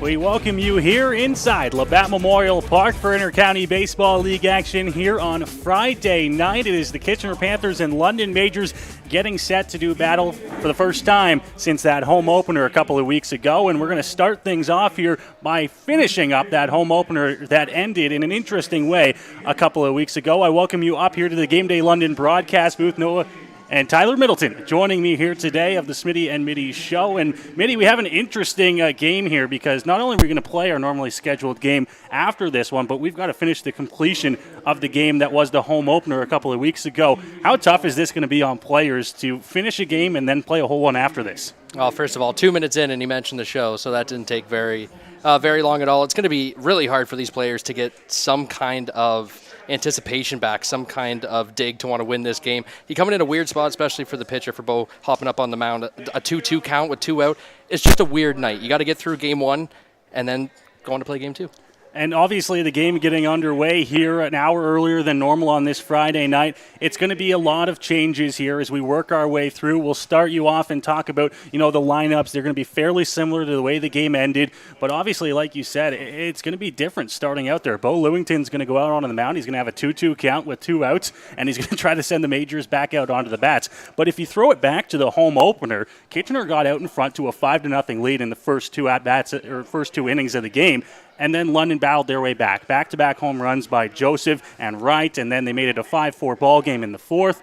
We welcome you here inside Labatt Memorial Park for Inter-County Baseball League action here on Friday night. It is the Kitchener Panthers and London Majors getting set to do battle for the first time since that home opener a couple of weeks ago. And we're going to start things off here by finishing up that home opener that ended in an interesting way a couple of weeks ago. I welcome you up here to the Game Day London broadcast booth. Noah and Tyler Middleton joining me here today of the Smitty and Mitty show. And Mitty, we have an interesting game here because not only are we going to play our normally scheduled game after this one, but we've got to finish the completion of the game that was the home opener a couple of weeks ago. How tough is this going to be on players to finish a game and then play a whole one after this? Well, first of all, 2 minutes in and you mentioned the show, so that didn't take very long at all. It's going to be really hard for these players to get some kind of anticipation back, some kind of dig to want to win this game. You coming in a weird spot, especially for the pitcher, for Bo hopping up on the mound. A 2-2 count with 2 out. It's just a weird night. You got to get through game one and then go on to play game two. And obviously the game getting underway here an hour earlier than normal on this Friday night. It's going to be a lot of changes here as we work our way through. We'll start you off and talk about, the lineups. They're going to be fairly similar to the way the game ended. But obviously, like you said, it's going to be different starting out there. Bo Lewington's going to go out onto the mound. He's going to have a 2-2 count with 2 outs, and he's going to try to send the Majors back out onto the bats. But if you throw it back to the home opener, Kitchener got out in front to a 5-0 lead in the first 2 at-bats, or first 2 innings of the game. And then London battled their way back. Back-to-back home runs by Joseph and Wright, and then they made it a 5-4 ball game in the fourth.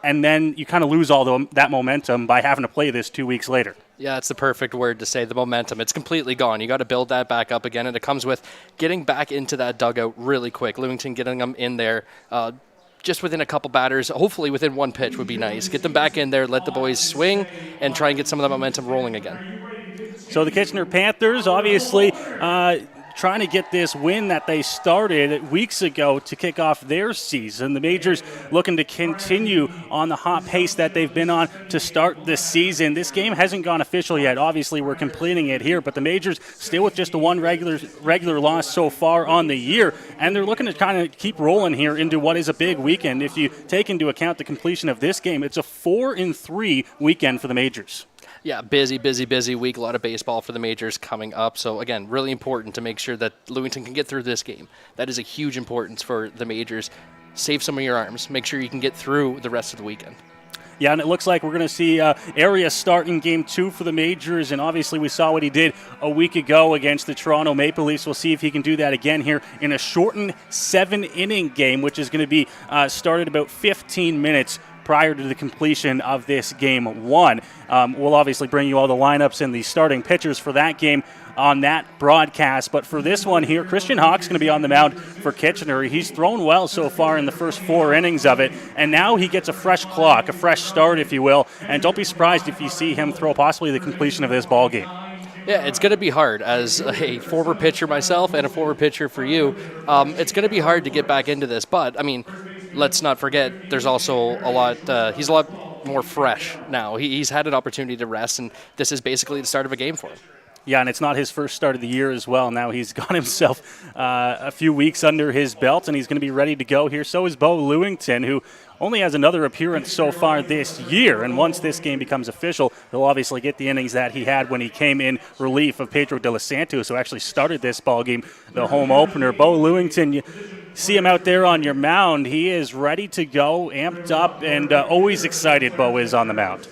And then you kind of lose all that momentum by having to play this 2 weeks later. Yeah, it's the perfect word to say, the momentum. It's completely gone. You got to build that back up again, and it comes with getting back into that dugout really quick. Lewington getting them in there just within a couple batters, hopefully within 1 pitch would be nice. Get them back in there, let the boys swing, and try and get some of the momentum rolling again. So the Kitchener Panthers obviously trying to get this win that they started weeks ago to kick off their season. The Majors looking to continue on the hot pace that they've been on to start the season. This game hasn't gone official yet. Obviously, we're completing it here, but the Majors still with just the one regular loss so far on the year, and they're looking to kind of keep rolling here into what is a big weekend. If you take into account the completion of this game, it's a 4-3 weekend for the Majors. Yeah, busy week. A lot of baseball for the Majors coming up. So, again, really important to make sure that Lewington can get through this game. That is a huge importance for the Majors. Save some of your arms. Make sure you can get through the rest of the weekend. Yeah, and it looks like we're going to see Arias start in Game 2 for the Majors, and obviously we saw what he did a week ago against the Toronto Maple Leafs. We'll see if he can do that again here in a shortened 7-inning game, which is going to be started about 15 minutes prior to the completion of this Game 1. We'll obviously bring you all the lineups and the starting pitchers for that game on that broadcast. But for this one here, Christian Hawk's going to be on the mound for Kitchener. He's thrown well so far in the first 4 innings of it, and now he gets a fresh clock, a fresh start, if you will. And don't be surprised if you see him throw possibly the completion of this ball game. Yeah, it's going to be hard. As a former pitcher myself and a former pitcher for you, it's going to be hard to get back into this. But, let's not forget there's also he's a lot more fresh now. He's had an opportunity to rest, and this is basically the start of a game for him. Yeah, and it's not his first start of the year as well. Now he's got himself a few weeks under his belt, and he's going to be ready to go here. So is Bo Lewington, who only has another appearance so far this year. And once this game becomes official, he'll obviously get the innings that he had when he came in relief of Pedro de los Santos, who actually started this ball game, the home opener. Bo Lewington, you see him out there on your mound. He is ready to go, amped up, and always excited. Bo is on the mound.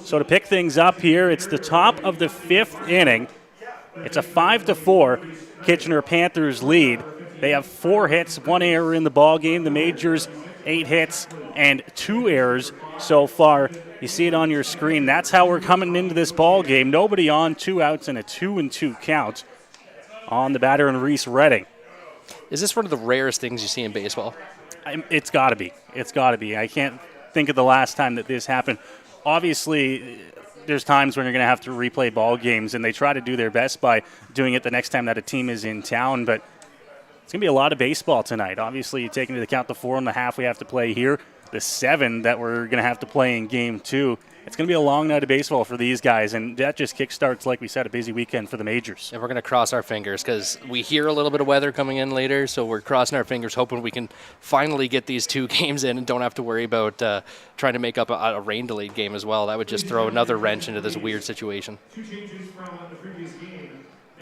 So to pick things up here, it's the top of the 5th inning. It's a 5-4 Kitchener Panthers lead. They have 4 hits, 1 error in the ball game. The Majors 8 hits and 2 errors so far. You see it on your screen. That's how we're coming into this ball game. Nobody on, 2 outs and a 2-2 count on the batter and Reese Redding. Is this one of the rarest things you see in baseball? It's got to be. It's got to be. I can't think of the last time that this happened. Obviously, there's times when you're going to have to replay ball games, and they try to do their best by doing it the next time that a team is in town. But it's going to be a lot of baseball tonight. Obviously, you take into account the 4.5 we have to play here, the 7 that we're going to have to play in Game 2. it's going to be a long night of baseball for these guys, and that just kickstarts, like we said, a busy weekend for the Majors. And we're going to cross our fingers because we hear a little bit of weather coming in later, so we're crossing our fingers hoping we can finally get these 2 games in and don't have to worry about trying to make up a rain-delayed game as well. That would just throw another wrench into this weird situation.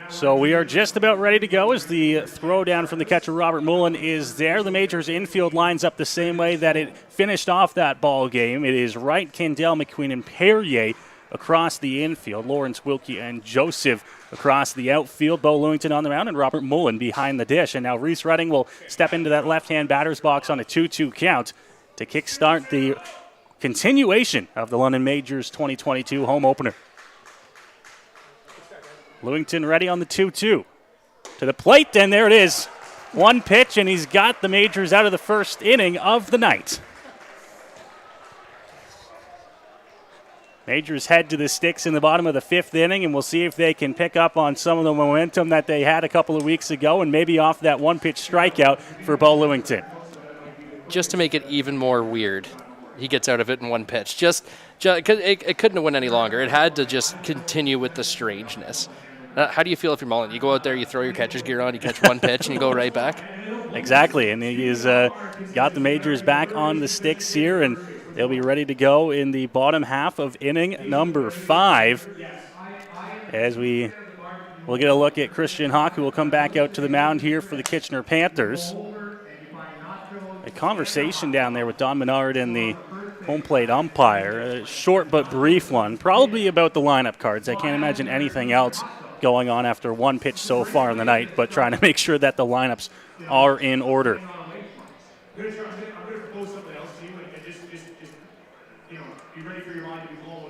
So we are just about ready to go as the throwdown from the catcher, Robert Mullen, is there. The Majors infield lines up the same way that it finished off that ball game. It is Wright, Kendall, McQueen, and Perrier across the infield. Lawrence, Wilkie, and Joseph across the outfield. Bo Lewington on the mound and Robert Mullen behind the dish. And now Reese Redding will step into that left-hand batter's box on a 2-2 count to kickstart the continuation of the London Majors 2022 home opener. Lewington ready on the 2-2. To the plate, and there it is. 1 pitch, and he's got the Majors out of the first inning of the night. Majors head to the sticks in the bottom of the 5th inning, and we'll see if they can pick up on some of the momentum that they had a couple of weeks ago and maybe off that 1-pitch strikeout for Bo Lewington. Just to make it even more weird, he gets out of it in 1 pitch. It couldn't have went any longer. It had to just continue with the strangeness. How do you feel if you're Mullen? You go out there, you throw your catcher's gear on, you catch 1 pitch, and you go right back? Exactly, and he's got the Majors back on the sticks here, and they'll be ready to go in the bottom half of inning number 5. As we'll get a look at Christian Hawk, who will come back out to the mound here for the Kitchener Panthers. A conversation down there with Don Menard and the home plate umpire, a short but brief one, probably about the lineup cards. I can't imagine anything else going on after 1 pitch so far in the night, but trying to make sure that the lineups are in order. I'm going to propose something else to you, and just be ready for your mind to be blown.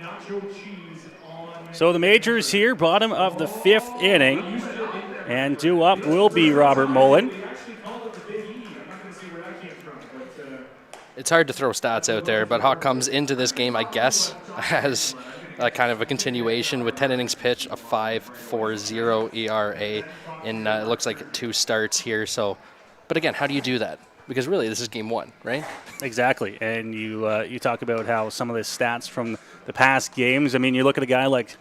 Nacho cheese on. So the Majors here, bottom of the 5th inning, and due up will be Robert Mullen. It's hard to throw stats out there, but Hawk comes into this game, I guess, as kind of a continuation with 10 innings pitched, a 5.40 ERA, and it looks like 2 starts here. So, but again, how do you do that? Because really, this is game 1, right? Exactly, and you talk about how some of the stats from the past games. I mean, you look at a guy like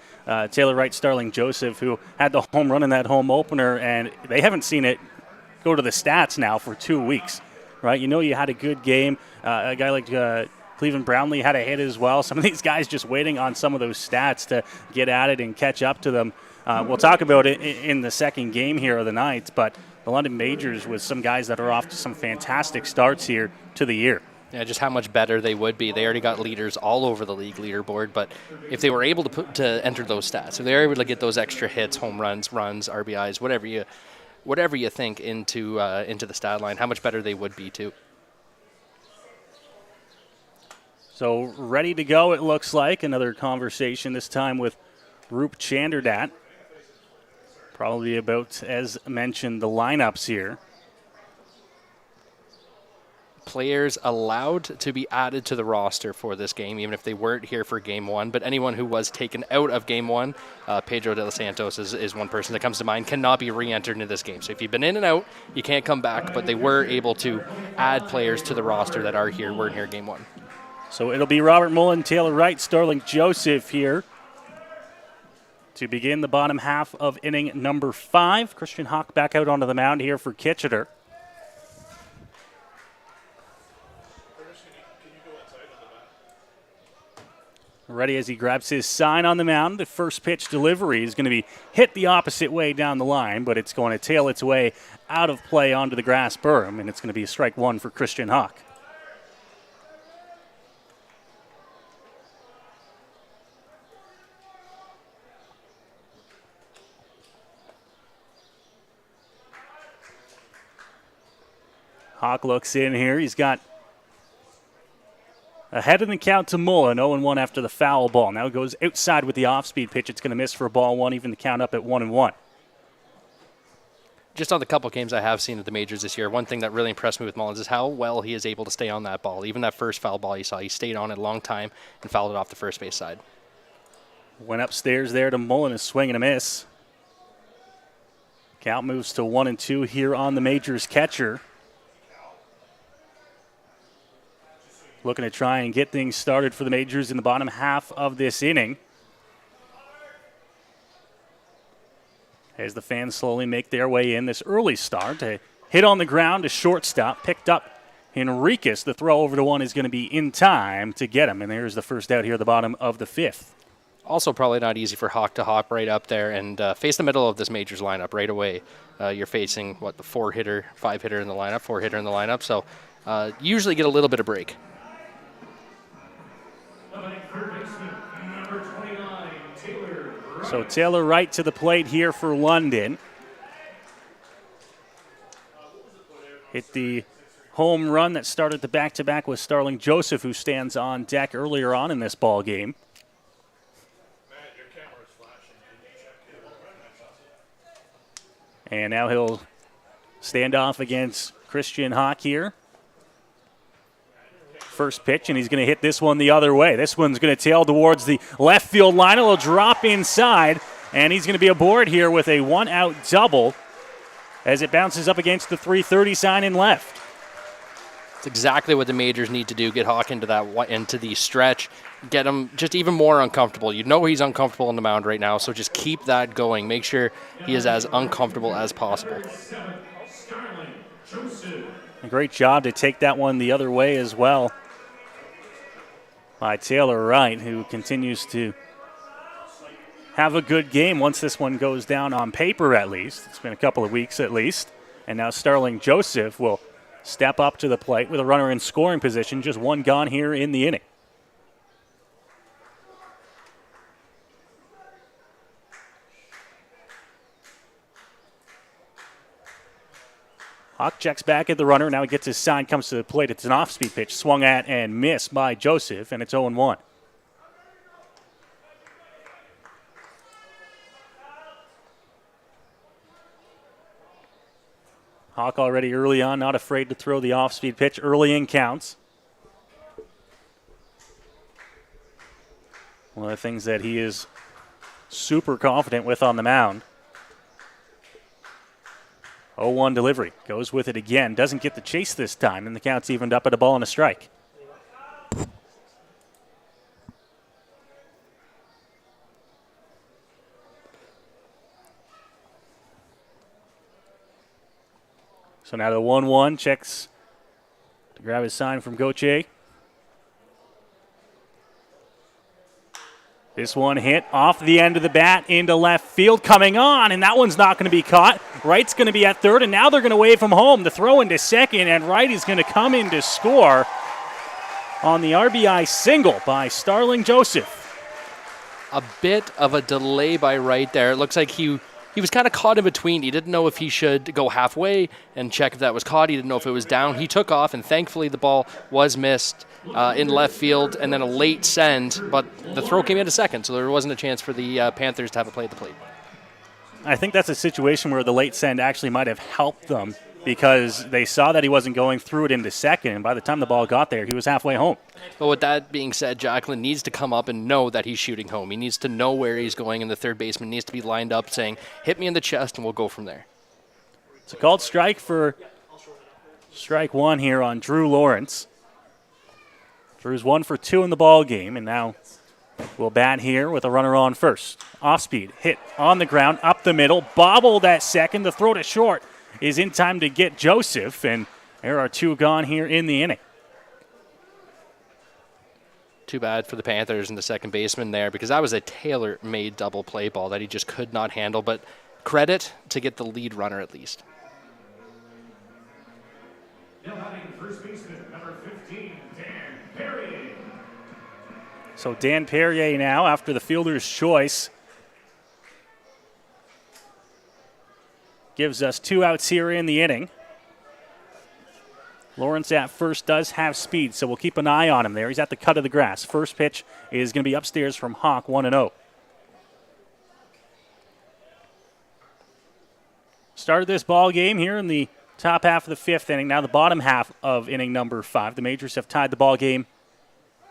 Taylor Wright, Starling Joseph, who had the home run in that home opener, and they haven't seen it go to the stats now for 2 weeks. Right, you know you had a good game. A guy like Cleveland Brownlee had a hit as well. Some of these guys just waiting on some of those stats to get at it and catch up to them. We'll talk about it in the second game here of the night, but the London Majors with some guys that are off to some fantastic starts here to the year. Yeah, just how much better they would be. They already got leaders all over the league leaderboard, but if they were able to enter those stats, if they were able to get those extra hits, home runs, RBIs, whatever you think into the stat line, how much better they would be too. So ready to go, it looks like. Another conversation this time with Roop Chanderdat. Probably about, as mentioned, the lineups here. Players allowed to be added to the roster for this game, even if they weren't here for Game 1. But anyone who was taken out of Game 1, Pedro de los Santos is one person that comes to mind, cannot be re-entered into this game. So if you've been in and out, you can't come back. But they were able to add players to the roster that weren't here Game 1. So it'll be Robert Mullen, Taylor Wright, Starling Joseph here to begin the bottom half of inning number 5. Christian Hawk back out onto the mound here for Kitchener. Ready as he grabs his sign on the mound. The first pitch delivery is going to be hit the opposite way down the line, but it's going to tail its way out of play onto the grass berm, and it's going to be strike 1 for Christian Hawk. Hawk looks in here. He's got ahead in the count to Mullen, 0-1 after the foul ball. Now it goes outside with the off-speed pitch. It's going to miss for ball 1, even the count up at 1-1. Just on the couple games I have seen at the Majors this year, one thing that really impressed me with Mullins is how well he is able to stay on that ball. Even that first foul ball you saw, he stayed on it a long time and fouled it off the first base side. Went upstairs there to Mullen, a swing and a miss. Count moves to 1-2 here on the Majors catcher. looking to try and get things started for the Majors in the bottom half of this inning. As the fans slowly make their way in, this early start, a hit on the ground, a shortstop, picked up Henriquez. The throw over to one is going to be in time to get him, and there's the first out here at the bottom of the fifth. Also probably not easy for Hawk to hop right up there and face the middle of this Majors lineup right away. You're facing, the 4-hitter, 5-hitter in the lineup, 4-hitter in the lineup, so usually get a little bit of break. So Taylor Wright to the plate here for London. Hit the home run that started the back-to-back with Starling Joseph, who stands on deck earlier on in this ball game. And now he'll stand off against Christian Hawk here. First pitch, and he's going to hit this one the other way. This one's going to tail towards the left field line. It'll drop inside, and he's going to be aboard here with a one-out double as it bounces up against the 330 sign in left. It's exactly what the Majors need to do, get Hawk into the stretch, get him just even more uncomfortable. You know he's uncomfortable on the mound right now, so just keep that going. Make sure he is as uncomfortable as possible. A great job to take that one the other way as well by Taylor Wright, who continues to have a good game once this one goes down on paper at least. It's been a couple of weeks at least. And now Starling Joseph will step up to the plate with a runner in scoring position. Just one gone here in the inning. Hawk checks back at the runner. Now he gets his sign, comes to the plate. It's an off-speed pitch, swung at and missed by Joseph, and it's 0-1. Hawk already early on, not afraid to throw the off-speed pitch early in counts. One of the things that he is super confident with on the mound. 0-1 delivery. Goes with it again. Doesn't get the chase this time, and the count's evened up at a ball and a strike. So now the 1-1 checks to grab his sign from Gauthier. This one hit off the end of the bat into left field, coming on, and that one's not going to be caught. Wright's going to be at third, and now they're going to wave him home. The throw into second, and Wright is going to come in to score on the RBI single by Starling Joseph. A bit of a delay by Wright there. It looks like he was kind of caught in between. He didn't know if he should go halfway and check if that was caught. He didn't know if it was down. He took off, and thankfully the ball was missed in left field, and then a late send, but the throw came into second, so there wasn't a chance for the Panthers to have a play at the plate. I think that's a situation where the late send actually might have helped them because they saw that he wasn't going through it into second, and by the time the ball got there, he was halfway home. But with that being said, Jacqueline needs to come up and know that he's shooting home. He needs to know where he's going, and the third baseman needs to be lined up saying, hit me in the chest, and we'll go from there. It's a called strike for strike one here on Drew Lawrence. Drew's 1 for 2 in the ball game, and now we'll bat here with a runner on first. Off speed, hit on the ground, up the middle, bobbled at second. The throw to short is in time to get Joseph, and there are 2 gone here in the inning. Too bad for the Panthers and the second baseman there, because that was a tailor-made double play ball that he just could not handle, but credit to get the lead runner at least. Now having first baseman number 15, Dan Perrier. So Dan Perrier now, after the fielder's choice, gives us 2 outs here in the inning. Lawrence at first does have speed, so we'll keep an eye on him there. He's at the cut of the grass. First pitch is going to be upstairs from Hawk, 1-0. Started this ball game here in the top half of the 5th inning. Now the bottom half of inning number 5. The Majors have tied the ball game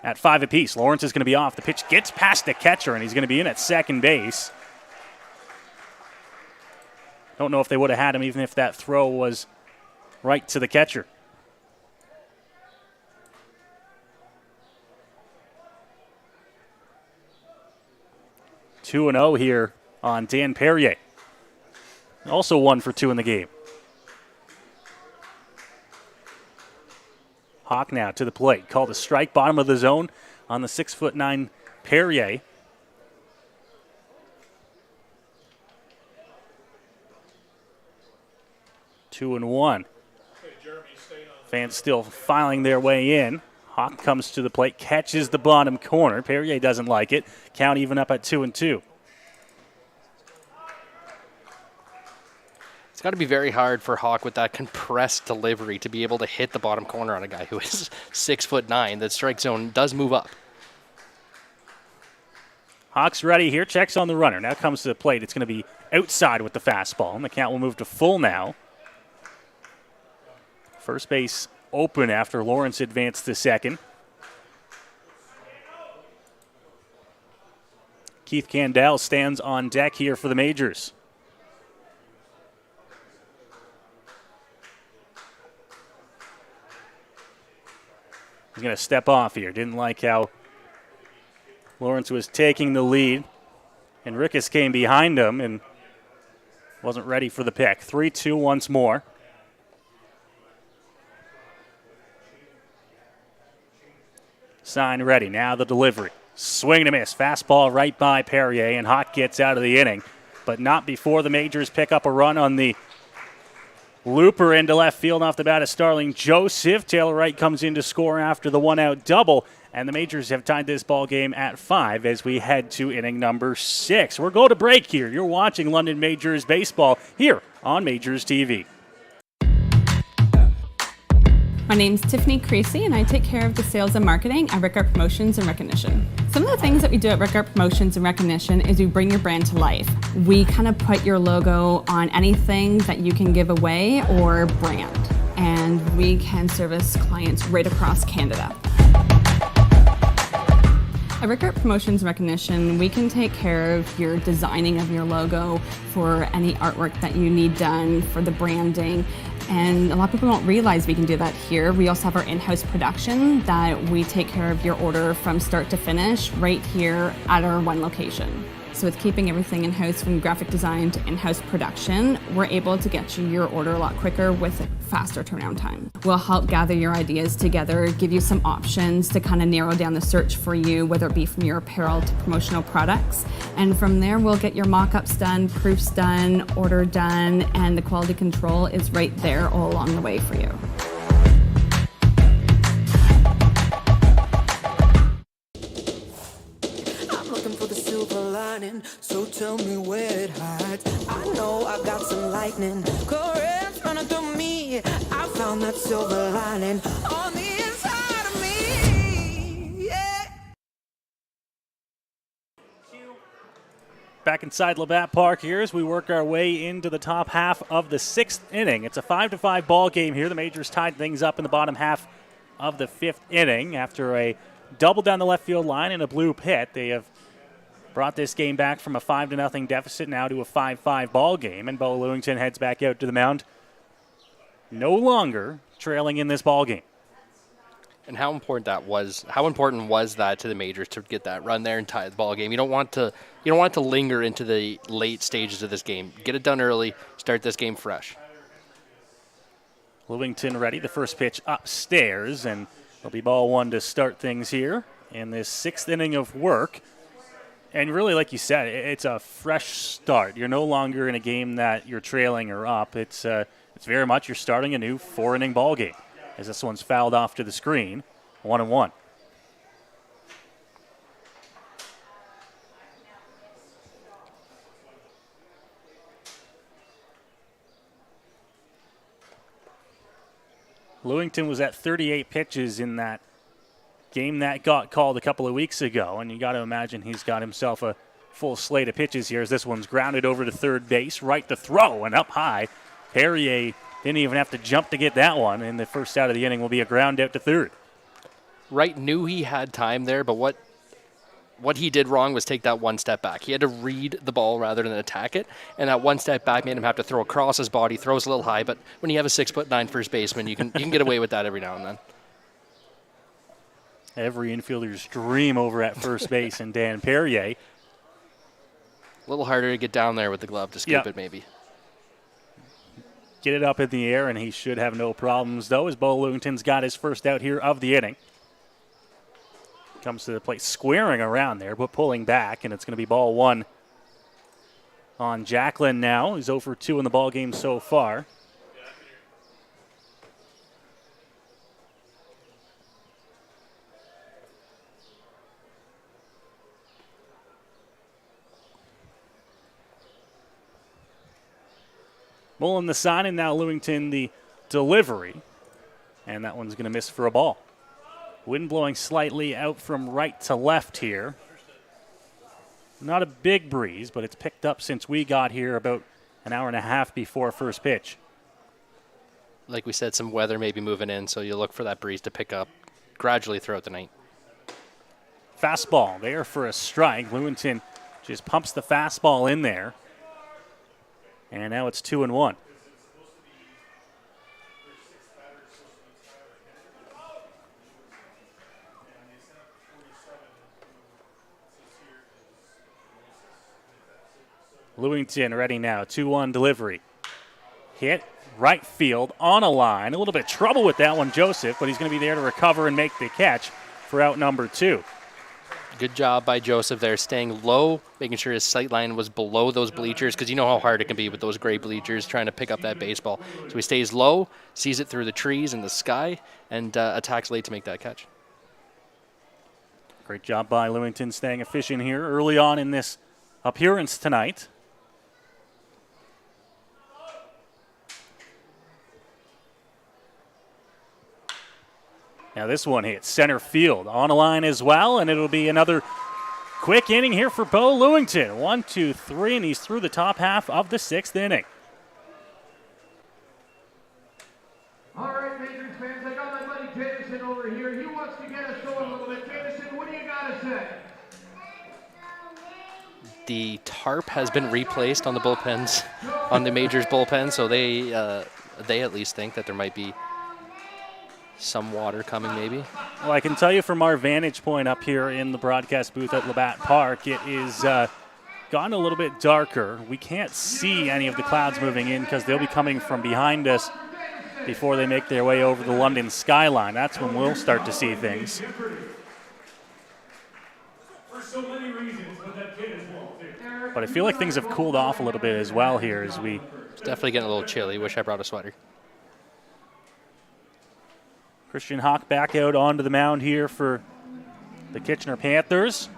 at 5 apiece. Lawrence is going to be off. The pitch gets past the catcher, and he's going to be in at second base. Don't know if they would have had him even if that throw was right to the catcher. 2-0 here on Dan Perrier. Also 1 for 2 in the game. Hawk now to the plate. Called a strike, bottom of the zone on the 6'9" Perrier. Two and one. Fans still filing their way in. Hawk comes to the plate, catches the bottom corner. Perrier doesn't like it. Count even up at 2-2. It's got to be very hard for Hawk with that compressed delivery to be able to hit the bottom corner on a guy who is 6'9". The strike zone does move up. Hawk's ready here, checks on the runner. Now comes to the plate. It's going to be outside with the fastball, and the count will move to full now. First base open after Lawrence advanced to second. Keith Candell stands on deck here for the Majors. He's going to step off here. Didn't like how Lawrence was taking the lead. And Rickes came behind him and wasn't ready for the pick. 3-2 once more. Sign ready. Now the delivery. Swing and a miss. Fastball right by Perrier, and Hawk gets out of the inning. But not before the Majors pick up a run on the looper into left field off the bat of Starling Joseph. Taylor Wright comes in to score after the one-out double, and the Majors have tied this ball game at 5 as we head to inning number 6. We're going to break here. You're watching London Majors baseball here on Majors TV. My name's Tiffany Creasy, and I take care of the sales and marketing at Rickard Promotions and Recognition. Some of the things that we do at Rickard Promotions and Recognition is we bring your brand to life. We kind of put your logo on anything that you can give away or brand, and we can service clients right across Canada. At Rickard Promotions and Recognition, we can take care of your designing of your logo for any artwork that you need done for the branding. And a lot of people don't realize we can do that here. We also have our in-house production that we take care of your order from start to finish right here at our one location. So with keeping everything in-house from graphic design to in-house production, we're able to get you your order a lot quicker with a faster turnaround time. We'll help gather your ideas together, give you some options to kind of narrow down the search for you, whether it be from your apparel to promotional products. And from there, we'll get your mock-ups done, proofs done, order done, and the quality control is right there all along the way for you. So tell me where it hides. I know I've got some lightning currents running through me. I found that silver lining on the inside of me. Yeah. Back inside Labatt Park here as we work our way into the top half of the 6th inning. It's a 5-5 ball game here. The Majors tied things up in the bottom half of the 5th inning after a double down the left field line and a blue pit. They have brought this game back from a 5-0 deficit now to a 5-5 ball game, and Bo Lewington heads back out to the mound, no longer trailing in this ball game. And how important was that to the Majors to get that run there and tie the ball game? You don't want to linger into the late stages of this game. Get it done early, start this game fresh. Lewington ready, the first pitch upstairs, and it'll be ball 1 to start things here in this 6th inning of work. And really, like you said, it's a fresh start. You're no longer in a game that you're trailing or up. It's very much you're starting a new 4-inning ball game as this one's fouled off to the screen, 1-1. Lewington was at 38 pitches in that game that got called a couple of weeks ago, and you got to imagine he's got himself a full slate of pitches here as this one's grounded over to third base, right to throw, and up high. Perrier didn't even have to jump to get that one, and the first out of the inning will be a ground out to third. Wright knew he had time there, but what he did wrong was take that one step back. He had to read the ball rather than attack it, and that one step back made him have to throw across his body, throws a little high, but when you have a 6'9" first baseman, you can get away with that every now and then. Every infielder's dream over at first base, and Dan Perrier A little harder to get down there with the glove to scoop it, maybe. Get it up in the air, and he should have no problems, though, as Bo Lewington's got his first out here of the inning. Comes to the plate squaring around there, but pulling back, and it's going to be ball one on Jacklin now. He's 0 for 2 in the ball game so far. Mullen the sign, and now Lewington the delivery. And that one's going to miss for a ball. Wind blowing slightly out from right to left here. Not a big breeze, but it's picked up since we got here about an hour and a half before first pitch. Like we said, some weather may be moving in, so you look for that breeze to pick up gradually throughout the night. Fastball there for a strike. Lewington just pumps the fastball in there. And now it's 2-1. Lewington ready now. 2-1 delivery. Hit right field on a line. A little bit of trouble with that one, Joseph, but he's going to be there to recover and make the catch for out number 2. Good job by Joseph there, staying low, making sure his sight line was below those bleachers, because you know how hard it can be with those gray bleachers trying to pick up that baseball. So he stays low, sees it through the trees and the sky, and attacks late to make that catch. Great job by Lewington staying efficient here early on in this appearance tonight. Now this one hits center field on a line as well, and it'll be another quick inning here for Bo Lewington. 1, 2, 3, and he's through the top half of the 6th inning. All right, Majors fans, I got my buddy Jameson over here. He wants to get us going a little bit. Jameson, what do you got to say? The tarp has been replaced on the bullpens, on the Majors bullpen, so they at least think that there might be some water coming, maybe. Well, I can tell you from our vantage point up here in the broadcast booth at Labatt Park, it is gotten a little bit darker. We can't see any of the clouds moving in because they'll be coming from behind us before they make their way over the London skyline. That's when we'll start to see things. For so many reasons, but that kid is well, too. But I feel like things have cooled off a little bit as well here as we... It's definitely getting a little chilly. Wish I brought a sweater. Christian Hawk back out onto the mound here for the Kitchener Panthers.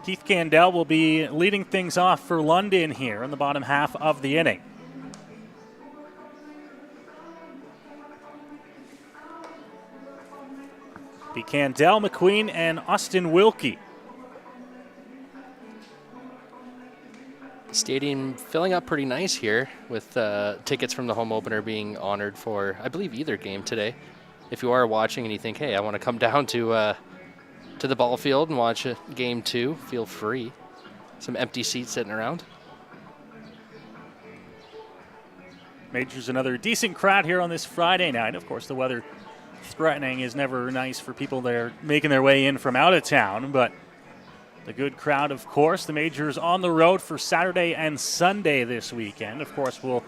Keith Candell will be leading things off for London here in the bottom half of the inning. Be Candell, McQueen, and Austin Wilkie. Stadium filling up pretty nice here with tickets from the home opener being honored for, I believe, either game today. If you are watching and you think, hey, I want to come down to the ball field and watch game 2, feel free. Some empty seats sitting around. Majors another decent crowd here on this Friday night. Of course, the weather threatening is never nice for people that are making their way in from out of town, but the good crowd, of course. The Majors on the road for Saturday and Sunday this weekend. Of course, we'll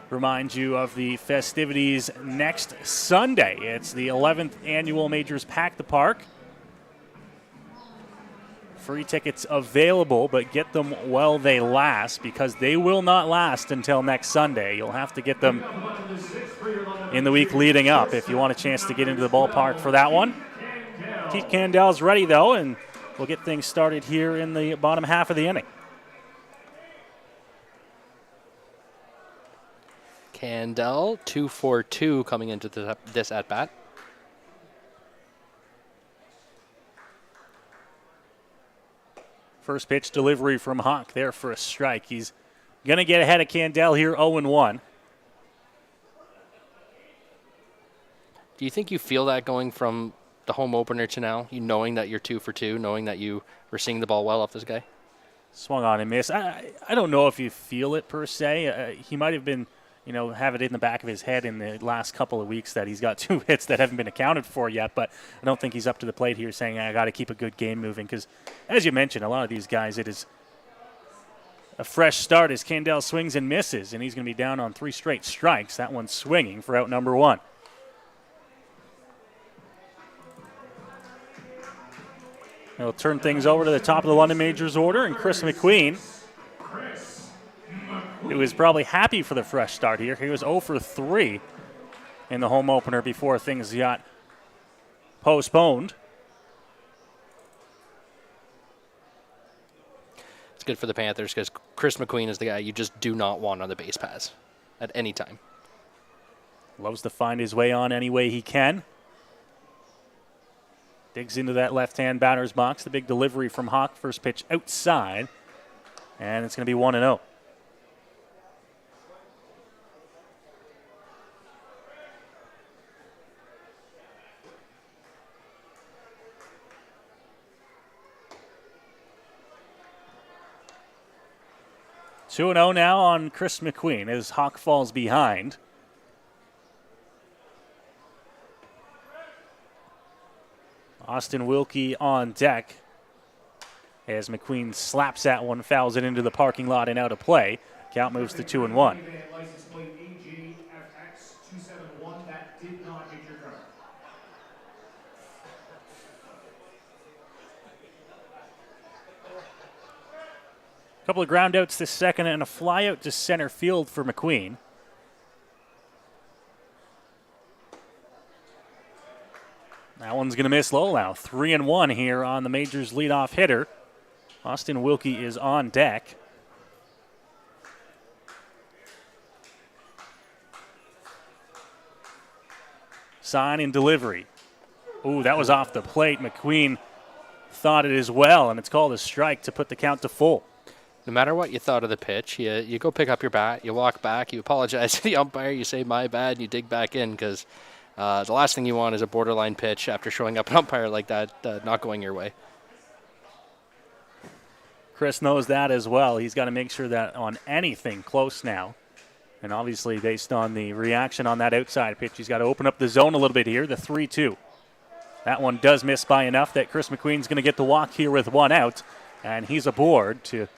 remind you of the festivities next Sunday. It's the 11th annual Majors Pack the Park. Free tickets available, but get them while they last, because they will not last until next Sunday. You'll have to get them in the week leading up if you want a chance to get into the ballpark for that one. Keith Candell's ready, though, and we'll get things started here in the bottom half of the inning. Candell, 2 for 2 coming into this at-bat. First pitch delivery from Hawk there for a strike. He's going to get ahead of Candell here 0-1. Do you think you feel that going from the home opener to now, you knowing that you're 2 for 2, knowing that you were seeing the ball well off this guy? Swung on and missed. I don't know if you feel it per se. He might have been, have it in the back of his head in the last couple of weeks that he's got 2 hits that haven't been accounted for yet, but I don't think he's up to the plate here saying, I got to keep a good game moving, because as you mentioned, a lot of these guys, it is a fresh start as Candell swings and misses, and he's going to be down on 3 straight strikes. That one's swinging for out number 1. He'll turn things over to the top of the London Majors order, and Chris McQueen, who is probably happy for the fresh start here. He was 0 for 3 in the home opener before things got postponed. It's good for the Panthers because Chris McQueen is the guy you just do not want on the base paths at any time. Loves to find his way on any way he can. Digs into that left-hand batter's box. The big delivery from Hawk. First pitch outside. And it's going to be 1-0. Two and 0 now on Chris McQueen as Hawk falls behind. Austin Wilkie on deck as McQueen slaps that one, fouls it into the parking lot and out of play. Count moves to 2-1. License plate AJFX 271. That did not hit your car. Couple of ground outs this second and a fly out to center field for McQueen. That one's going to miss low now. 3-1 here on the Majors leadoff hitter. Austin Wilkie is on deck. Sign and delivery. Ooh, that was off the plate. McQueen thought it as well, and it's called a strike to put the count to full. No matter what you thought of the pitch, you go pick up your bat, you walk back, you apologize to the umpire, you say my bad, and you dig back in because the last thing you want is a borderline pitch after showing up an umpire like that not going your way. Chris knows that as well. He's got to make sure that on anything close now, and obviously based on the reaction on that outside pitch, he's got to open up the zone a little bit here, the 3-2. That one does miss by enough that Chris McQueen's going to get the walk here with 1 out, and he's aboard to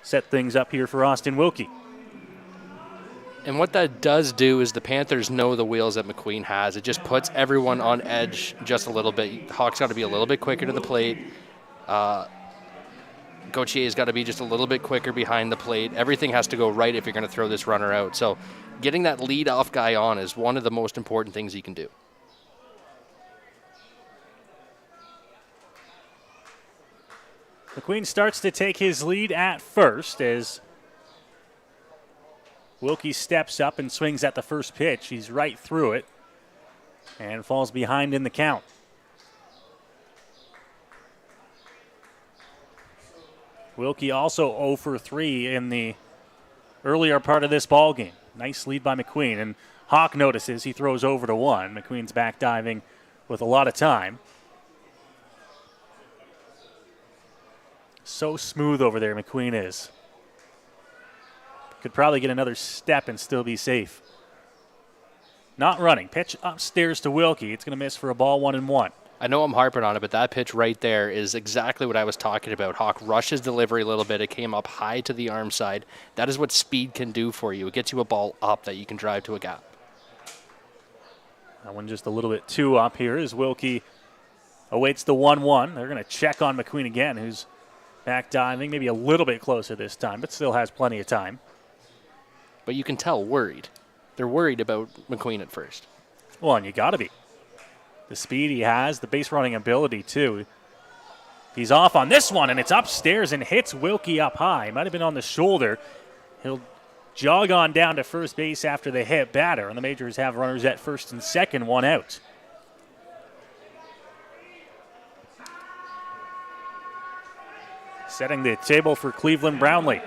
set things up here for Austin Wilkie. And what that does do is the Panthers know the wheels that McQueen has. It just puts everyone on edge just a little bit. Hawk's got to be a little bit quicker to the plate. Gautier's got to be just a little bit quicker behind the plate. Everything has to go right if you're going to throw this runner out. So getting that lead-off guy on is one of the most important things you can do. McQueen starts to take his lead at first as Wilkie steps up and swings at the first pitch. He's right through it and falls behind in the count. Wilkie also 0 for 3 in the earlier part of this ball game. Nice lead by McQueen, and Hawk notices. He throws over to 1. McQueen's back diving with a lot of time. So smooth over there, McQueen is. Could probably get another step and still be safe. Not running. Pitch upstairs to Wilkie. It's going to miss for a ball, 1-1. I know I'm harping on it, but that pitch right there is exactly what I was talking about. Hawk rushes delivery a little bit. It came up high to the arm side. That is what speed can do for you. It gets you a ball up that you can drive to a gap. That one just a little bit too up here as Wilkie awaits the 1-1. They're going to check on McQueen again, who's back diving, maybe a little bit closer this time, but still has plenty of time. But you can tell worried. They're worried about McQueen at first. Well, and you got to be. The speed he has, the base running ability, too. He's off on this one, and it's upstairs and hits Wilkie up high. Might have been on the shoulder. He'll jog on down to first base after the hit batter, and the Majors have runners at first and second, 1 out. Setting the table for Cleveland Brownlee.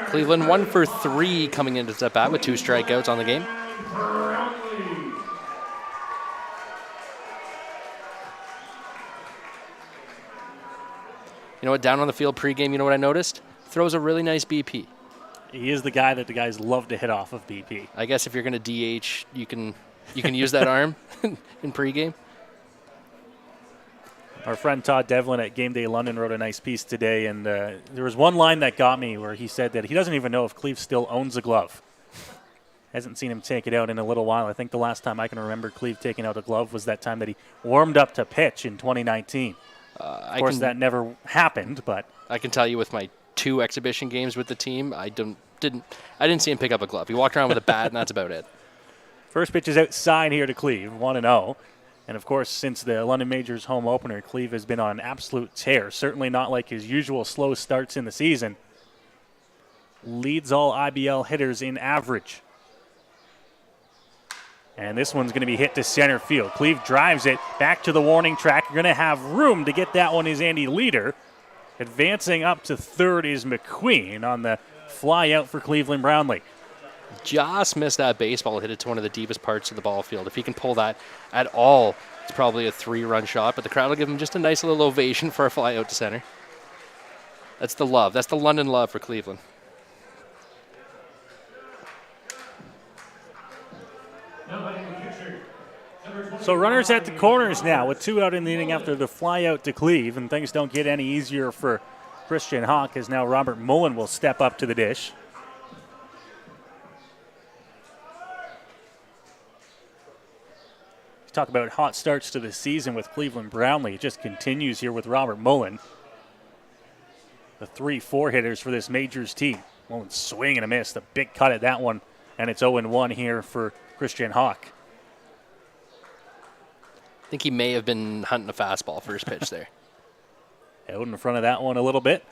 Cleveland 1 for 3 coming into the bat with 2 strikeouts on the game. You know what, down on the field pregame, you know what I noticed? Throws a really nice BP. He is the guy that the guys love to hit off of BP. I guess if you're going to DH, you can use that arm in pregame. Our friend Todd Devlin at Game Day London wrote a nice piece today, and there was one line that got me where he said that he doesn't even know if Cleve still owns a glove. Hasn't seen him take it out in a little while. I think the last time I can remember Cleve taking out a glove was that time that he warmed up to pitch in 2019. Of course, that never happened, but I can tell you with my 2 exhibition games with the team, I didn't see him pick up a glove. He walked around with a bat, and that's about it. First pitch is outside here to Cleve, 1-0. And, of course, since the London Majors home opener, Cleve has been on an absolute tear. Certainly not like his usual slow starts in the season. Leads all IBL hitters in average. And this one's going to be hit to center field. Cleve drives it back to the warning track. You're going to have room to get that one is Andy Leader. Advancing up to third is McQueen on the fly out for Cleveland Brownlee. Just missed that baseball, hit it to one of the deepest parts of the ball field. If he can pull that at all, it's probably a 3-run shot, but the crowd will give him just a nice little ovation for a fly out to center. That's the love. That's the London love for Cleveland. So runners at the corners now with 2 out in the inning after the fly out to Cleve, and things don't get any easier for Christian Hawk as now Robert Mullen will step up to the dish. Talk about hot starts to the season with Cleveland Brownlee. It just continues here with Robert Mullen. The 3-4 hitters for this Majors team. Mullen swing and a miss. The big cut at that one. And it's 0-1 here for Christian Hawk. I think he may have been hunting a fastball first pitch there. Out in front of that one a little bit.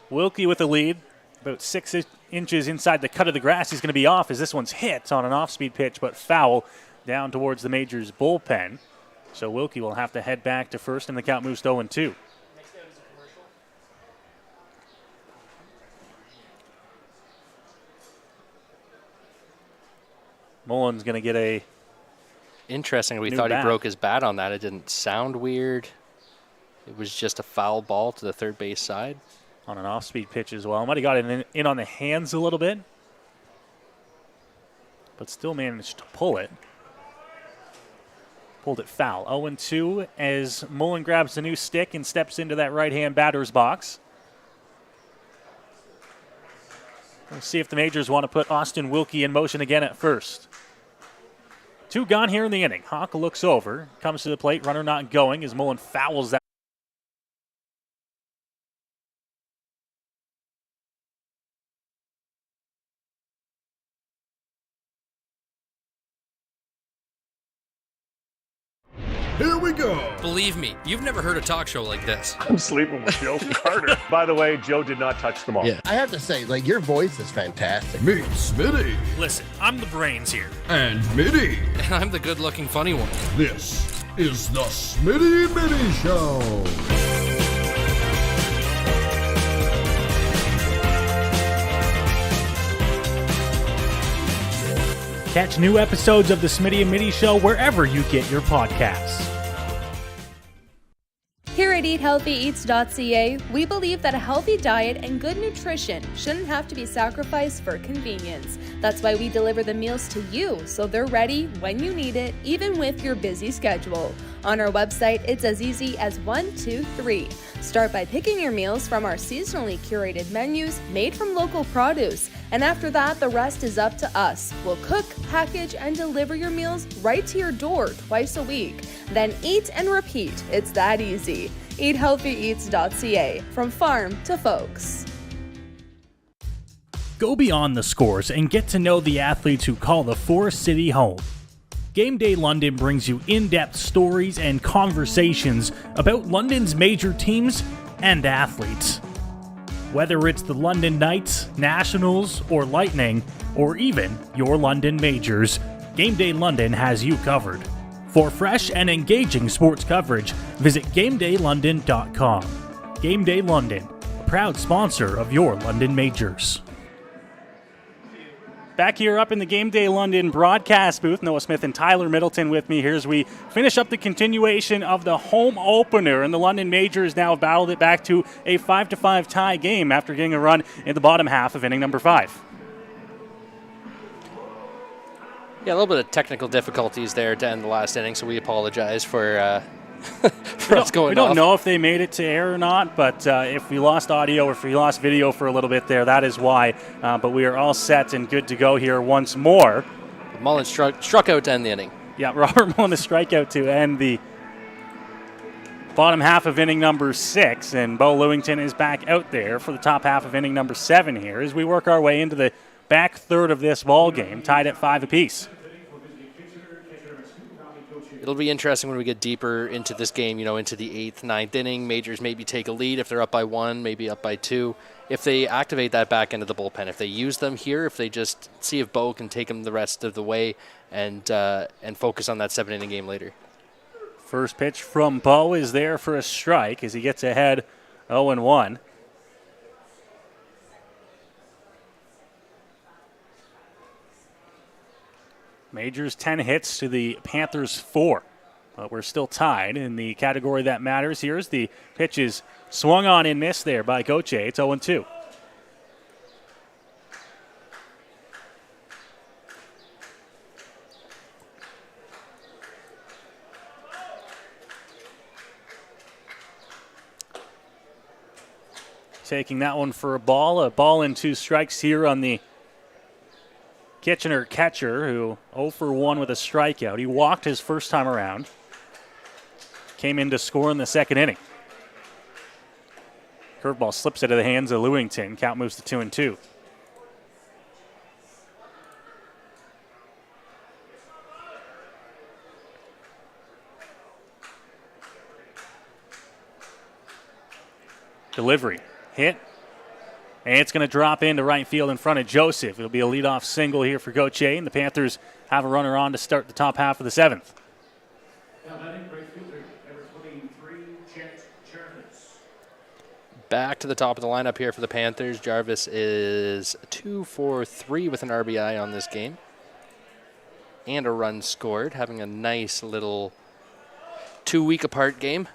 Wilkie with the lead. About 6 inches inside the cut of the grass. He's going to be off as this one's hit on an off-speed pitch, but foul down towards the Majors bullpen. So Wilkie will have to head back to first, and the count moves to 0-2. Mullen's going to get a interesting. We new thought bat. He broke his bat on that. It didn't sound weird. It was just a foul ball to the third base side. On an off-speed pitch as well. Might have got it in on the hands a little bit, but still managed to pull it. Pulled it foul. 0-2 as Mullen grabs the new stick and steps into that right-hand batter's box. We'll see if the Majors want to put Austin Wilkie in motion again at first. 2 gone here in the inning. Hawk looks over, comes to the plate, runner not going as Mullen fouls that. Here we go. Believe me, you've never heard a talk show like this. I'm sleeping with Joe Carter. By the way, Joe did not touch the ball. Yeah, I have to say, your voice is fantastic. Meet Smitty. Listen, I'm the brains here. And Mitty. And I'm the good-looking funny one. This is the Smitty Mitty Show. Catch new episodes of the Smitty and Mitty Show wherever you get your podcasts. Here at EatHealthyEats.ca, we believe that a healthy diet and good nutrition shouldn't have to be sacrificed for convenience. That's why we deliver the meals to you so they're ready when you need it, even with your busy schedule. On our website, it's as easy as 1, 2, 3. Start by picking your meals from our seasonally curated menus made from local produce. And after that, the rest is up to us. We'll cook, package, and deliver your meals right to your door twice a week. Then eat and repeat. It's that easy. EatHealthyEats.ca, from farm to folks. Go beyond the scores and get to know the athletes who call the Forest City home. Game Day London brings you in-depth stories and conversations about London's major teams and athletes. Whether it's the London Knights, Nationals, or Lightning, or even your London Majors, Game Day London has you covered. For fresh and engaging sports coverage, visit GameDayLondon.com. Game Day London, a proud sponsor of your London Majors. Back here up in the Game Day London broadcast booth, Noah Smith and Tyler Middleton with me here as we finish up the continuation of the home opener. And the London Majors now have battled it back to a 5-5 tie game after getting a run in the bottom half of inning number 5. Yeah, a little bit of technical difficulties there to end the last inning, so we apologize for for us going off. We don't know if they made it to air or not, but if we lost audio or if we lost video for a little bit there, that is why. But we are all set and good to go here once more. Mullen struck out to end the inning. Yeah, Robert Mullen, a strikeout to end the bottom half of inning number 6, and Bo Lewington is back out there for the top half of inning number 7 here as we work our way into the back third of this ball game, tied at 5 apiece. It'll be interesting when we get deeper into this game, into the 8th, 9th inning. Majors maybe take a lead if they're up by 1, maybe up by 2. If they activate that back end of the bullpen, if they use them here, if they just see if Bo can take them the rest of the way and focus on that 7-inning game later. First pitch from Bo is there for a strike as he gets ahead 0-1. Majors 10 hits to the Panthers 4. But we're still tied in the category that matters. Here's the pitch is swung on and missed there by Goche. It's 0-2. Taking that one for a ball and 2 strikes here on the Kitchener catcher, who 0 for 1 with a strikeout. He walked his first time around. Came in to score in the 2nd inning. Curveball slips out of the hands of Lewington. Count moves to 2-2. Delivery. Hit. And it's going to drop into right field in front of Joseph. It'll be a leadoff single here for Goche, and the Panthers have a runner on to start the top half of the 7th. Back to the top of the lineup here for the Panthers. Jarvis is 2 for 3 with an RBI on this game. And a run scored, having a nice little 2-week apart game.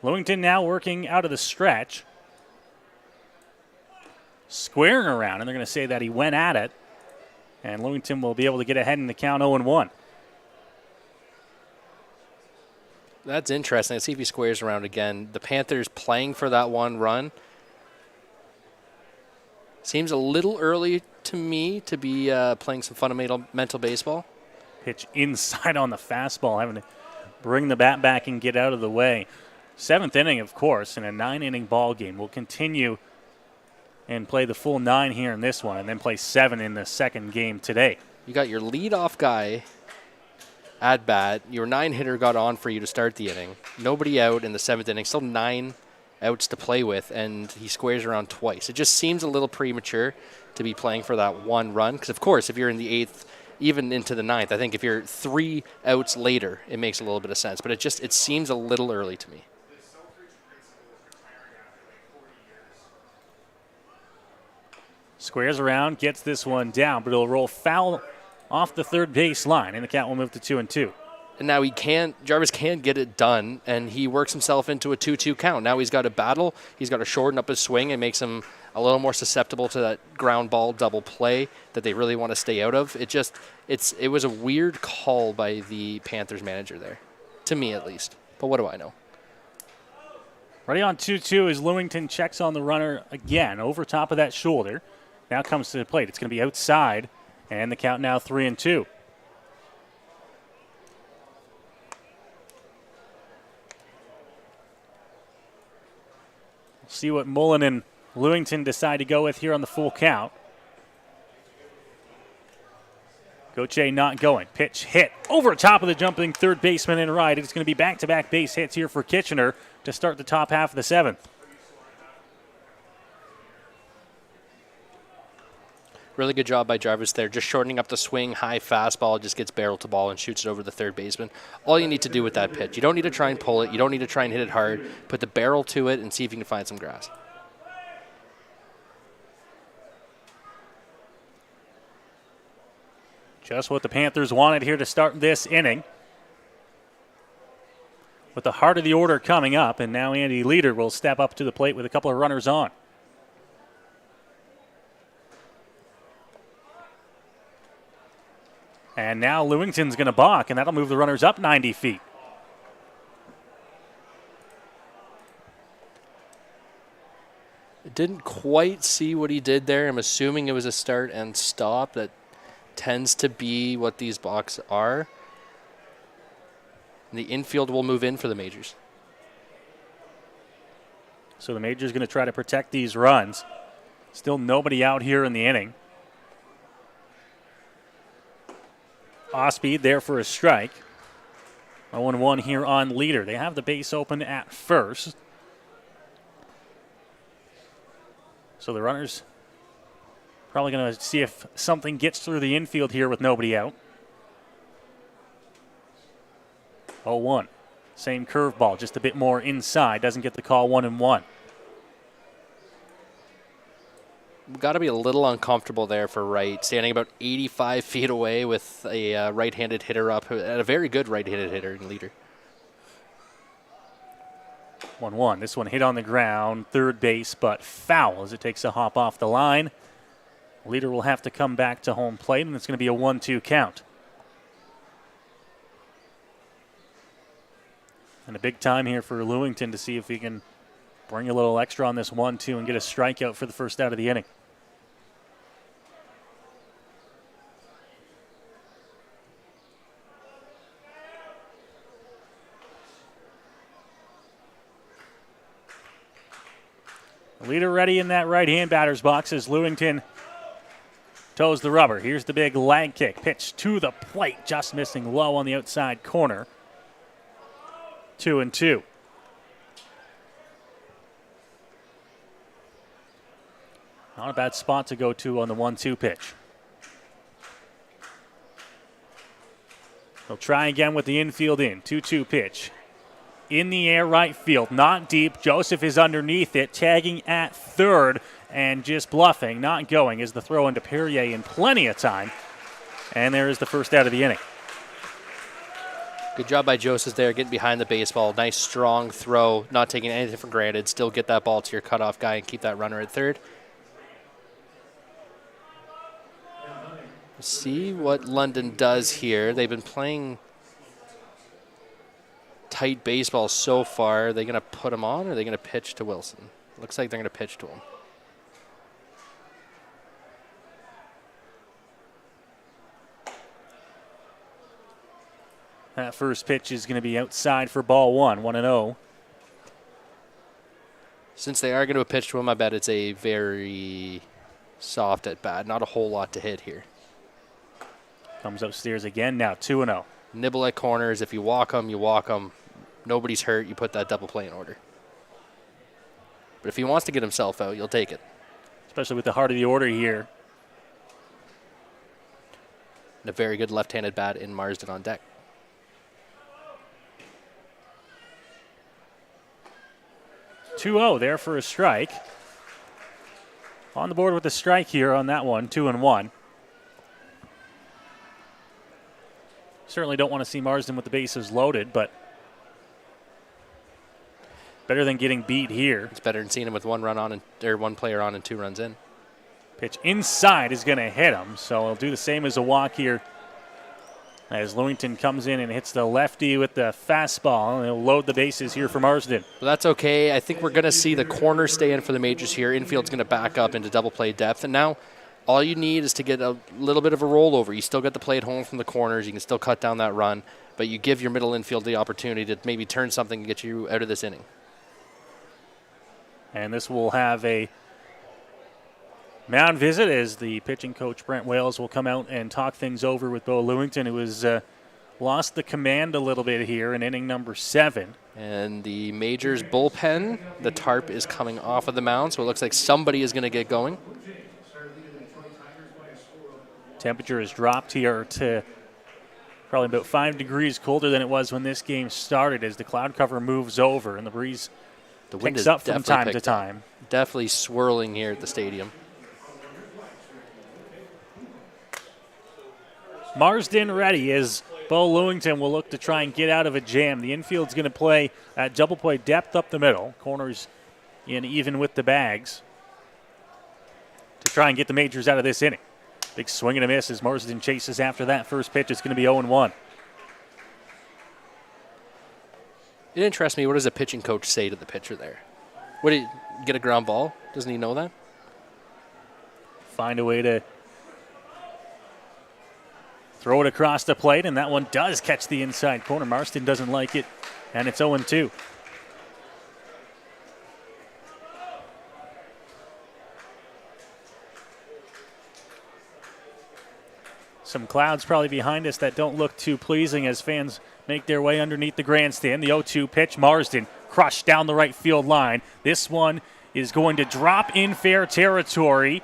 Lewington now working out of the stretch. Squaring around, and they're going to say that he went at it. And Lewington will be able to get ahead in the count 0-1. That's interesting. Let's see if he squares around again. The Panthers playing for that one run. Seems a little early to me to be playing some fundamental baseball. Pitch inside on the fastball, having to bring the bat back and get out of the way. 7th inning, of course, in a 9-inning ball game. We'll continue and play the full 9 here in this one, and then play 7 in the second game today. You got your leadoff guy at bat. Your 9-hitter got on for you to start the inning. Nobody out in the 7th inning. Still 9 outs to play with, and he squares around twice. It just seems a little premature to be playing for that one run, because, of course, if you're in the 8th, even into the 9th, I think if you're 3 outs later, it makes a little bit of sense. But it seems a little early to me. Squares around, gets this one down, but it'll roll foul off the third base line, and the count will move to 2-2. And now Jarvis can't get it done, and he works himself into a 2-2 count. Now he's got to battle, he's got to shorten up his swing and makes him a little more susceptible to that ground ball double play that they really want to stay out of. It was a weird call by the Panthers manager there, to me at least. But what do I know? Ready on 2-2 as Lewington checks on the runner again over top of that shoulder. Now comes to the plate. It's going to be outside, and the count now 3-2. See what Mullen and Lewington decide to go with here on the full count. Goche not going. Pitch hit over top of the jumping third baseman and right. It's going to be back-to-back base hits here for Kitchener to start the top half of the 7th. Really good job by Jarvis there, just shortening up the swing, high fastball, just gets barrel to ball and shoots it over the third baseman. All you need to do with that pitch. You don't need to try and pull it. You don't need to try and hit it hard. Put the barrel to it and see if you can find some grass. Just what the Panthers wanted here to start this inning. with the heart of the order coming up, and now Andy Leader will step up to the plate with a couple of runners on. And now Lewington's going to balk, and that'll move the runners up 90 feet. Didn't quite see what he did there. I'm assuming it was a start and stop. That tends to be what these balks are. And the infield will move in for the Majors. So the Majors going to try to protect these runs. Still nobody out here in the inning. Off-speed there for a strike. 0-1 here on Leader. They have the base open at first. So the runners probably going to see if something gets through the infield here with nobody out. 0-1. Same curveball, just a bit more inside. Doesn't get the call. 1-1. Got to be a little uncomfortable there for Wright, standing about 85 feet away with a right-handed hitter up, a very good right-handed hitter in Leader. 1-1. This one hit on the ground, third base, but foul as it takes a hop off the line. Leader will have to come back to home plate, and it's going to be a 1-2 count. And a big time here for Lewington to see if he can bring a little extra on this 1-2 and get a strikeout for the first out of the inning. Leader ready in that right-hand batter's box as Lewington toes the rubber. Here's the big lag kick. Pitch to the plate, just missing low on the outside corner. 2-2. Not a bad spot to go to on the 1-2 pitch. He'll try again with the infield in. 2-2 pitch. In the air, right field, not deep. Joseph is underneath it, tagging at third and just bluffing, not going as the throw into Perrier in plenty of time. And there is the first out of the inning. Good job by Joseph there, getting behind the baseball. Nice, strong throw, not taking anything for granted. Still get that ball to your cutoff guy and keep that runner at third. See what London does here. They've been playing tight baseball so far. Are they going to put him on or are they going to pitch to Wilson? Looks like they're going to pitch to him. That first pitch is going to be outside for ball one, 1-0. Since they are going to pitch to him, I bet it's a very soft at bat. Not a whole lot to hit here. Comes upstairs again now, 2-0. Nibble at corners. If you walk them, you walk them. Nobody's hurt. You put that double play in order. But if he wants to get himself out, you'll take it. Especially with the heart of the order here. And a very good left-handed bat in Marsden on deck. There for a strike. On the board with the strike here on that one, 2-1. Certainly don't want to see Marsden with the bases loaded, but better than getting beat here. It's better than seeing him with one player on and 2 runs in. Pitch inside is going to hit him, so he'll do the same as a walk here as Lewington comes in and hits the lefty with the fastball, and he'll load the bases here for Marsden. Well, that's okay. I think we're going to see the corner stay in for the Majors here. Infield's going to back up into double play depth, and now all you need is to get a little bit of a rollover. You still get the play at home from the corners. You can still cut down that run, but you give your middle infield the opportunity to maybe turn something and get you out of this inning. And this will have a mound visit as the pitching coach, Brent Wales, will come out and talk things over with Bo Lewington, who has lost the command a little bit here in inning number 7. And the Majors bullpen, the tarp is coming off of the mound, so it looks like somebody is going to get going. Temperature has dropped here to probably about 5 degrees colder than it was when this game started as the cloud cover moves over and the breeze picks up from time to time. Definitely swirling here at the stadium. Marsden ready as Bo Lewington will look to try and get out of a jam. The infield's going to play at double play depth up the middle. Corners in even with the bags to try and get the Majors out of this inning. Big swing and a miss as Marsden chases after that first pitch. It's going to be 0-1. It interests me. What does a pitching coach say to the pitcher there? What, do you get a ground ball? Doesn't he know that? Find a way to throw it across the plate, and that one does catch the inside corner. Marsden doesn't like it, and it's 0-2. Some clouds probably behind us that don't look too pleasing as fans make their way underneath the grandstand. The 0-2 pitch, Marsden crushed down the right field line. This one is going to drop in fair territory.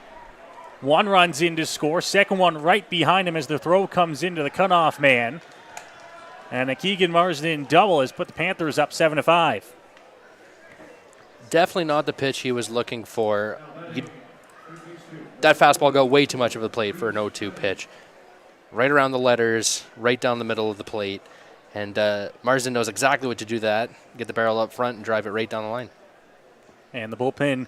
One runs in to score. Second one right behind him as the throw comes into the cutoff man. And a Keegan Marsden double has put the Panthers up 7-5. Definitely not the pitch he was looking for. That fastball go way too much of the plate for an 0-2 pitch. Right around the letters, right down the middle of the plate. And Marsden knows exactly what to do that. Get the barrel up front and drive it right down the line. And the bullpen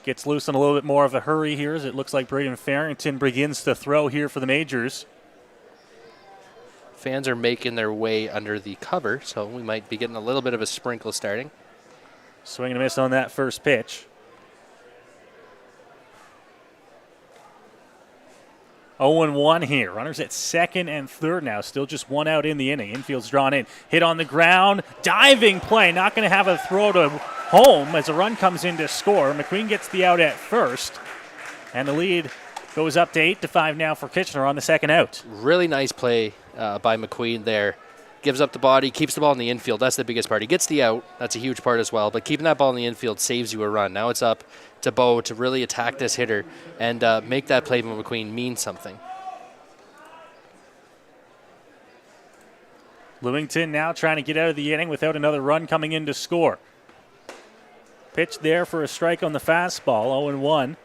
gets loose in a little bit more of a hurry here as it looks like Braden Farrington begins to throw here for the Majors. Fans are making their way under the cover, so we might be getting a little bit of a sprinkle starting. Swing and a miss on that first pitch. 0-1 here. Runners at second and third now. Still just one out in the inning. Infield's drawn in. Hit on the ground. Diving play. Not going to have a throw to home as a run comes in to score. McQueen gets the out at first. And the lead goes up to 8-5 now for Kitchener on the second out. Really nice play by McQueen there. Gives up the body, keeps the ball in the infield. That's the biggest part. He gets the out. That's a huge part as well. But keeping that ball in the infield saves you a run. Now it's up to Bo to really attack this hitter and make that play by McQueen mean something. Lewington now trying to get out of the inning without another run coming in to score. Pitch there for a strike on the fastball, 0-1.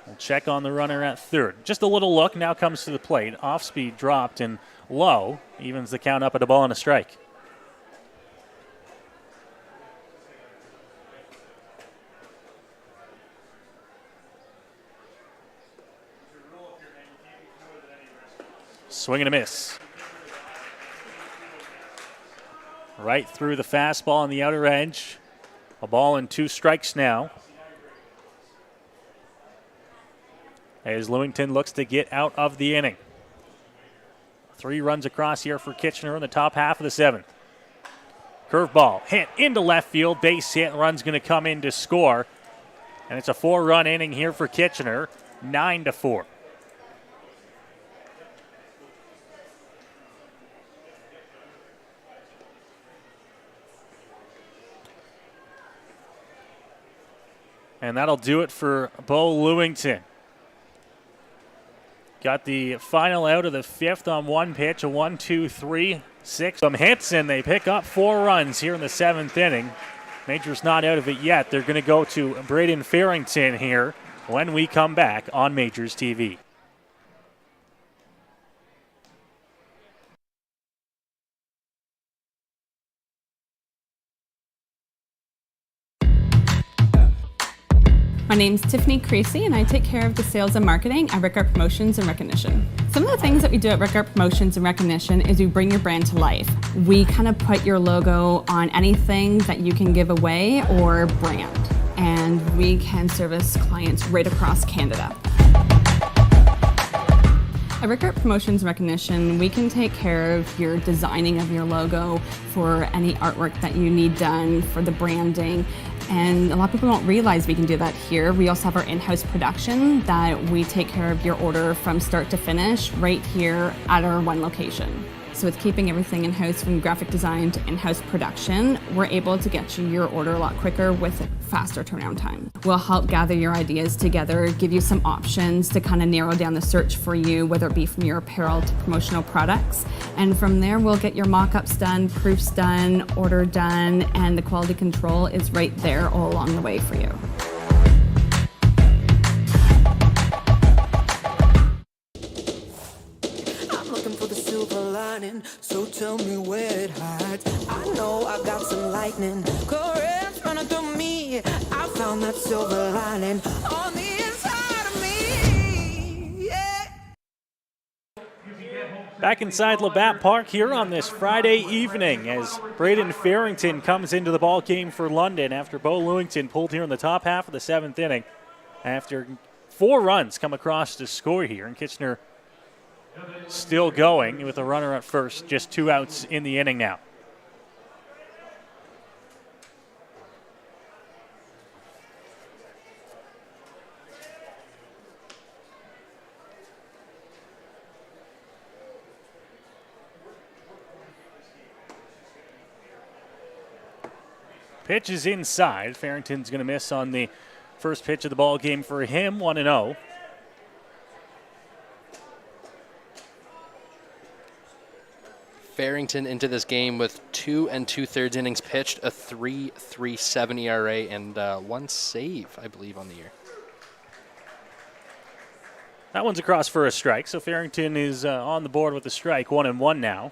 We'll check on the runner at third. Just a little look, now comes to the plate. Off speed dropped and low. Evens the count up at a ball and a strike. Swing and a miss. Right through the fastball on the outer edge. A ball and 2 strikes now. As Lewington looks to get out of the inning. 3 runs across here for Kitchener in the top half of the 7th. Curveball hit into left field. Base hit. Run's going to come in to score. And it's a 4-run inning here for Kitchener. 9-4. And that'll do it for Bo Lewington. Got the final out of the 5th on one pitch, a 1-2-3-6. Some hits, and they pick up 4 runs here in the 7th inning. Major's not out of it yet. They're going to go to Braden Farrington here when we come back on Majors TV. My name's Tiffany Creasy, and I take care of the sales and marketing at Rickard Promotions and Recognition. Some of the things that we do at Rickard Promotions and Recognition is we bring your brand to life. We kind of put your logo on anything that you can give away or brand, and we can service clients right across Canada. At Rickard Promotions and Recognition, we can take care of your designing of your logo for any artwork that you need done for the branding. And a lot of people don't realize we can do that here. We also have our in-house production that we take care of your order from start to finish right here at our one location. So with keeping everything in-house from graphic design to in-house production, we're able to get you your order a lot quicker with faster turnaround time. We'll help gather your ideas together, give you some options to kind of narrow down the search for you, whether it be from your apparel to promotional products. And from there, we'll get your mock-ups done, proofs done, order done, and the quality control is right there all along the way for you. So tell me where it hides. I know I got some lightning currents running through me. I found that silver lining on the inside of me. Yeah. Back inside Labatt Park here on this Friday evening as Braden Farrington comes into the ball game for London after Bo Lewington pulled here in the top half of the 7th inning after 4 runs come across to score here, and Kitchener still going with a runner at first, just 2 outs in the inning now. Pitch is inside. Farrington's going to miss on the first pitch of the ball game for him, 1-0. Farrington into this game with 2 2/3 innings pitched, a 3.37 ERA, and 1 save, I believe, on the year. That one's across for a strike, so Farrington is on the board with a strike, 1-1 now.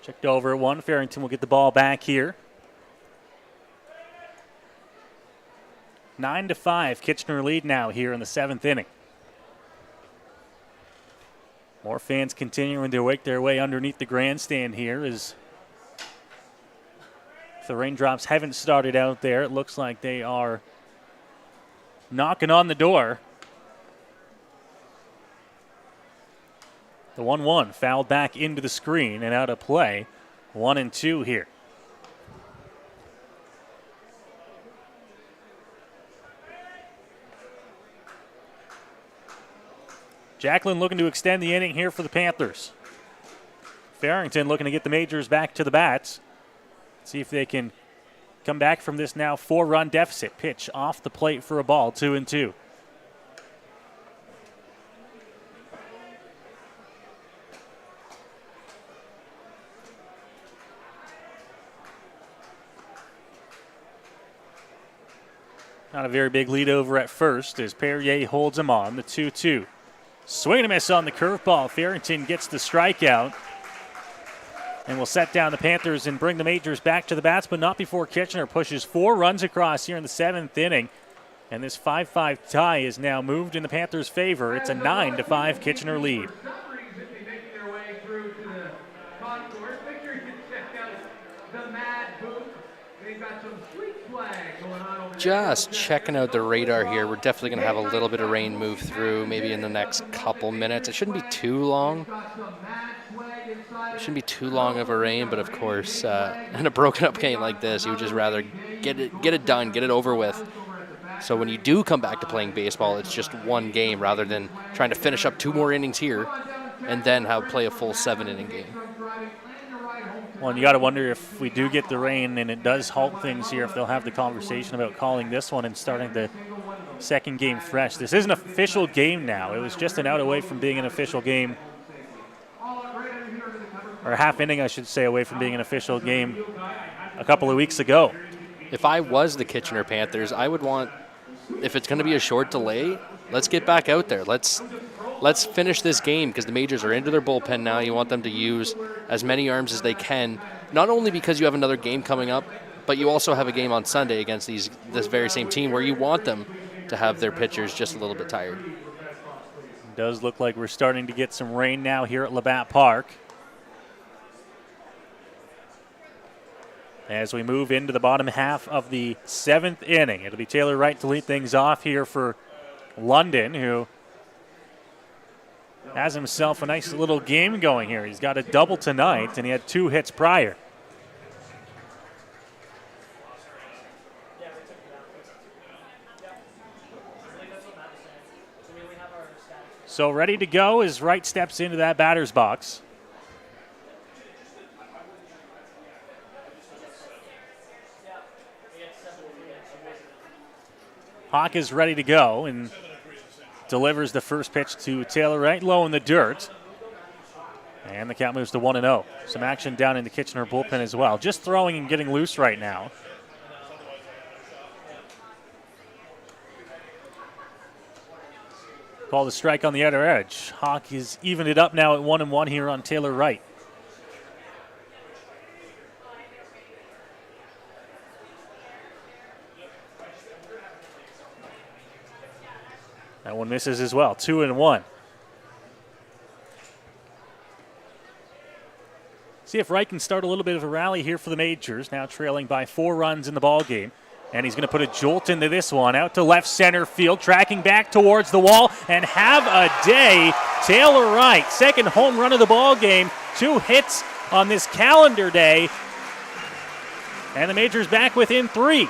Checked over at 1. Farrington will get the ball back here. 9-5, Kitchener lead now here in the 7th inning. More fans continuing to work their way underneath the grandstand here as if the raindrops haven't started out there. It looks like they are knocking on the door. The 1-1 fouled back into the screen and out of play. 1-2 here. Jacklin looking to extend the inning here for the Panthers. Farrington looking to get the Majors back to the bats. See if they can come back from this now 4-run deficit. Pitch off the plate for a ball, 2-2. Not a very big lead over at first as Perrier holds him on, the 2-2. Swing and a miss on the curveball. Farrington gets the strikeout and will set down the Panthers and bring the Majors back to the bats, but not before Kitchener pushes 4 runs across here in the 7th inning. And this 5-5 tie is now moved in the Panthers' favor. It's a 9-5 Kitchener lead. Just checking out the radar here. We're definitely going to have a little bit of rain move through maybe in the next couple minutes. It shouldn't be too long. It shouldn't be too long of a rain, but of course, in a broken up game like this, you would just rather get it done, get it over with. So when you do come back to playing baseball, it's just one game rather than trying to finish up 2 more innings here and then play a full 7-inning game. Well, and you got to wonder if we do get the rain and it does halt things here, if they'll have the conversation about calling this one and starting the second game fresh. This is an official game now. It was just an out away from being an official game, or a half inning, I should say, away from being an official game a couple of weeks ago. If I was the Kitchener Panthers, I would want, if it's going to be a short delay, let's get back out there. Let's finish this game because the Majors are into their bullpen now. You want them to use as many arms as they can, not only because you have another game coming up, but you also have a game on Sunday against this very same team where you want them to have their pitchers just a little bit tired. It does look like we're starting to get some rain now here at Labatt Park. As we move into the bottom half of the 7th inning, it'll be Taylor Wright to lead things off here for London, who has himself a nice little game going here. He's got a double tonight, and he had 2 hits prior. So ready to go as Wright steps into that batter's box. Hawk is ready to go and delivers the first pitch to Taylor Wright, low in the dirt. And the count moves to 1-0. Some action down in the Kitchener bullpen as well. Just throwing and getting loose right now. Call the strike on the outer edge. Hawk is evened it up now at 1-1 here on Taylor Wright. That one misses as well. 2-1. See if Wright can start a little bit of a rally here for the Majors. Now trailing by 4 runs in the ball game. And he's going to put a jolt into this one. Out to left center field, tracking back towards the wall. And have a day, Taylor Wright. Second home run of the ball game. 2 hits on this calendar day. And the Majors back within 3.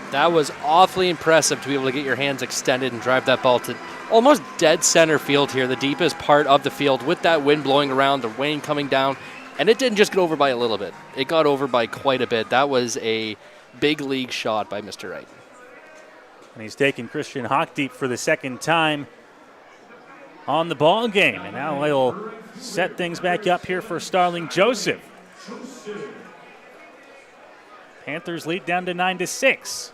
That was awfully impressive to be able to get your hands extended and drive that ball to almost dead center field here, the deepest part of the field, with that wind blowing around, the rain coming down. And it didn't just get over by a little bit. It got over by quite a bit. That was a big league shot by Mr. Wright. And he's taking Christian Hawk deep for the second time on the ball game. And now he'll set things back up here for Starling Joseph. Panthers lead down to 9-6.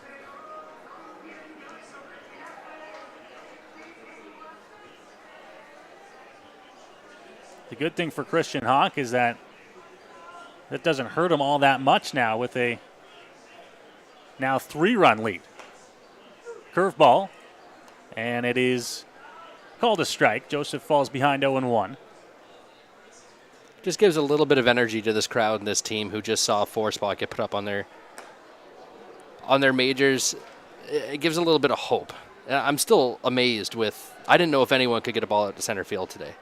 The good thing for Christian Hawk is that doesn't hurt him all that much now with a now 3-run lead. Curveball, and it is called a strike. Joseph falls behind 0-1. Just gives a little bit of energy to this crowd and this team who just saw a 4-spot get put up on their Majors. It gives a little bit of hope. I'm still amazed with, I didn't know if anyone could get a ball out to center field today.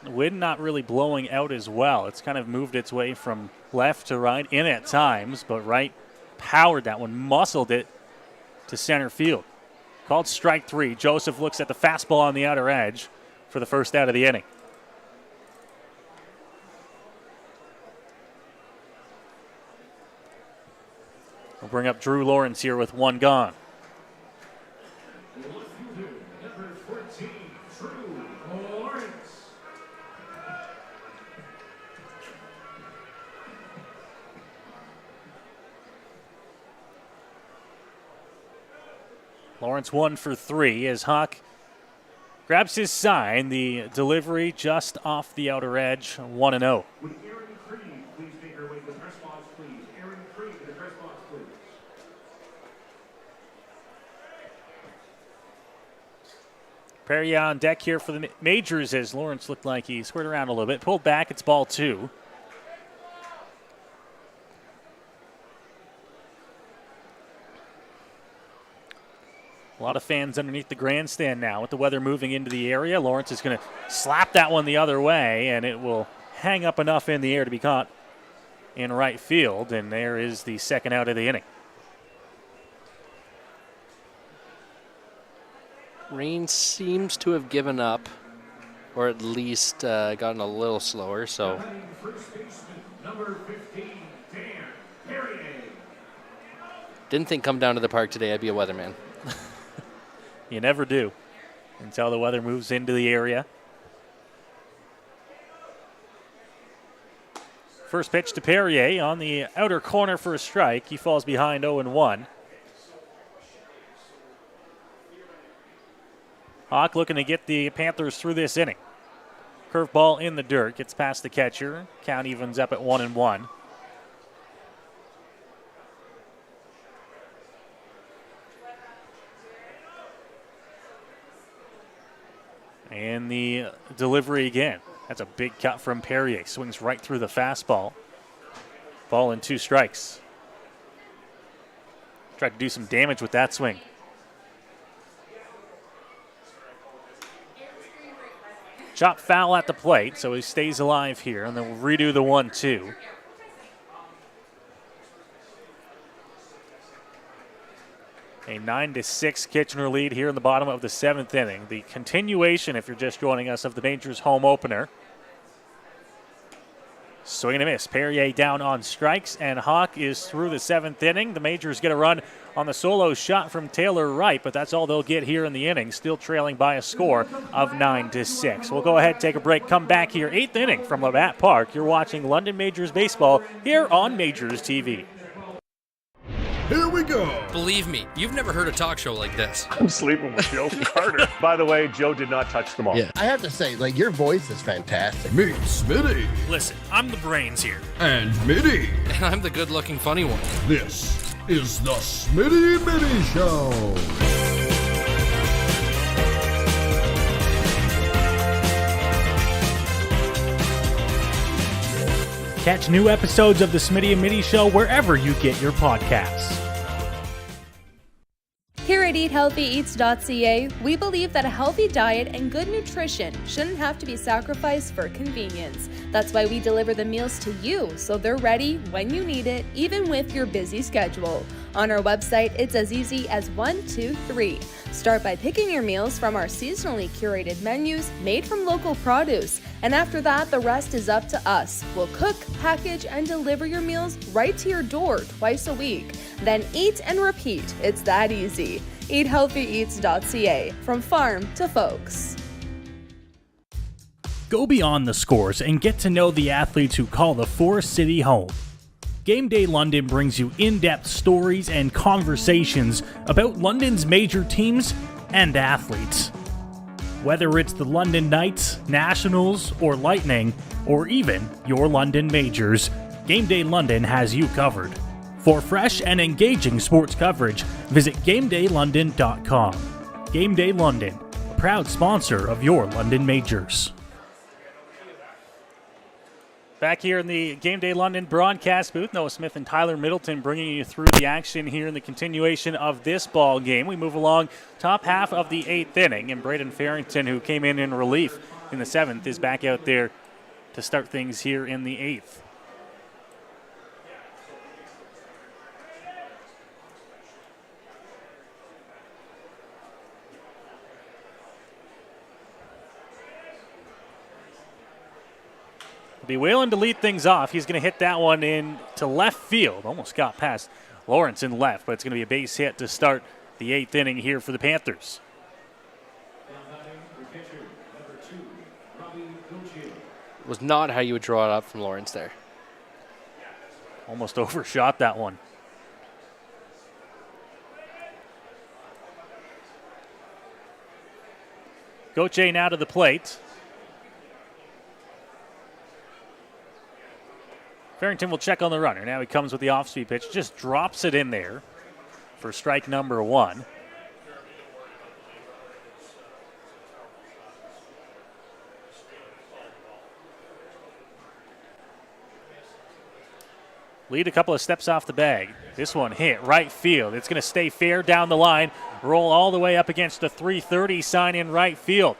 The wind not really blowing out as well. It's kind of moved its way from left to right in at times, but Wright powered that one, muscled it to center field. Called strike 3. Joseph looks at the fastball on the outer edge for the first out of the inning. We'll bring up Drew Lawrence here with 1 gone. Number 14, Drew Lawrence. Lawrence 1 for 3 as Hawk grabs his sign. The delivery just off the outer edge, 1-0. Would Aaron Creed please make her way to the press box, please? Aaron Creed to the press box, please. Perrier on deck here for the Majors as Lawrence looked like he squared around a little bit. Pulled back, it's ball 2. A lot of fans underneath the grandstand now with the weather moving into the area. Lawrence is going to slap that one the other way, and it will hang up enough in the air to be caught in right field. And there is the second out of the inning. Rain seems to have given up, or at least gotten a little slower. So First baseman, number 15, Dan Perrier. didn't think come down to the park today I'd be a weatherman. You never do until the weather moves into the area. First pitch to Perrier on the outer corner for a strike. He falls behind 0-1. Hawk looking to get the Panthers through this inning. Curveball in the dirt, gets past the catcher. Count evens up at 1-1. And the delivery again. That's a big cut from Perrier. Swings right through the fastball. Ball and 2 strikes. Tried to do some damage with that swing. Chop foul at the plate, so he stays alive here, and then we'll redo the 1-2. A 9-6 Kitchener lead here in the bottom of the 7th inning. The continuation, if you're just joining us, of the Majors home opener. Swing and a miss. Perrier down on strikes, and Hawk is through the 7th inning. The Majors get a run on the solo shot from Taylor Wright, but that's all they'll get here in the inning, still trailing by a score of 9-6. We'll go ahead, take a break, come back here. 8th inning from Labatt Park. You're watching London Majors baseball here on Majors TV. Here we go. Believe me, you've never heard a talk show like this. I'm sleeping with Joe Carter. By the way, Joe did not touch them all. Yeah, I have to say, your voice is fantastic. Meet Smitty. Listen, I'm the brains here. And Mitty. And I'm the good-looking funny one. This is the Smitty Mitty Show. Catch new episodes of the Smitty and Mitty Show wherever you get your podcasts. Here at EatHealthyEats.ca, we believe that a healthy diet and good nutrition shouldn't have to be sacrificed for convenience. That's why we deliver the meals to you so they're ready when you need it, even with your busy schedule. On our website, it's as easy as 1, 2, 3. Start by picking your meals from our seasonally curated menus made from local produce. And after that, the rest is up to us. We'll cook, package, and deliver your meals right to your door twice a week. Then eat and repeat. It's that easy. EatHealthyEats.ca, from farm to folks. Go beyond the scores and get to know the athletes who call the Forest City home. Game Day London brings you in-depth stories and conversations about London's major teams and athletes. Whether it's the London Knights, Nationals, or Lightning, or even your London Majors, Game Day London has you covered. For fresh and engaging sports coverage, visit GameDayLondon.com. Game Day London, a proud sponsor of your London Majors. Back here in the Game Day London broadcast booth, Noah Smith and Tyler Middleton bringing you through the action here in the continuation of this ball game. We move along top half of the 8th inning, and Braden Farrington, who came in relief in the 7th, is back out there to start things here in the 8th. Be willing to lead things off. He's going to hit that one in to left field. Almost got past Lawrence in left, but it's going to be a base hit to start the 8th inning here for the Panthers. Was not how you would draw it up from Lawrence there. Almost overshot that one. Gauthier now to the plate. Farrington will check on the runner. Now he comes with the off-speed pitch, just drops it in there for strike number 1. Lead a couple of steps off the bag. This one hit right field. It's going to stay fair down the line, roll all the way up against the 330 sign in right field.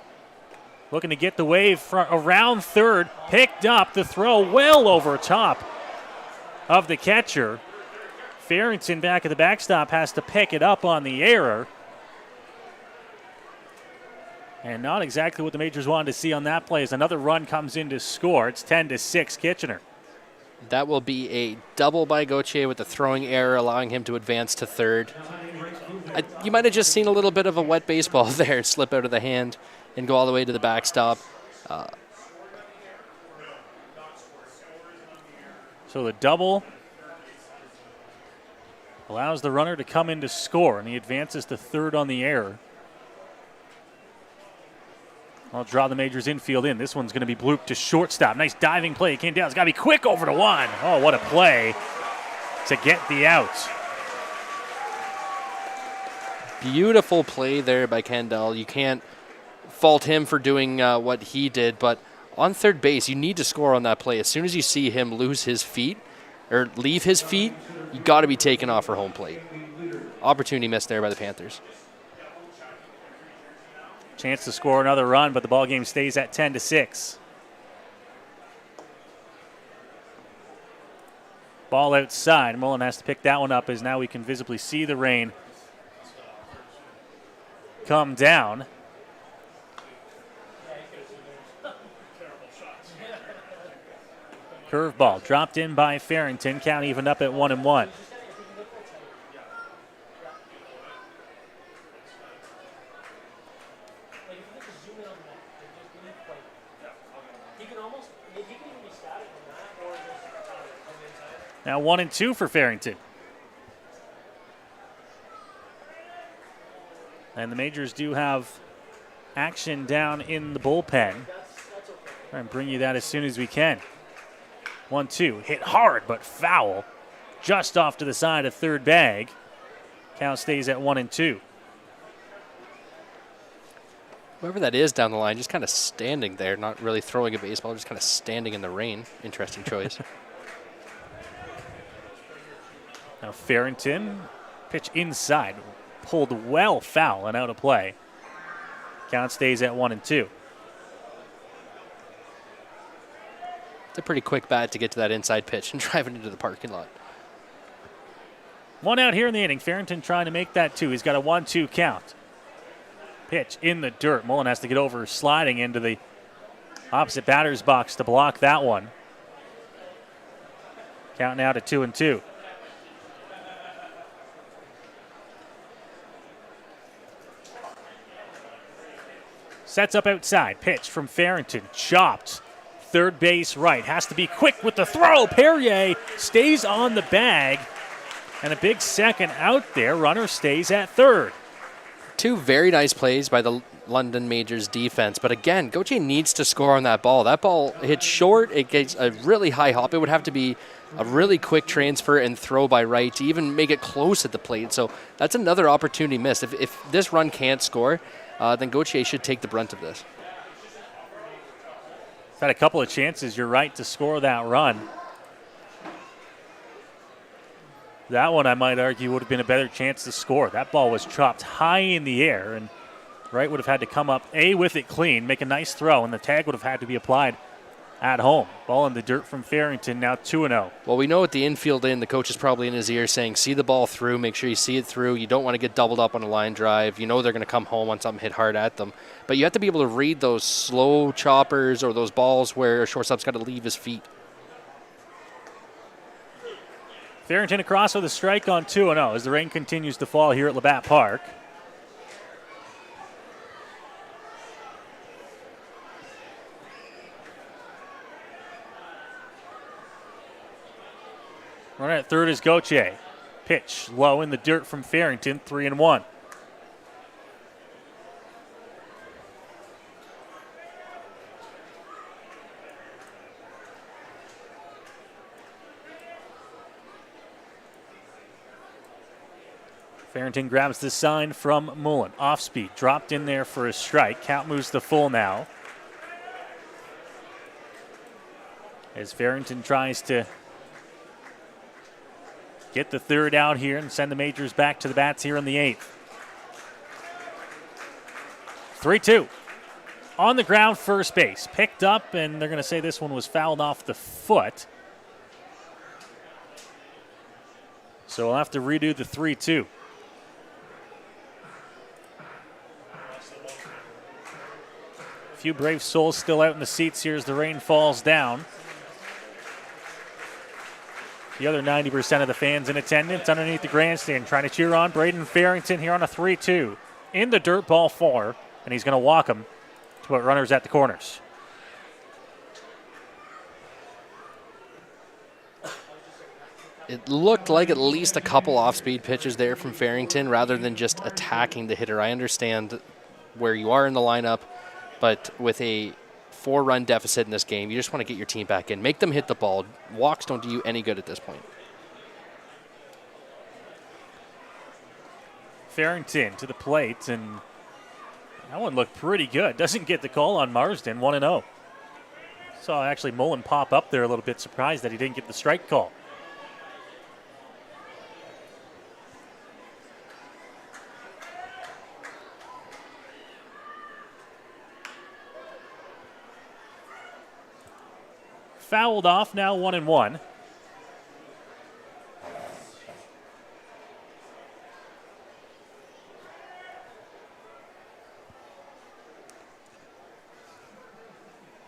Looking to get the wave around third, picked up the throw well over top of the catcher. Farrington back at the backstop has to pick it up on the error. And not exactly what the Majors wanted to see on that play as another run comes in to score. It's 10-6 Kitchener. That will be a double by Gauthier with the throwing error, allowing him to advance to third. You might have just seen a little bit of a wet baseball there slip out of the hand and go all the way to the backstop. So the double allows the runner to come in to score, and he advances to third on the error. I'll draw the Majors infield in. This one's going to be blooped to shortstop. Nice diving play. It came down. It's got to be quick over to one. Oh, what a play to get the out. Beautiful play there by Kendall. You can't fault him for doing what he did, but on third base, you need to score on that play. As soon as you see him lose his feet or leave his feet, you got to be taken off for home plate. Opportunity missed there by the Panthers. Chance to score another run, but the ball game stays at 10-6. Ball outside. Mullen has to pick that one up as now we can visibly see the rain come down. Curveball dropped in by Farrington. Count even up at 1-1. Now 1-2 for Farrington. And the Majors do have action down in the bullpen. Try and bring you that as soon as we can. 1-2, hit hard but foul. Just off to the side of third bag. Count stays at 1-2. Whoever that is down the line, just kind of standing there, not really throwing a baseball, just kind of standing in the rain. Interesting choice. Now Farrington, pitch inside, pulled well foul and out of play. Count stays at 1-2. It's a pretty quick bat to get to that inside pitch and drive it into the parking lot. One out here in the inning. Farrington trying to make that 2. He's got a 1-2 count. Pitch in the dirt. Mullen has to get over sliding into the opposite batter's box to block that one. Count now to 2-2. Sets up outside. Pitch from Farrington. Chopped. Third base right. Has to be quick with the throw. Perrier stays on the bag. And a big second out there. Runner stays at third. Two very nice plays by the London Majors defense. But again, Gauthier needs to score on that ball. That ball hits short. It gets a really high hop. It would have to be a really quick transfer and throw by right to even make it close at the plate. So that's another opportunity missed. If this run can't score, then Gauthier should take the brunt of this. Had a couple of chances, you're right, to score that run. That one, I might argue, would have been a better chance to score. That ball was chopped high in the air, and Wright would have had to come up, with it clean, make a nice throw, and the tag would have had to be applied at home. Ball in the dirt from Farrington, now 2-0. Well, we know at the infield end, the coach is probably in his ear saying, see the ball through, make sure you see it through. You don't want to get doubled up on a line drive. You know they're going to come home on something hit hard at them. But you have to be able to read those slow choppers or those balls where a shortstop's got to leave his feet. Farrington across with a strike on 2-0 as the rain continues to fall here at Labatt Park. Runner at third is Gauthier. Pitch low in the dirt from Farrington, 3-1. Farrington grabs the sign from Mullen. Off speed, dropped in there for a strike. Count moves to full now. As Farrington tries to get the third out here and send the Majors back to the bats here in the 8th. 3-2. On the ground, first base. Picked up, and they're going to say this one was fouled off the foot. So we'll have to redo the 3-2. A few brave souls still out in the seats here as the rain falls down. The other 90% of the fans in attendance underneath the grandstand trying to cheer on Braden Farrington here on a 3-2. In the dirt, ball 4, and he's going to walk him to put runners at the corners. It looked like at least a couple off-speed pitches there from Farrington rather than just attacking the hitter. I understand where you are in the lineup, but with a 4-run deficit in this game, you just want to get your team back in. Make them hit the ball. Walks don't do you any good at this point. Farrington to the plate, and that one looked pretty good. Doesn't get the call on Marsden, 1-0. Saw actually Mullen pop up there a little bit, surprised that he didn't get the strike call. fouled off, now 1-1.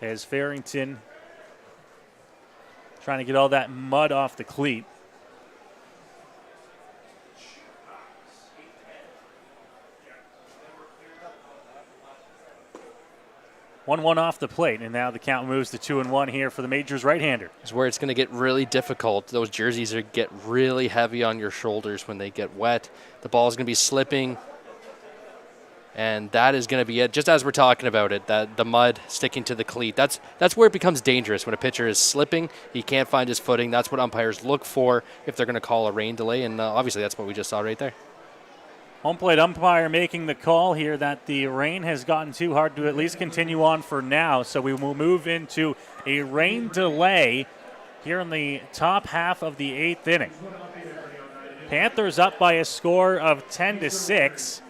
As Farrington trying to get all that mud off the cleat. One off the plate, and now the count moves to 2-1 here for the Majors right-hander. Is where it's going to get really difficult. Those jerseys get really heavy on your shoulders when they get wet. The ball is going to be slipping, and that is going to be it. Just as we're talking about it, that the mud sticking to the cleat. That's where it becomes dangerous when a pitcher is slipping. He can't find his footing. That's what umpires look for if they're going to call a rain delay, and obviously that's what we just saw right there. Home plate umpire making the call here that the rain has gotten too hard to at least continue on for now. So we will move into a rain delay here in the top half of the 8th inning. Panthers up by a score of 10-6.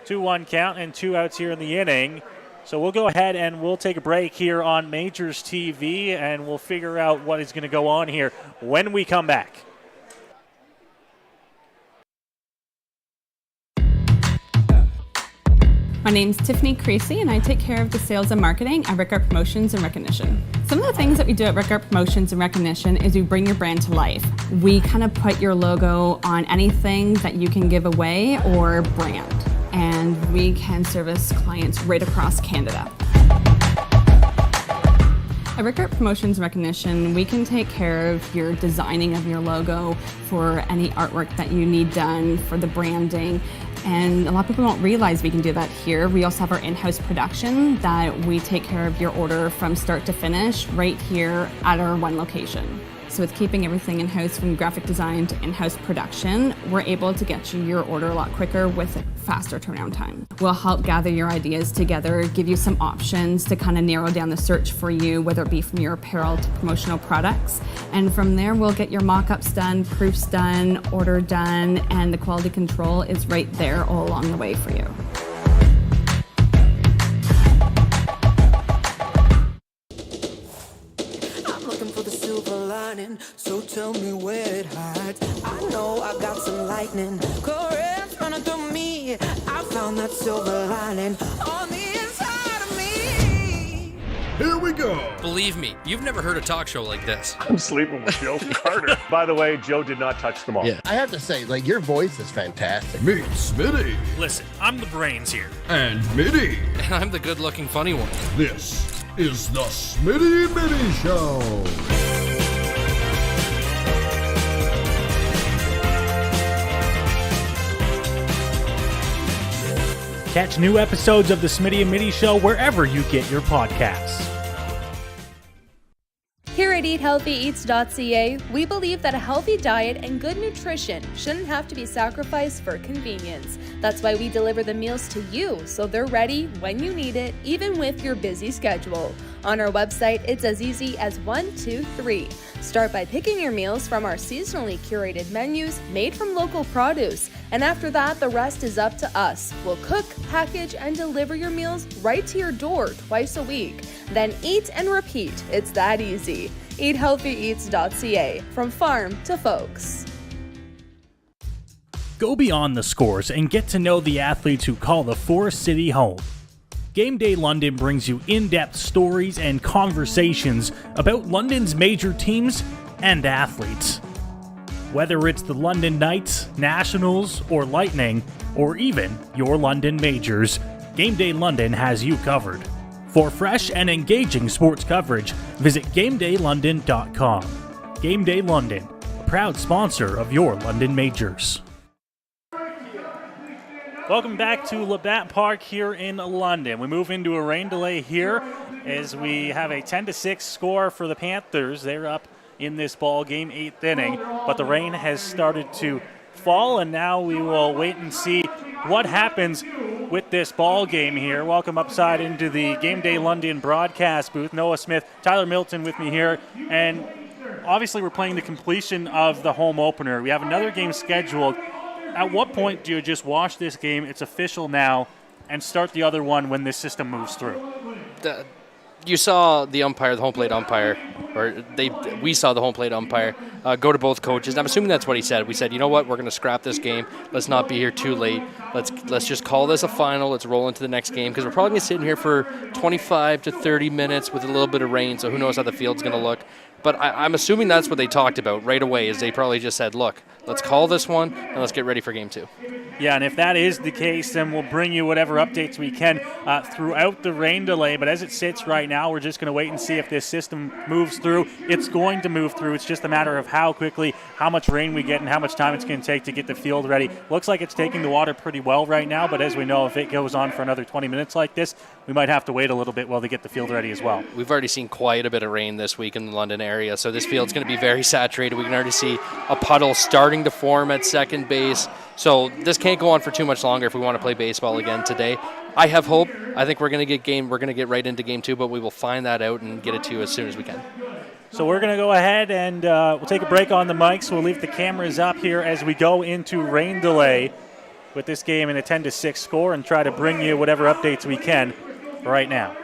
2-1 count and 2 outs here in the inning. So we'll go ahead and we'll take a break here on Majors TV, and we'll figure out what is going to go on here when we come back. My name's Tiffany Creasy, and I take care of the sales and marketing at Rickard Promotions and Recognition. Some of the things that we do at Rickard Promotions and Recognition is we bring your brand to life. We kind of put your logo on anything that you can give away or brand, and we can service clients right across Canada. At Rickard Promotions and Recognition, we can take care of your designing of your logo for any artwork that you need done for the branding. And a lot of people don't realize we can do that here. We also have our in-house production that we take care of your order from start to finish right here at our one location. So with keeping everything in-house from graphic design to in-house production, we're able to get you your order a lot quicker with a faster turnaround time. We'll help gather your ideas together, give you some options to kind of narrow down the search for you, whether it be from your apparel to promotional products. And from there, we'll get your mock-ups done, proofs done, order done, and the quality control is right there all along the way for you. So tell me where it hides. I know I got some lightning currents running through me. I found that silver lining on the inside of me. Here we go. Believe me, you've never heard a talk show like this. I'm sleeping with Joe Carter. By the way, Joe did not touch the ball. Yeah, I have to say, like, your voice is fantastic. Meet Smitty. Listen, I'm the brains here. And Mitty. And I'm the good-looking funny one. This is the Smitty Mitty Show. Catch new episodes of the Smitty and Mitty Show wherever you get your podcasts. Here at EatHealthyEats.ca, we believe that a healthy diet and good nutrition shouldn't have to be sacrificed for convenience. That's why we deliver the meals to you so they're ready when you need it, even with your busy schedule. On our website, it's as easy as 1, 2, 3. Start by picking your meals from our seasonally curated menus made from local produce. And after that, the rest is up to us. We'll cook, package, and deliver your meals right to your door twice a week. Then eat and repeat. It's that easy. EatHealthyEats.ca, from farm to folks. Go beyond the scores and get to know the athletes who call the Forest City home. Game Day London brings you in-depth stories and conversations about London's major teams and athletes. Whether it's the London Knights, Nationals, or Lightning, or even your London Majors, Game Day London has you covered. For fresh and engaging sports coverage, visit GameDayLondon.com. Game Day London, a proud sponsor of your London Majors. Welcome back to Labatt Park here in London. We move into a rain delay here as we have a 10-6 score for the Panthers. They're up in this ball game, 8th inning, but the rain has started to fall, and now we will wait and see what happens with this ball game here. Welcome upside into the Game Day London broadcast booth. Noah Smith, Tyler Middleton with me here, and obviously we're playing the completion of the home opener. We have another game scheduled. At what point do you just watch this game, it's official now, and start the other one when this system moves through? You saw the umpire, the home plate umpire, we saw the home plate umpire go to both coaches. I'm assuming that's what he said. We said, you know what, we're going to scrap this game. Let's not be here too late. Let's just call this a final. Let's roll into the next game because we're probably going to sit in here for 25 to 30 minutes with a little bit of rain, so who knows how the field's going to look. But I'm assuming that's what they talked about right away is they probably just said, look, let's call this one and let's get ready for game 2. Yeah, and if that is the case, then we'll bring you whatever updates we can throughout the rain delay. But as it sits right now, we're just going to wait and see if this system moves through. It's going to move through. It's just a matter of how quickly, how much rain we get, and how much time it's going to take to get the field ready. Looks like it's taking the water pretty well right now, but as we know, if it goes on for another 20 minutes like this, we might have to wait a little bit while they get the field ready as well. We've already seen quite a bit of rain this week in the London area, so this field's going to be very saturated. We can already see a puddle starting to form at second base. So this can't go on for too much longer if we want to play baseball again today. I have hope. I think we're going to get right into game 2, but we will find that out and get it to you as soon as we can. So we're going to go ahead and we'll take a break on the mics. We'll leave the cameras up here as we go into rain delay with this game in a 10-6 score and try to bring you whatever updates we can right now.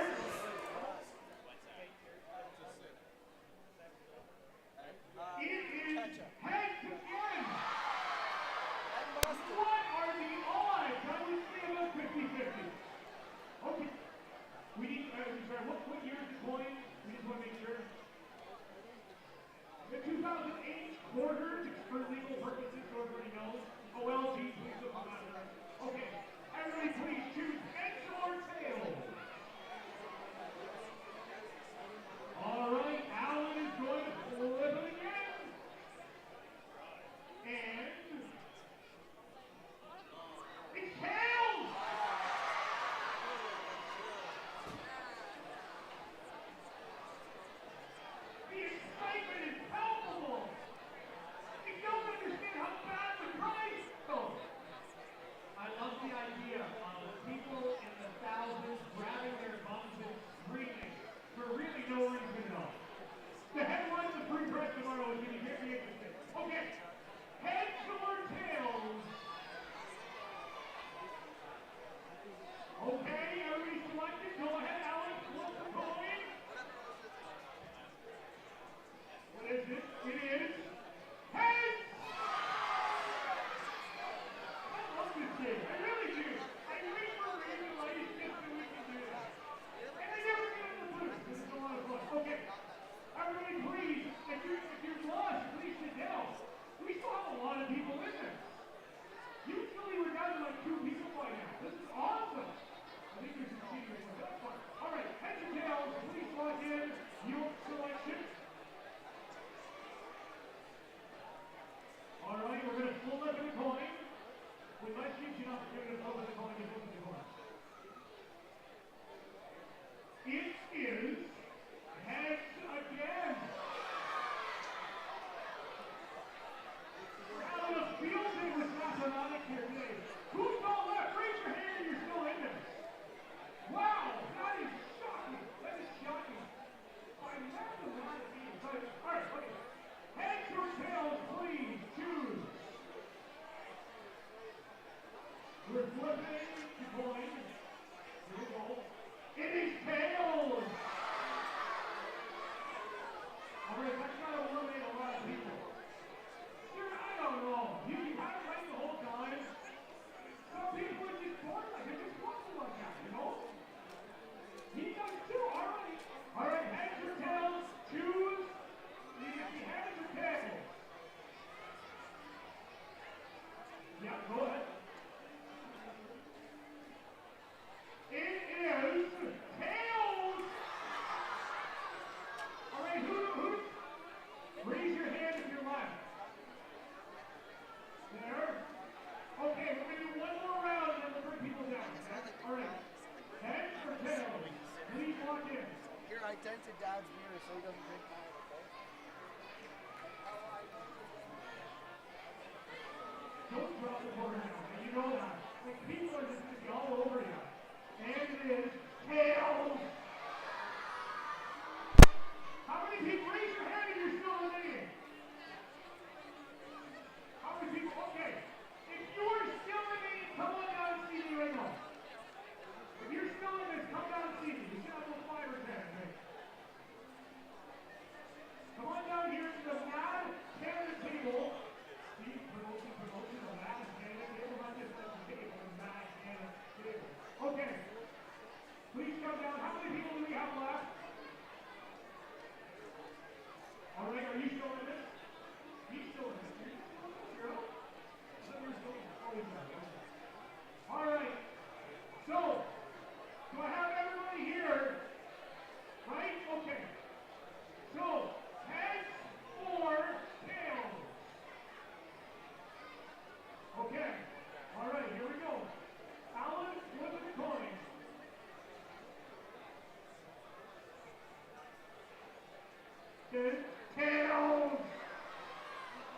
the tails.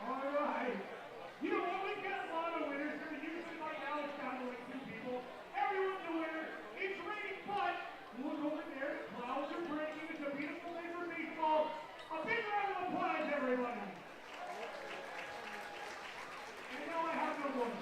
All right. You know what? We've got a lot of winners here. Usually right now it's down to like 2 people. Everyone's a winner. It's raining, but look over there. Clouds are breaking. It's a beautiful day for baseball. A big round of applause, everybody. And now I have no more.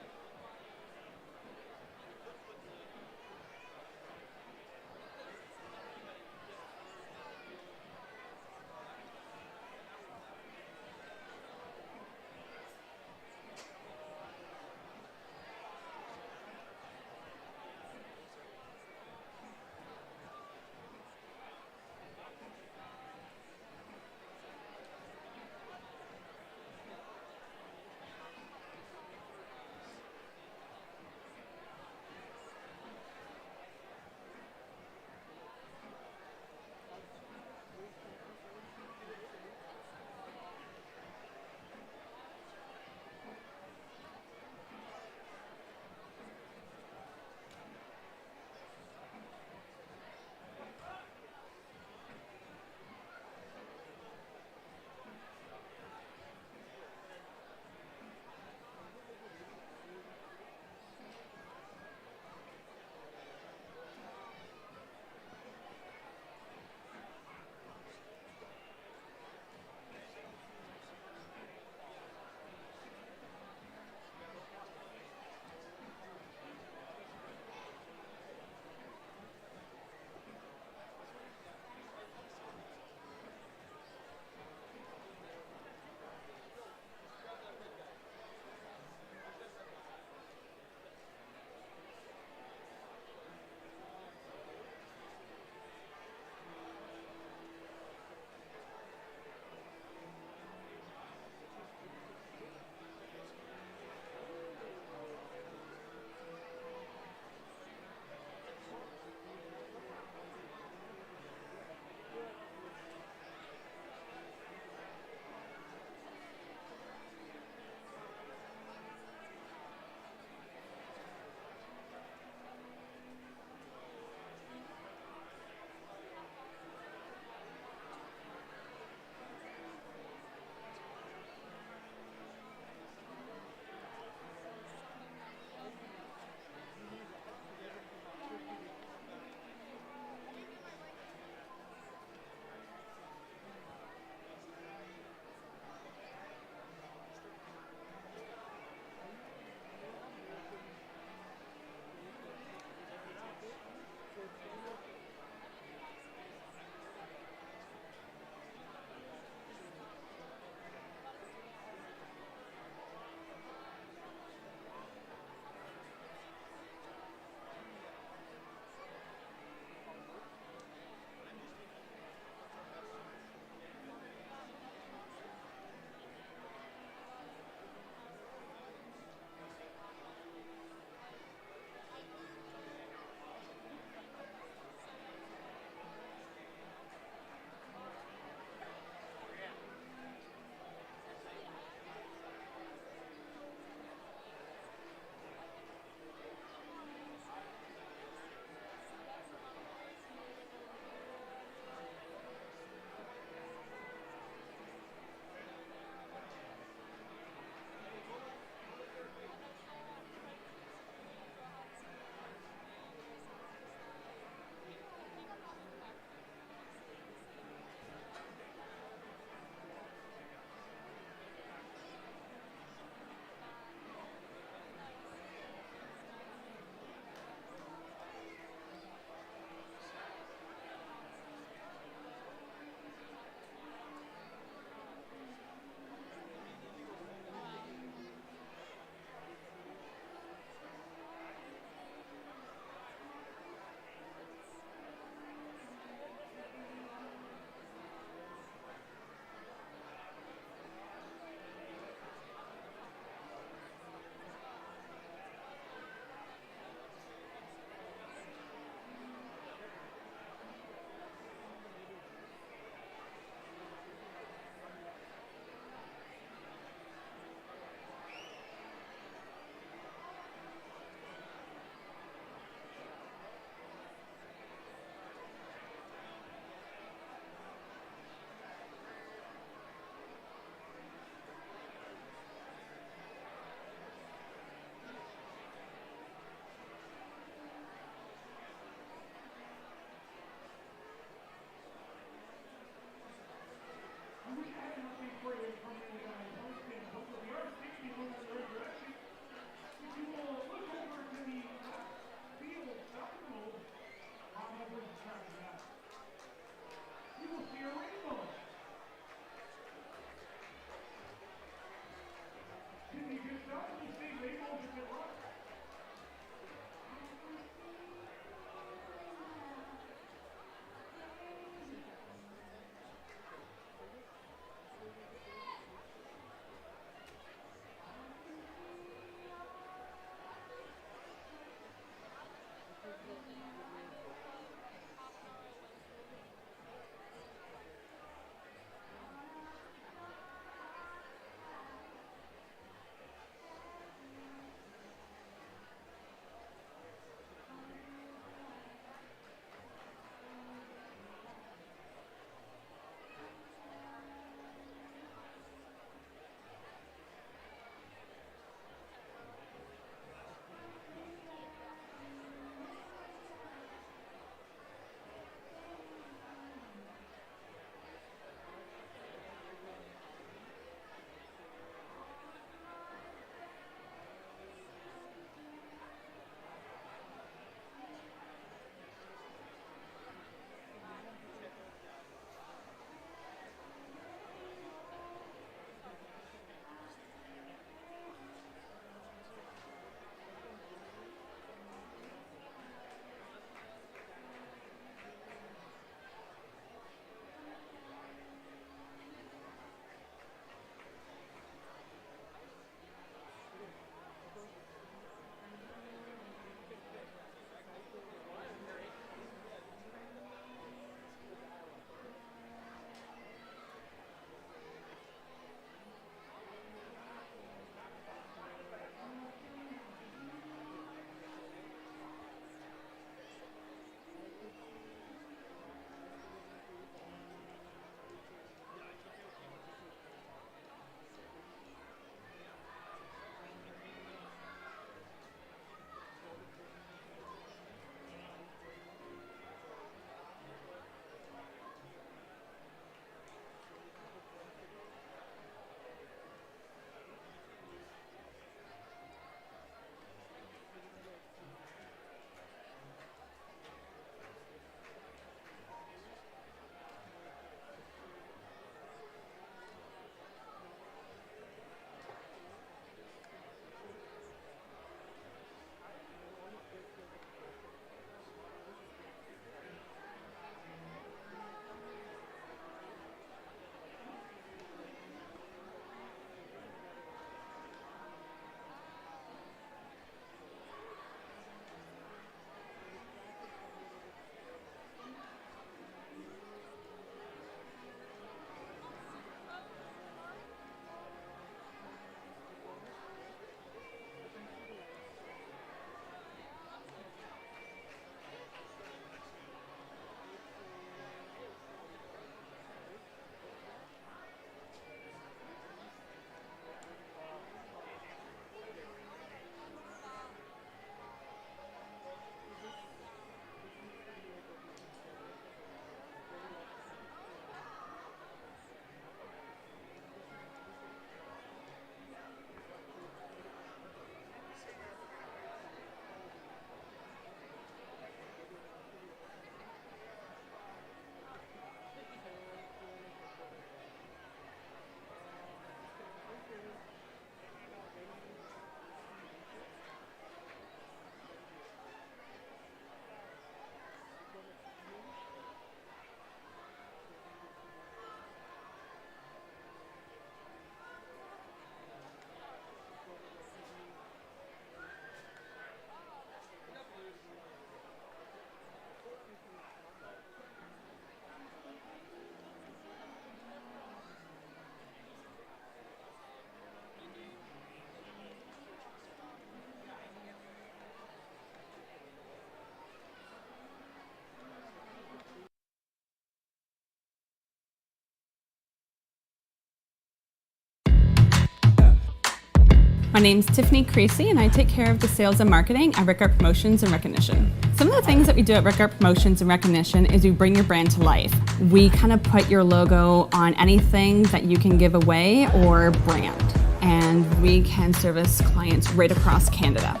My name's Tiffany Creasy, and I take care of the sales and marketing at Rickard Promotions and Recognition. Some of the things that we do at Rickard Promotions and Recognition is we bring your brand to life. We kind of put your logo on anything that you can give away or brand, and we can service clients right across Canada.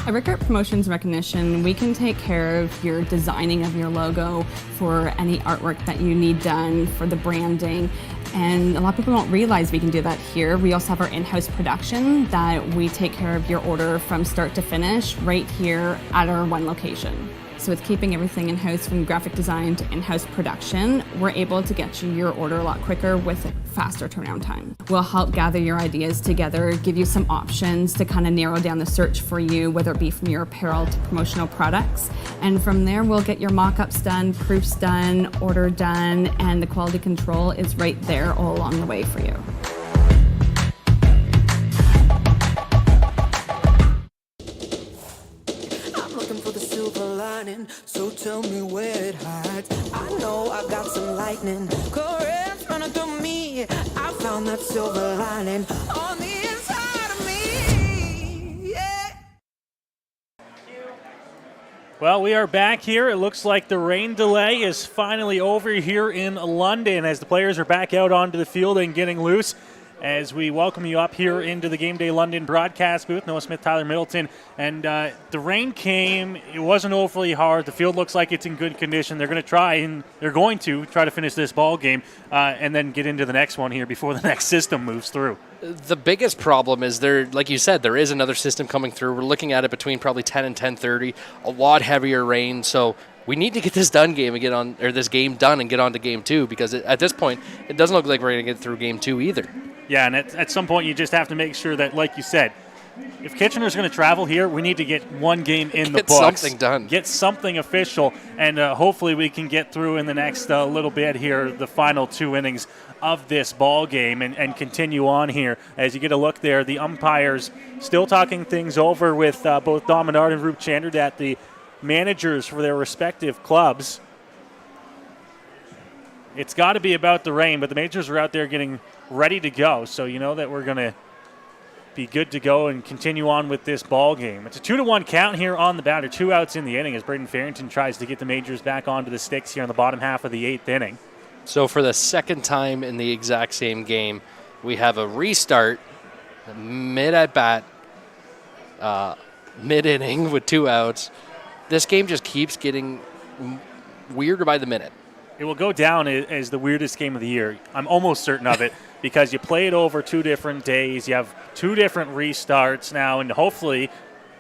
At Rickard Promotions and Recognition, we can take care of your designing of your logo for any artwork that you need done for the branding. And a lot of people don't realize we can do that here. We also have our in-house production that we take care of your order from start to finish right here at our one location. So with keeping everything in-house from graphic design to in-house production, we're able to get you your order a lot quicker with a faster turnaround time. We'll help gather your ideas together, give you some options to kind of narrow down the search for you, whether it be from your apparel to promotional products. And from there, we'll get your mock-ups done, proofs done, order done, and the quality control is right there all along the way for you. So tell me where it hides. I know I got some lightning currents running through me. I found that silver lining on the inside of me. Yeah. Well, we are back here. It looks like the rain delay is finally over here in London as the players are back out onto the field and getting loose. As we welcome you up here into the Game Day London broadcast booth, Noah Smith, Tyler Middleton. And the rain came. It wasn't overly hard. The field looks like it's in good condition. They're going to try to finish this ball game and then get into the next one here before the next system moves through. The biggest problem is like you said, there is another system coming through. We're looking at it between probably 10 and 10:30. A lot heavier rain, so we need to get this this game done and get on to game two, because at this point, it doesn't look like we're going to get through game two either. Yeah, and at some point you just have to make sure that, like you said, if Kitchener's going to travel here, we need to get one game in the books. Get something done. Get something official, and hopefully we can get through in the next little bit here, the final two innings of this ball game, and continue on here. As you get a look there, the umpires still talking things over with both Dom Menard and Roop Chandrat, the managers for their respective clubs. It's got to be about the rain, but the majors are out there getting ready to go, so you know that we're going to be good to go and continue on with this ball game. It's a 2-1 count here on the batter. 2 outs in the inning as Braden Farrington tries to get the majors back onto the sticks here in the bottom half of the 8th inning. So for the second time in the exact same game, we have a restart mid-at-bat, mid-inning with 2 outs. This game just keeps getting weirder by the minute. It will go down as the weirdest game of the year. I'm almost certain of it because you play it over 2 different days. You have 2 different restarts now, and hopefully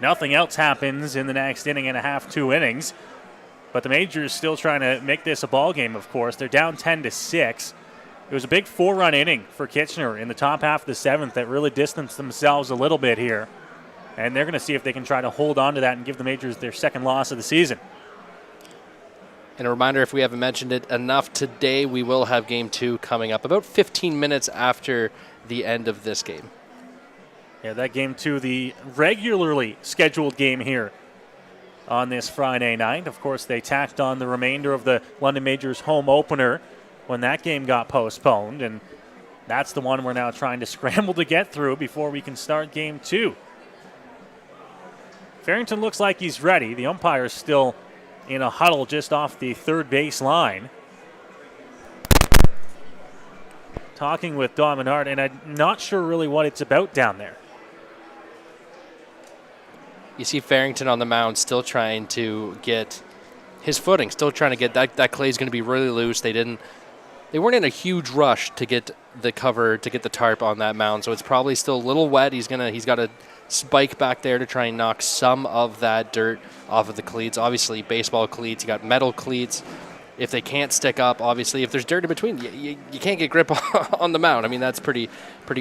nothing else happens in the next inning and a half, 2 innings. But the majors still trying to make this a ball game, of course. They're down 10-6. It was a big 4-run inning for Kitchener in the top half of the 7th that really distanced themselves a little bit here. And they're going to see if they can try to hold on to that and give the majors their second loss of the season. And a reminder, if we haven't mentioned it enough today, we will have Game 2 coming up about 15 minutes after the end of this game. Yeah, that Game 2, the regularly scheduled game here on this Friday night. Of course, they tacked on the remainder of the London Majors home opener when that game got postponed, and that's the one we're now trying to scramble to get through before we can start Game 2. Farrington looks like he's ready. The umpire is still in a huddle just off the third base line, talking with Dom Menard, and I'm not sure really what it's about down there. You see Farrington on the mound still trying to get his footing, still trying to get that clay's going to be really loose. They weren't in a huge rush to get the cover, to get the tarp on that mound, so it's probably still a little wet. He's got a spike back there to try and knock some of that dirt off of the cleats. Obviously, baseball cleats, you got metal cleats. If they can't stick up, obviously, if there's dirt in between, you can't get grip on the mound. I mean, that's pretty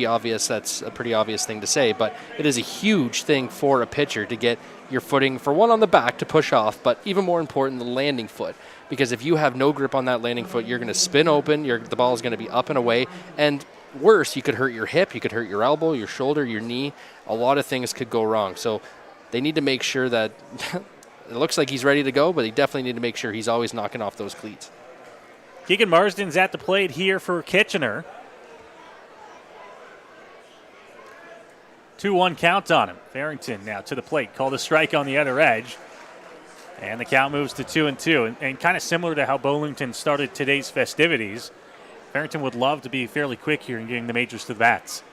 obvious. That's a pretty obvious thing to say, but it is a huge thing for a pitcher to get your footing, for one, on the back to push off, but even more important, the landing foot. Because if you have no grip on that landing foot, you're going to spin open, the ball is going to be up and away, and worse, you could hurt your hip, you could hurt your elbow, your shoulder, your knee. A lot of things could go wrong. So they need to make sure that it looks like he's ready to go, but they definitely need to make sure he's always knocking off those cleats. Keegan Marsden's at the plate here for Kitchener. 2-1 count on him. Farrington now to the plate. Called a strike on the other edge. And the count moves to 2-2. And kind of similar to how Bolington started today's festivities, Farrington would love to be fairly quick here in getting the majors to the bats.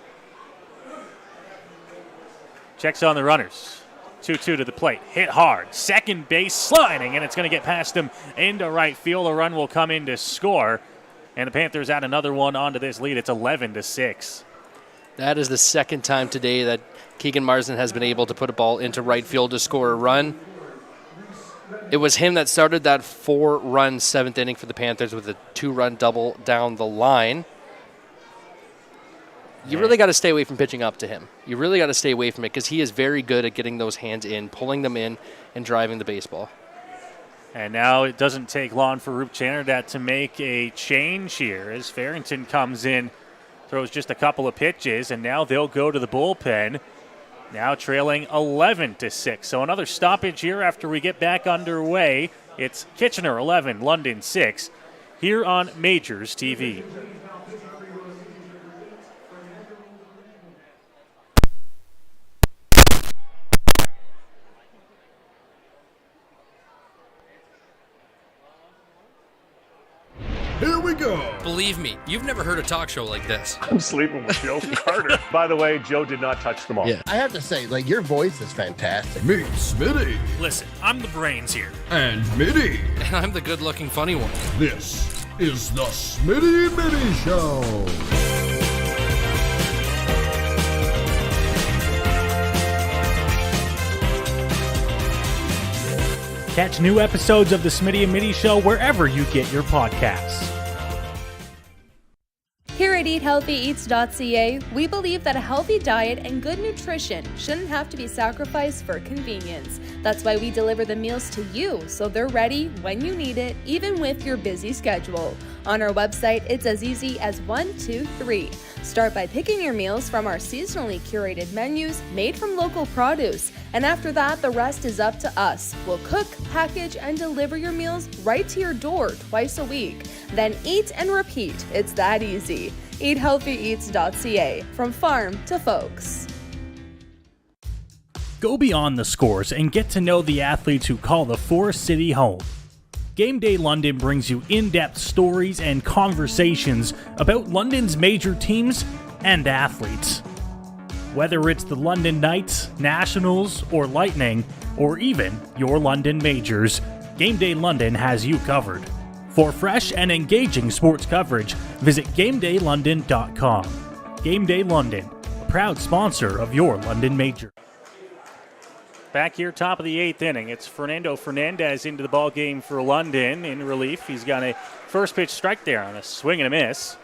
Checks on the runners. 2-2 to the plate. Hit hard. Second base sliding, and it's going to get past him into right field. A run will come in to score. And the Panthers add another one onto this lead. It's 11-6. That is the second time today that Keegan Marsden has been able to put a ball into right field to score a run. It was him that started that 4-run seventh inning for the Panthers with a 2-run double down the line. You really got to stay away from pitching up to him. You really got to stay away from it because he is very good at getting those hands in, pulling them in, and driving the baseball. And now it doesn't take long for Roop Chanardat to make a change here as Farrington comes in, throws just a couple of pitches, and now they'll go to the bullpen. Now trailing 11-6. So another stoppage here after we get back underway. It's Kitchener 11, London 6 here on Majors TV. Here we go. Believe me, you've never heard a talk show like this. I'm sleeping with Joe Carter. By the way, Joe did not touch them all. Yeah. I have to say, like, your voice is fantastic. Meet Smitty. Listen, I'm the brains here. And Mitty. And I'm the good-looking funny one. This is the Smitty Mitty Show. Catch new episodes of the Smitty and Mitty Show wherever you get your podcasts. Here at EatHealthyEats.ca, we believe that a healthy diet and good nutrition shouldn't have to be sacrificed for convenience. That's why we deliver the meals to you so they're ready when you need it, even with your busy schedule. On our website, it's as easy as 1, 2, 3. Start by picking your meals from our seasonally curated menus made from local produce. And after that, the rest is up to us. We'll cook, package, and deliver your meals right to your door twice a week. Then eat and repeat. It's that easy. EatHealthyEats.ca, from farm to folks. Go beyond the scores and get to know the athletes who call the Forest City home. Game Day London brings you in-depth stories and conversations about London's major teams and athletes. Whether it's the London Knights, Nationals, or Lightning, or even your London Majors, Game Day London has you covered. For fresh and engaging sports coverage, visit GameDayLondon.com. Game Day London, a proud sponsor of your London Major. Back here, top of the 8th inning, it's Fernando Fernandez into the ball game for London in relief. He's got a first pitch strike there on a swing and a miss.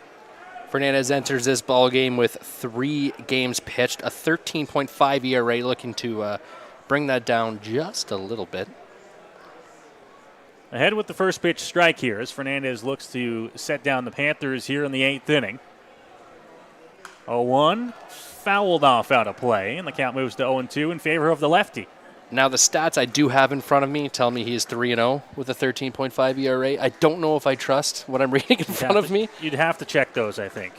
Fernandez enters this ball game with 3 games pitched, a 13.5 ERA, looking to bring that down just a little bit. Ahead with the first pitch strike here as Fernandez looks to set down the Panthers here in the 8th inning. 0-1, fouled off out of play, and the count moves to 0-2 in favor of the lefty. Now the stats I do have in front of me tell me he is 3-0 with a 13.5 ERA. I don't know if I trust what I'm reading in front of me. You'd have to check those, I think.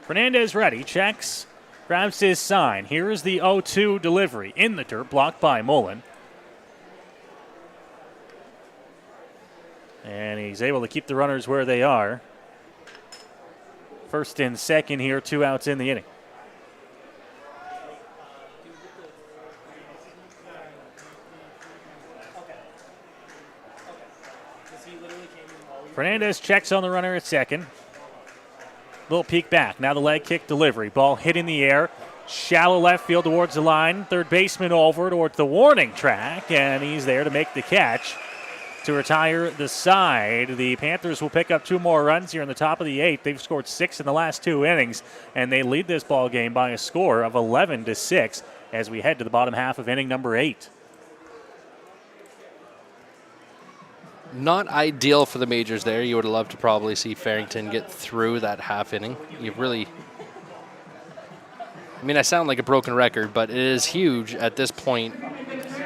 Fernandez ready, checks, grabs his sign. Here is the 0-2 delivery in the dirt, blocked by Mullen. And he's able to keep the runners where they are. First and second here, 2 outs in the inning. Fernandez checks on the runner at second. Little peek back. Now the leg kick delivery. Ball hit in the air. Shallow left field towards the line. Third baseman over towards the warning track, and he's there to make the catch to retire the side. The Panthers will pick up 2 more runs here in the top of the 8th. They've scored 6 in the last 2 innings, and they lead this ball game by a score of 11-6 as we head to the bottom half of inning number 8. Not ideal for the majors there. You would have loved to probably see Farrington get through that half inning. You really... I mean, I sound like a broken record, but it is huge at this point.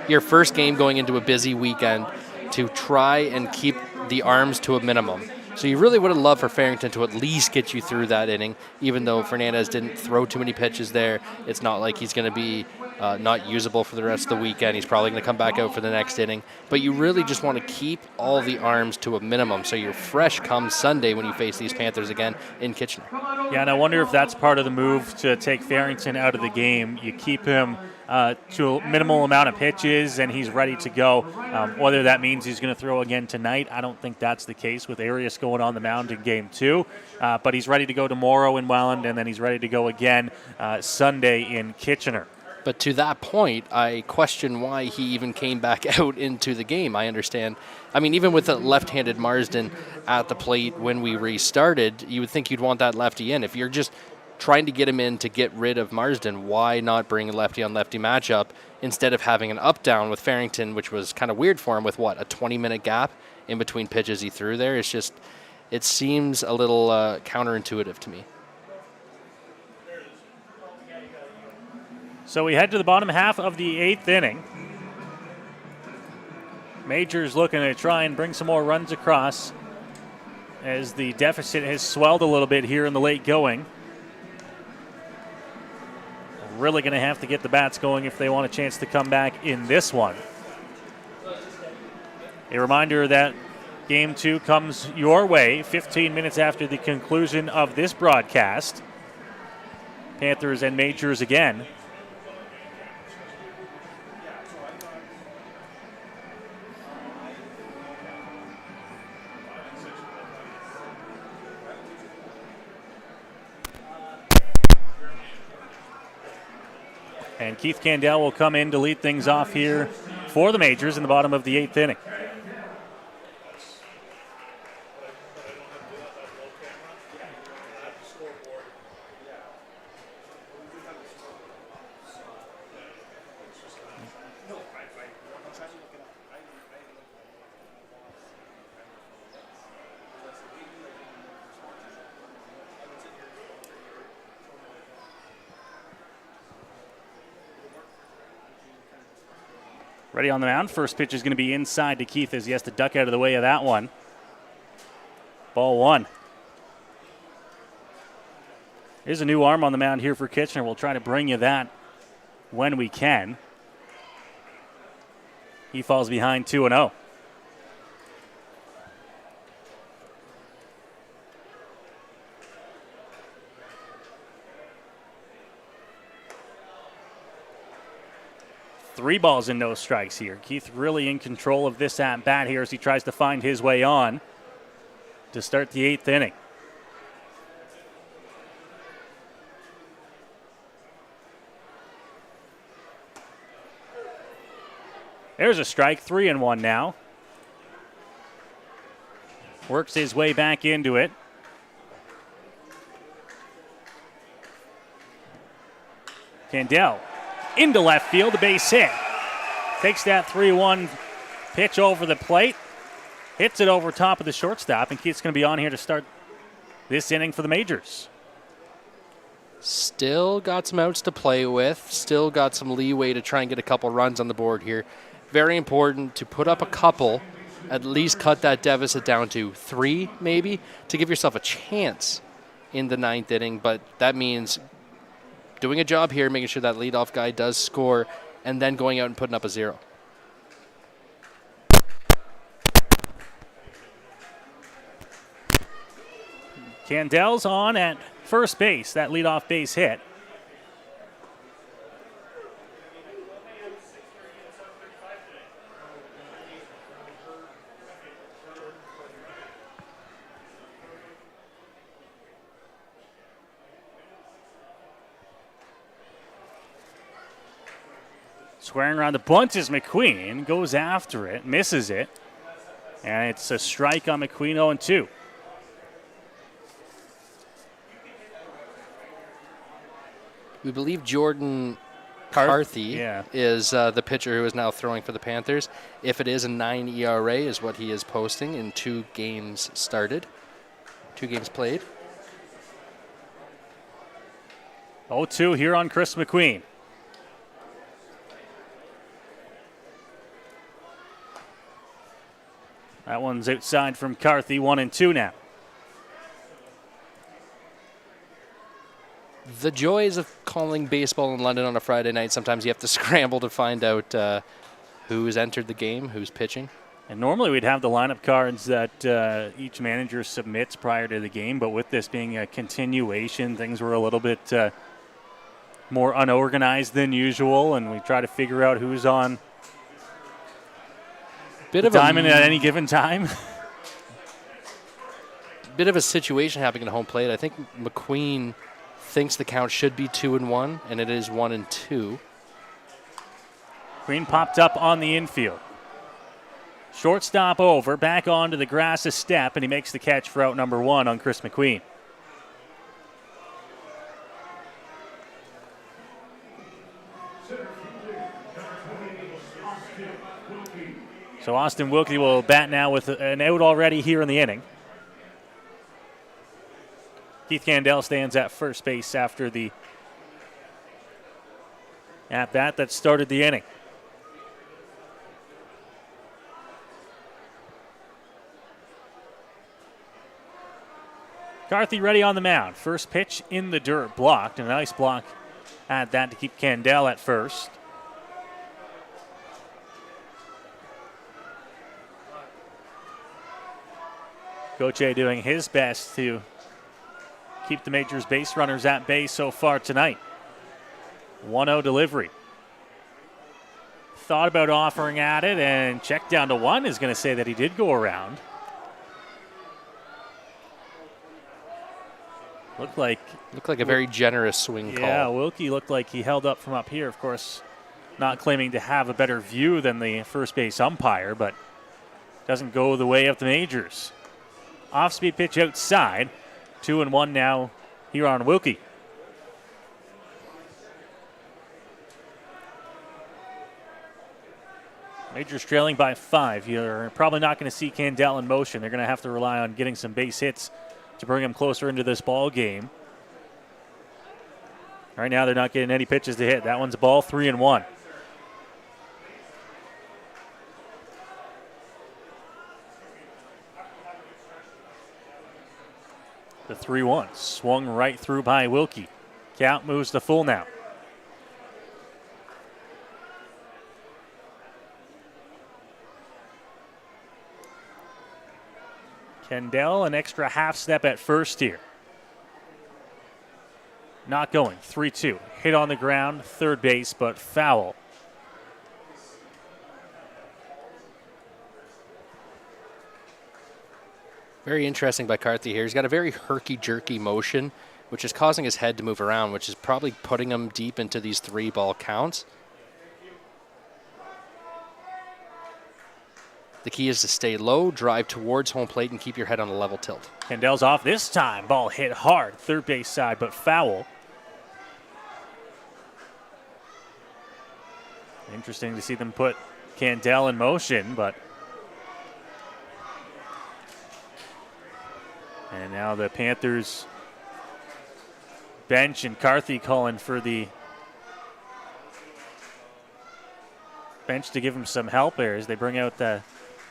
Your first game going into a busy weekend to try and keep the arms to a minimum. So you really would have loved for Farrington to at least get you through that inning, even though Fernandez didn't throw too many pitches there. It's not like he's going to be not usable for the rest of the weekend. He's probably going to come back out for the next inning. But you really just want to keep all the arms to a minimum so you're fresh come Sunday when you face these Panthers again in Kitchener. Yeah, and I wonder if that's part of the move to take Farrington out of the game. You keep him to a minimal amount of pitches, and he's ready to go. Whether that means he's going to throw again tonight, I don't think that's the case with Arias going on the mound in Game 2. But he's ready to go tomorrow in Welland, and then he's ready to go again Sunday in Kitchener. But to that point, I question why he even came back out into the game. I understand. I mean, even with a left-handed Marsden at the plate when we restarted, you would think you'd want that lefty in. If you're just trying to get him in to get rid of Marsden, why not bring a lefty-on-lefty matchup instead of having an up-down with Farrington, which was kind of weird for him with, a 20-minute gap in between pitches he threw there? It's just, it seems a little counterintuitive to me. So we head to the bottom half of the 8th inning. Majors looking to try and bring some more runs across as the deficit has swelled a little bit here in the late going. Really going to have to get the bats going if they want a chance to come back in this one. A reminder that Game 2 comes your way 15 minutes after the conclusion of this broadcast. Panthers and Majors again. And Keith Candell will come in to lead things off here for the Majors in the bottom of the 8th inning. Ready on the mound. First pitch is going to be inside to Keith as he has to duck out of the way of that one. Ball 1. Here's a new arm on the mound here for Kitchener. We'll try to bring you that when we can. He falls behind 2-0. Three balls and no strikes here. Keith really in control of this at-bat here as he tries to find his way on to start the 8th inning. There's a strike, 3-1 now. Works his way back into it. Candell into left field, the base hit. Takes that 3-1 pitch over the plate. Hits it over top of the shortstop, and Keith's going to be on here to start this inning for the Majors. Still got some outs to play with. Still got some leeway to try and get a couple runs on the board here. Very important to put up a couple, at least cut that deficit down to 3 maybe, to give yourself a chance in the 9th inning. But that means doing a job here, making sure that leadoff guy does score, and then going out and putting up a 0. Candell's on at first base, that leadoff base hit. Squaring around the bunt is McQueen. Goes after it, misses it. And it's a strike on McQueen, 0-2. We believe Jordan Carthy is the pitcher who is now throwing for the Panthers. If it is a 9 ERA is what he is posting in 2 games started, 2 games played. 0-2 here on Chris McQueen. That one's outside from Carthy, 1-2 now. The joys of calling baseball in London on a Friday night, sometimes you have to scramble to find out who's entered the game, who's pitching. And normally we'd have the lineup cards that each manager submits prior to the game, but with this being a continuation, things were a little bit more unorganized than usual, and we try to figure out who's on bit of diamond at any given time. Bit of a situation happening at home plate. I think McQueen thinks the count should be 2-1, and it is 1-2. Queen popped up on the infield. Shortstop over, back onto the grass a step, and he makes the catch for out number 1 on Chris McQueen. So Austin Wilkie will bat now with an out already here in the inning. Keith Candell stands at first base after the at-bat that started the inning. Carthy ready on the mound. First pitch in the dirt, blocked. A nice block at that to keep Candell at first. Goche doing his best to keep the Majors base runners at bay so far tonight. 1-0 delivery. Thought about offering at it, and check down to 1 is going to say that he did go around. Looked like a very generous swing call. Yeah, Wilkie looked like he held up from up here. Of course, not claiming to have a better view than the first base umpire, but doesn't go the way of the Majors. Off-speed pitch outside. 2-1 now here on Wilkie. Majors trailing by 5. You're probably not going to see Candell in motion. They're going to have to rely on getting some base hits to bring him closer into this ball game. Right now, they're not getting any pitches to hit. That one's a ball, 3-1. The 3-1 swung right through by Wilkie. Count moves to full now. Candell an extra half step at first here. Not going. 3-2. Hit on the ground, third base, but foul. Very interesting by Carthy here. He's got a very herky-jerky motion, which is causing his head to move around, which is probably putting him deep into these 3-ball counts. The key is to stay low, drive towards home plate, and keep your head on a level tilt. Candell's off this time. Ball hit hard, third base side, but foul. Interesting to see them put Candell in motion, but... And now the Panthers bench and Carthy calling for the bench to give him some help there as they bring out the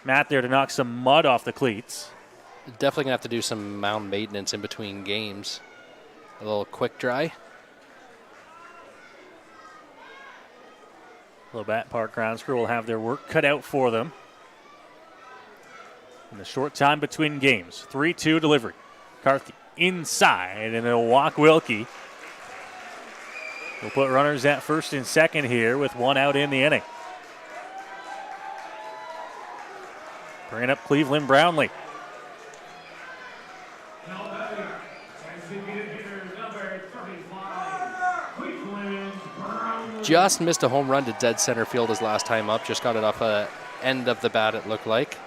mat there to knock some mud off the cleats. Definitely going to have to do some mound maintenance in between games. A little quick dry. Labatt Park grounds crew will have their work cut out for them in the short time between games. 3-2 delivery. Carthy inside, and it'll walk Wilkie. We'll put runners at first and second here with 1 out in the inning. Bringing up Cleveland Brownlee. Just missed a home run to dead center field his last time up. Just got it off the end of the bat, it looked like.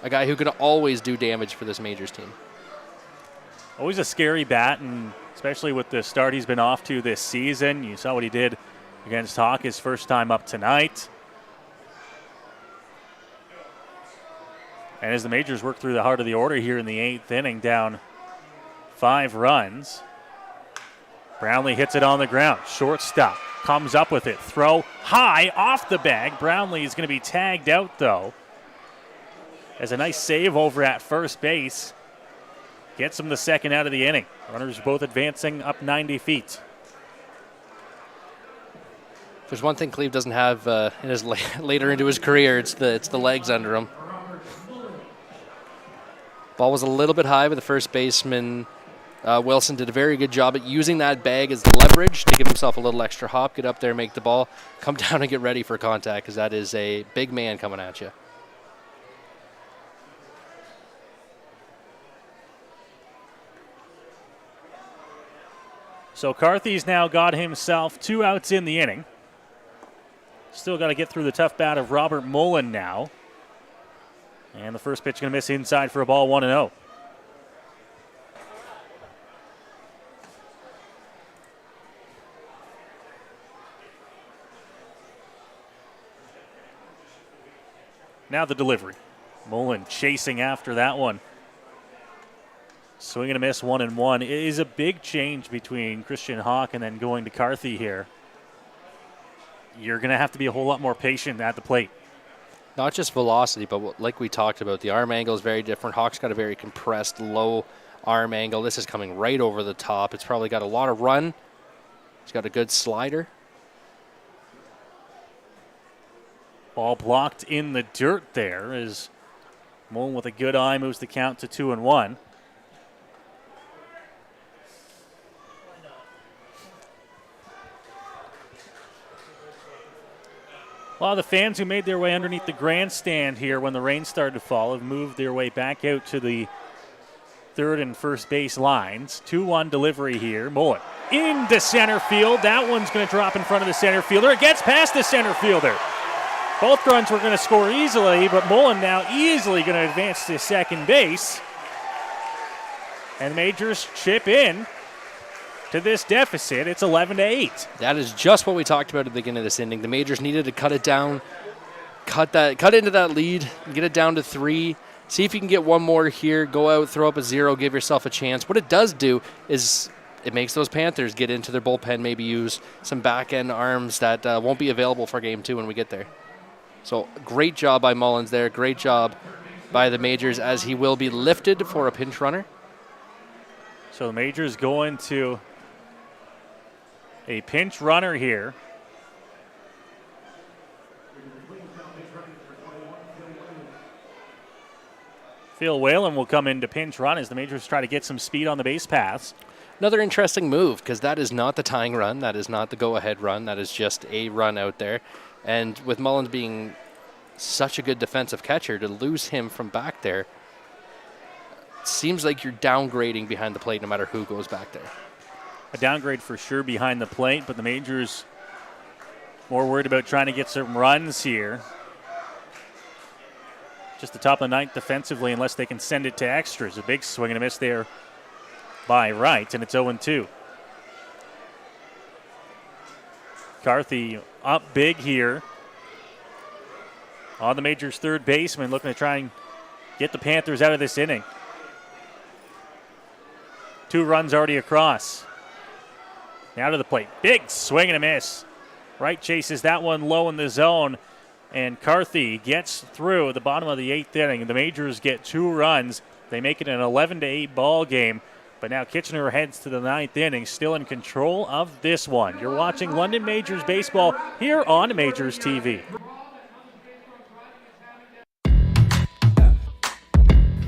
A guy who can always do damage for this Majors team. Always a scary bat, and especially with the start he's been off to this season. You saw what he did against Hawk his first time up tonight. And as the Majors work through the heart of the order here in the 8th inning, down 5 runs. Brownlee hits it on the ground. Shortstop comes up with it. Throw high off the bag. Brownlee is going to be tagged out, though. As a nice save over at first base. gets him the second out of the inning. Runners both advancing up 90 feet. There's one thing Cleve doesn't have in his later into his career. It's the legs under him. Ball was a little bit high, but the first baseman Wilson did a very good job at using that bag as leverage to give himself a little extra hop, get up there, make the ball, come down and get ready for contact, because that is a big man coming at you. So Carthy's now got himself 2 outs in the inning. Still got to get through the tough bat of Robert Mullen now. And the first pitch going to miss inside for a ball, 1-0. Now the delivery. Mullen chasing after that one. Swing and a miss, 1-1. It is a big change between Christian Hawk and then going to Carthy here. You're going to have to be a whole lot more patient at the plate. Not just velocity, but like we talked about, the arm angle is very different. Hawk's got a very compressed, low arm angle. This is coming right over the top. It's probably got a lot of run. He's got a good slider. Ball blocked in the dirt there as Mullen with a good eye moves the count to 2-1. A lot of the fans who made their way underneath the grandstand here when the rain started to fall have moved their way back out to the third and first base lines. 2-1 delivery here. Mullen into center field. That one's going to drop in front of the center fielder. It gets past the center fielder. Both runs were going to score easily, but Mullen now easily going to advance to second base. And the Majors chip in to this deficit. It's 11-8. That is just what we talked about at the beginning of this inning. The Majors needed to cut it down, cut into that lead, and get it down to 3. See if you can get one more here. Go out, throw up a 0, give yourself a chance. What it does do is it makes those Panthers get into their bullpen, maybe use some back-end arms that won't be available for Game 2 when we get there. So great job by Mullins there. Great job by the Majors as he will be lifted for a pinch runner. So the Majors going to a pinch runner here. Phil Whalen will come in to pinch run as the Majors try to get some speed on the base paths. Another interesting move, because that is not the tying run. That is not the go-ahead run. That is just a run out there. And with Mullins being such a good defensive catcher, to lose him from back there, seems like you're downgrading behind the plate no matter who goes back there. A downgrade for sure behind the plate, but the Majors more worried about trying to get some runs here. Just the top of the ninth defensively unless they can send it to extras. A big swing and a miss there by Wright, and it's 0-2. Carthy up big here on the Majors' third baseman, looking to try and get the Panthers out of this inning. 2 runs already across. Now to the plate. Big swing and a miss. Wright chases that one low in the zone, and Carthy gets through at the bottom of the 8th inning. The Majors get 2 runs. They make it an 11-8 ball game. But now Kitchener heads to the 9th inning, still in control of this one. You're watching London Majors baseball here on Majors TV.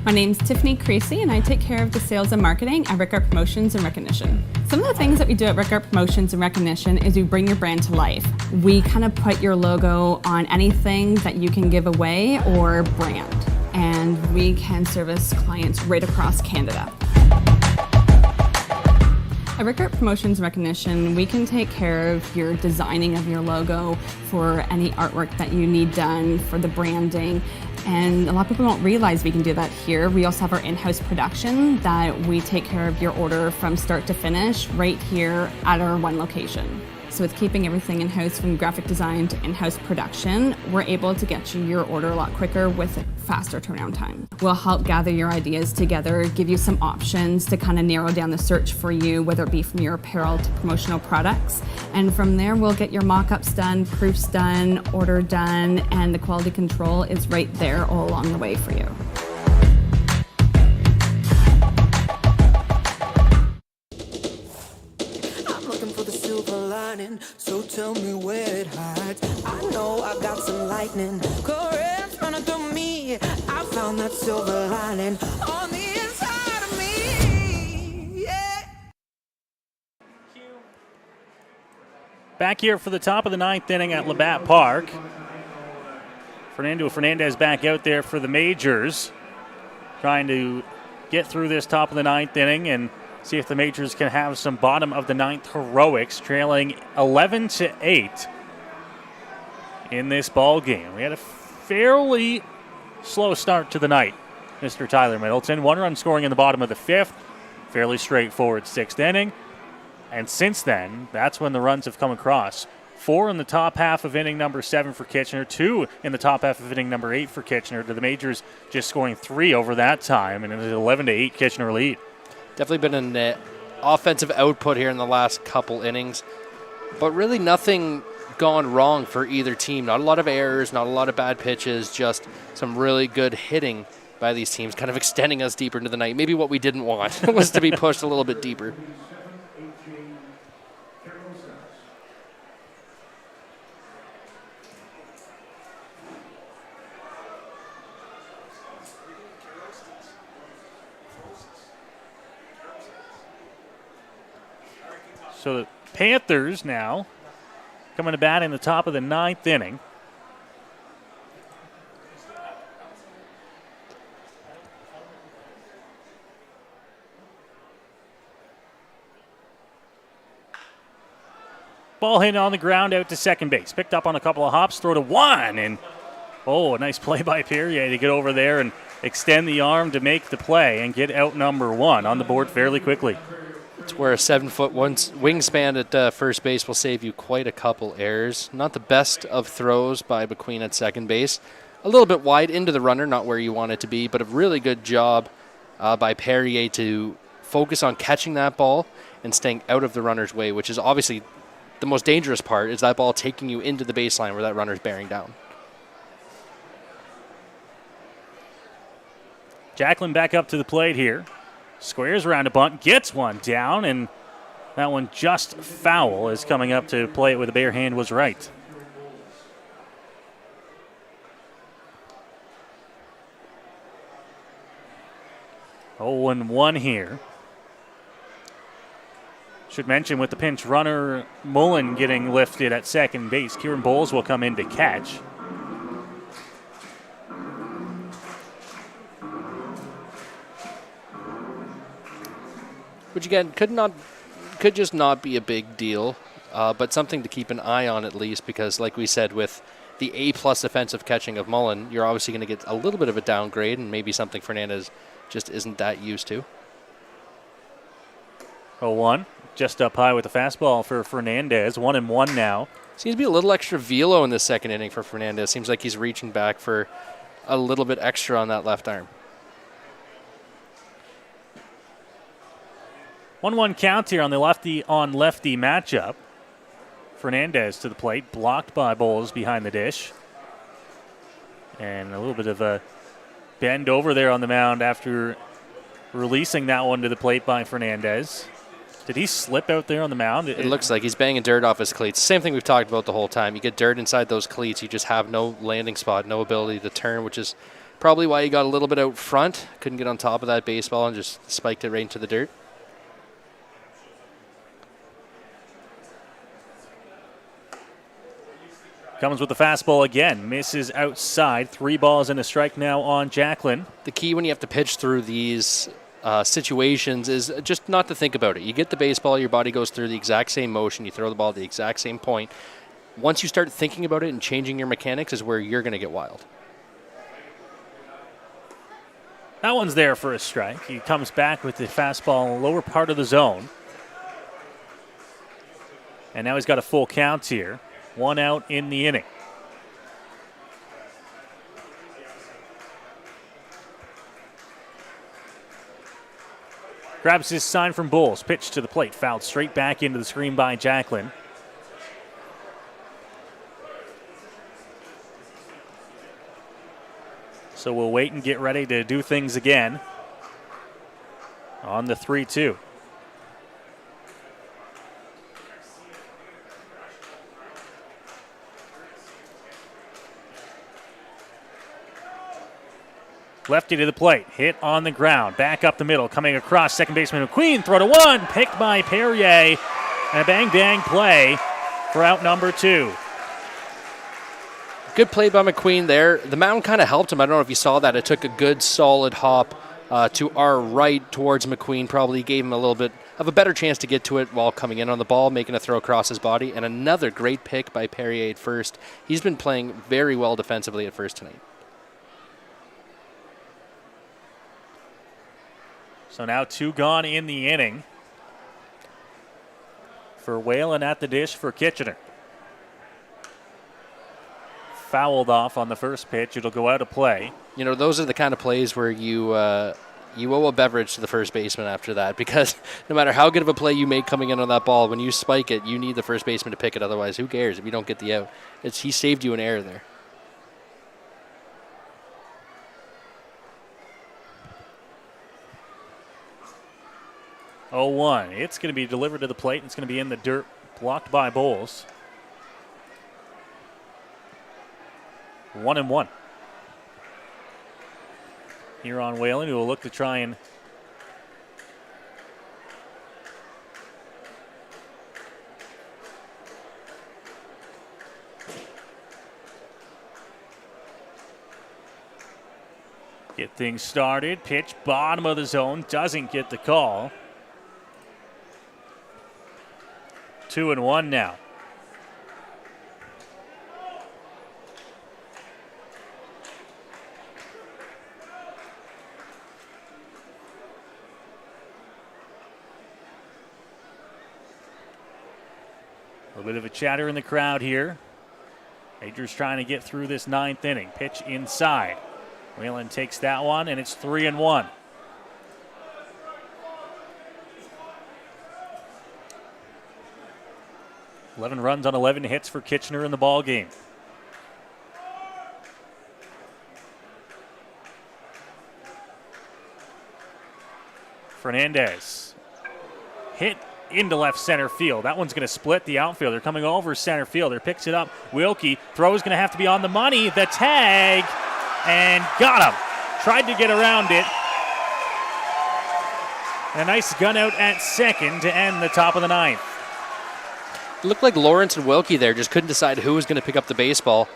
My name's Tiffany Creasy, and I take care of the sales and marketing at Rickard Promotions and Recognition. Some of the things that we do at Rickard Promotions and Recognition is we bring your brand to life. We kind of put your logo on anything that you can give away or brand, and we can service clients right across Canada. At Rickard Promotions and Recognition, we can take care of your designing of your logo for any artwork that you need done for the branding. And a lot of people don't realize we can do that here. We also have our in-house production that we take care of your order from start to finish right here at our one location. So with keeping everything in-house from graphic design to in-house production, we're able to get you your order a lot quicker with a faster turnaround time. We'll help gather your ideas together, give you some options to kind of narrow down the search for you, whether it be from your apparel to promotional products. And from there, we'll get your mock-ups done, proofs done, order done, and the quality control is right there all along the way for you. looking for the silver lining. So tell me where it hides. I know I got some lightning. Currents running through me. I found that silver lining on the inside of me. Yeah. Back here for the top of the ninth inning at Labatt Park. Fernando Fernandez back out there for the Majors, trying to get through this top of the ninth inning and see if the Majors can have some bottom of the ninth heroics, trailing 11-8 in this ball game. We had a fairly slow start to the night, Mr. Tyler Middleton. 1 run scoring in the bottom of the fifth, fairly straightforward sixth inning. And since then, that's when the runs have come across. 4 in the top half of inning number 7 for Kitchener, 2 in the top half of inning number 8 for Kitchener. To the Majors just scoring 3 over that time, and an 11-8 Kitchener lead. Definitely been an offensive output here in the last couple innings, but really nothing gone wrong for either team. Not a lot of errors, not a lot of bad pitches, just some really good hitting by these teams, kind of extending us deeper into the night. Maybe what we didn't want was to be pushed a little bit deeper. So the Panthers now coming to bat in the top of the ninth inning. Ball hit on the ground out to second base. Picked up on a couple of hops, throw to 1. And, a nice play by Perrier to get over there and extend the arm to make the play and get out number 1 on the board fairly quickly. It's where a 7-foot wingspan at first base will save you quite a couple errors. Not the best of throws by McQueen at second base. A little bit wide into the runner, not where you want it to be, but a really good job by Perrier to focus on catching that ball and staying out of the runner's way, which is obviously the most dangerous part, is that ball taking you into the baseline where that runner's bearing down. Jacklin back up to the plate here. Squares around a bunt, gets one down, and that one just foul is coming up to play it with a bare hand was right. Oh, and 1 here. Should mention with the pinch runner, Mullen getting lifted at second base. Kieran Bowles will come in to catch. Which again could just not be a big deal, but something to keep an eye on at least, because like we said, with the A+ offensive catching of Mullen, you're obviously going to get a little bit of a downgrade and maybe something Fernandez just isn't that used to. 0-1, just up high with the fastball for Fernandez. 1-1 now. Seems to be a little extra velo in the second inning for Fernandez. Seems like he's reaching back for a little bit extra on that left arm. 1-1 count here on the lefty matchup. Fernandez to the plate, blocked by Bowles behind the dish. And a little bit of a bend over there on the mound after releasing that one to the plate by Fernandez. Did he slip out there on the mound? It looks like he's banging dirt off his cleats. Same thing we've talked about the whole time. You get dirt inside those cleats, you just have no landing spot, no ability to turn, which is probably why he got a little bit out front. Couldn't get on top of that baseball and just spiked it right into the dirt. Comes with the fastball again. Misses outside. 3 balls and a strike now on Jacklin. The key when you have to pitch through these situations is just not to think about it. You get the baseball, your body goes through the exact same motion, you throw the ball at the exact same point. Once you start thinking about it and changing your mechanics is where you're going to get wild. That one's there for a strike. He comes back with the fastball lower part of the zone. And now he's got a full count here. 1 out in the inning. Grabs his sign from Bulls. Pitch to the plate. Fouled straight back into the screen by Jacklin. So we'll wait and get ready to do things again on the 3-2. Lefty to the plate, hit on the ground, back up the middle, coming across second baseman McQueen, throw to one, picked by Perrier, and a bang play for out number 2. Good play by McQueen there. The mound kind of helped him. I don't know if you saw that. It took a good solid hop to our right towards McQueen, probably gave him a little bit of a better chance to get to it while coming in on the ball, making a throw across his body, and another great pick by Perrier at first. He's been playing very well defensively at first tonight. So now 2 gone in the inning for Whalen at the dish for Kitchener. Fouled off on the first pitch. It'll go out of play. You know, those are the kind of plays where you owe a beverage to the first baseman after that, because no matter how good of a play you make coming in on that ball, when you spike it, you need the first baseman to pick it. Otherwise, who cares if you don't get the out? He saved you an error there. Oh, 1. It's going to be delivered to the plate, and it's going to be in the dirt, blocked by Bowles. 1-1. Here on Whalen, who will look to try and get things started. Pitch bottom of the zone, doesn't get the call. 2-1 now. A little bit of a chatter in the crowd here. Majors trying to get through this 9th inning. Pitch inside. Whalen takes that one, and it's 3-1. Eleven runs on 11 hits for Kitchener in the ball game. Fernandez hit into left center field. That one's going to split the outfielder. Coming over center fielder, picks it up. Wilkie, throw is going to have to be on the money. The tag, and got him. Tried to get around it. A nice gun out at second to end the top of the 9th. It looked like Lawrence and Wilkie there just couldn't decide who was going to pick up the baseball.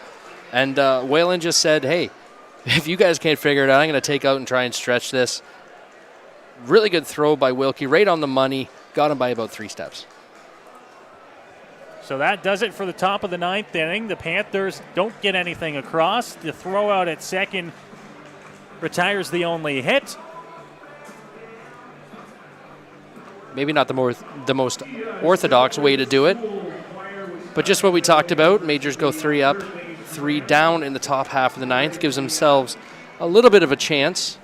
And Whalen just said, hey, if you guys can't figure it out, I'm going to take out and try and stretch this. Really good throw by Wilkie, right on the money. Got him by about 3 steps. So that does it for the top of the 9th inning. The Panthers don't get anything across. The throw out at second retires the only hit. Maybe not the most orthodox way to do it, but just what we talked about. Majors go 3 up, 3 down in the top half of the 9th. Gives themselves a little bit of a chance.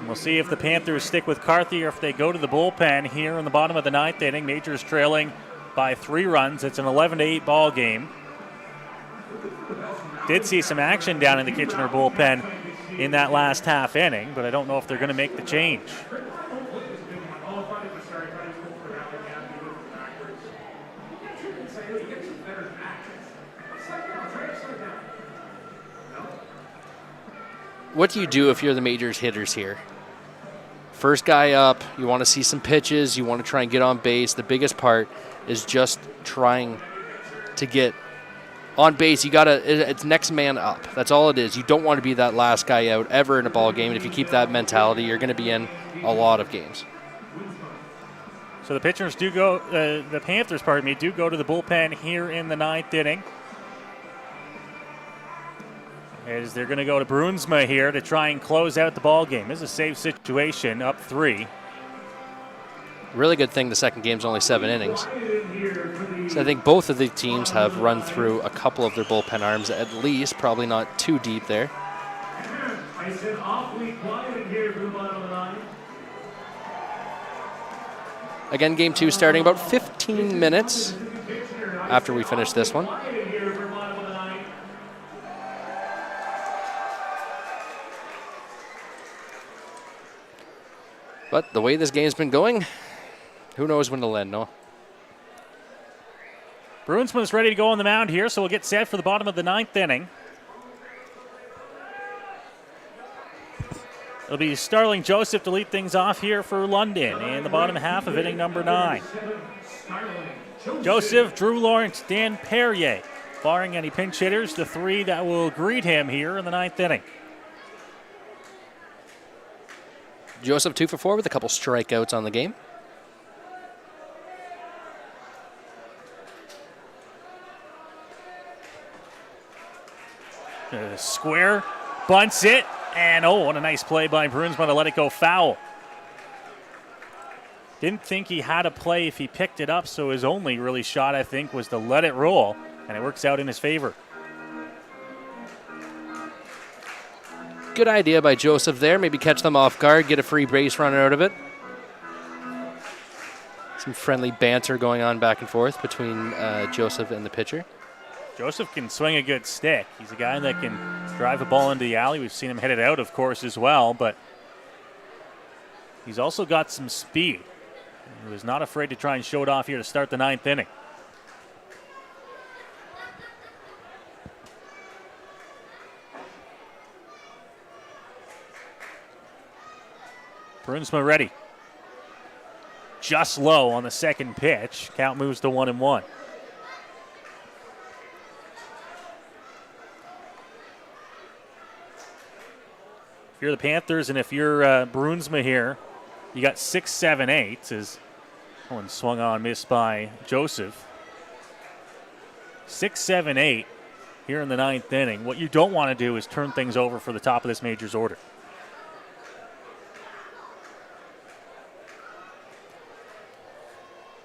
We'll see if the Panthers stick with Carthy or if they go to the bullpen here in the bottom of the 9th inning. Majors trailing by 3 runs. It's an 11-8 ball game. Did see some action down in the Kitchener bullpen in that last half inning, but I don't know if they're going to make the change. What do you do if you're the Majors hitters here? First guy up, you want to see some pitches, you want to try and get on base. The biggest part is just trying to get on base. It's next man up. That's all it is. You don't want to be that last guy out ever in a ball game. And if you keep that mentality, you're going to be in a lot of games. So the Panthers do go to the bullpen here in the 9th inning. As they're going to go to Bruinsma here to try and close out the ball game. This is a safe situation, up 3. Really good thing the second game's only 7 innings. So I think both of the teams have run through a couple of their bullpen arms at least, probably not too deep there. Again, game 2 starting about 15 minutes after we finish this one. But the way this game's been going, who knows when it'll end, no? Bruinsman's ready to go on the mound here, so we'll get set for the bottom of the 9th inning. It'll be Starling Joseph to lead things off here for London in the bottom half of inning number 9. Joseph, Drew Lawrence, Dan Perrier. Barring any pinch hitters, the 3 that will greet him here in the 9th inning. Joseph 2 for 4 with a couple strikeouts on the game. Square, bunts it, and what a nice play by Brunsma to let it go foul. Didn't think he had a play if he picked it up, so his only really shot, I think, was to let it roll, and it works out in his favor. Good idea by Joseph there. Maybe catch them off guard, get a free base runner out of it. Some friendly banter going on back and forth between Joseph and the pitcher. Joseph can swing a good stick. He's a guy that can drive a ball into the alley. We've seen him hit it out, of course, as well, but he's also got some speed. He was not afraid to try and show it off here to start the 9th inning. Brunsma ready. Just low on the second pitch. Count moves to 1-1. If you're the Panthers and if you're Brunsma here, you got 6, 7, 8 as one swung on, missed by Joseph. 6, 7, 8 here in the 9th inning. What you don't want to do is turn things over for the top of this major's order.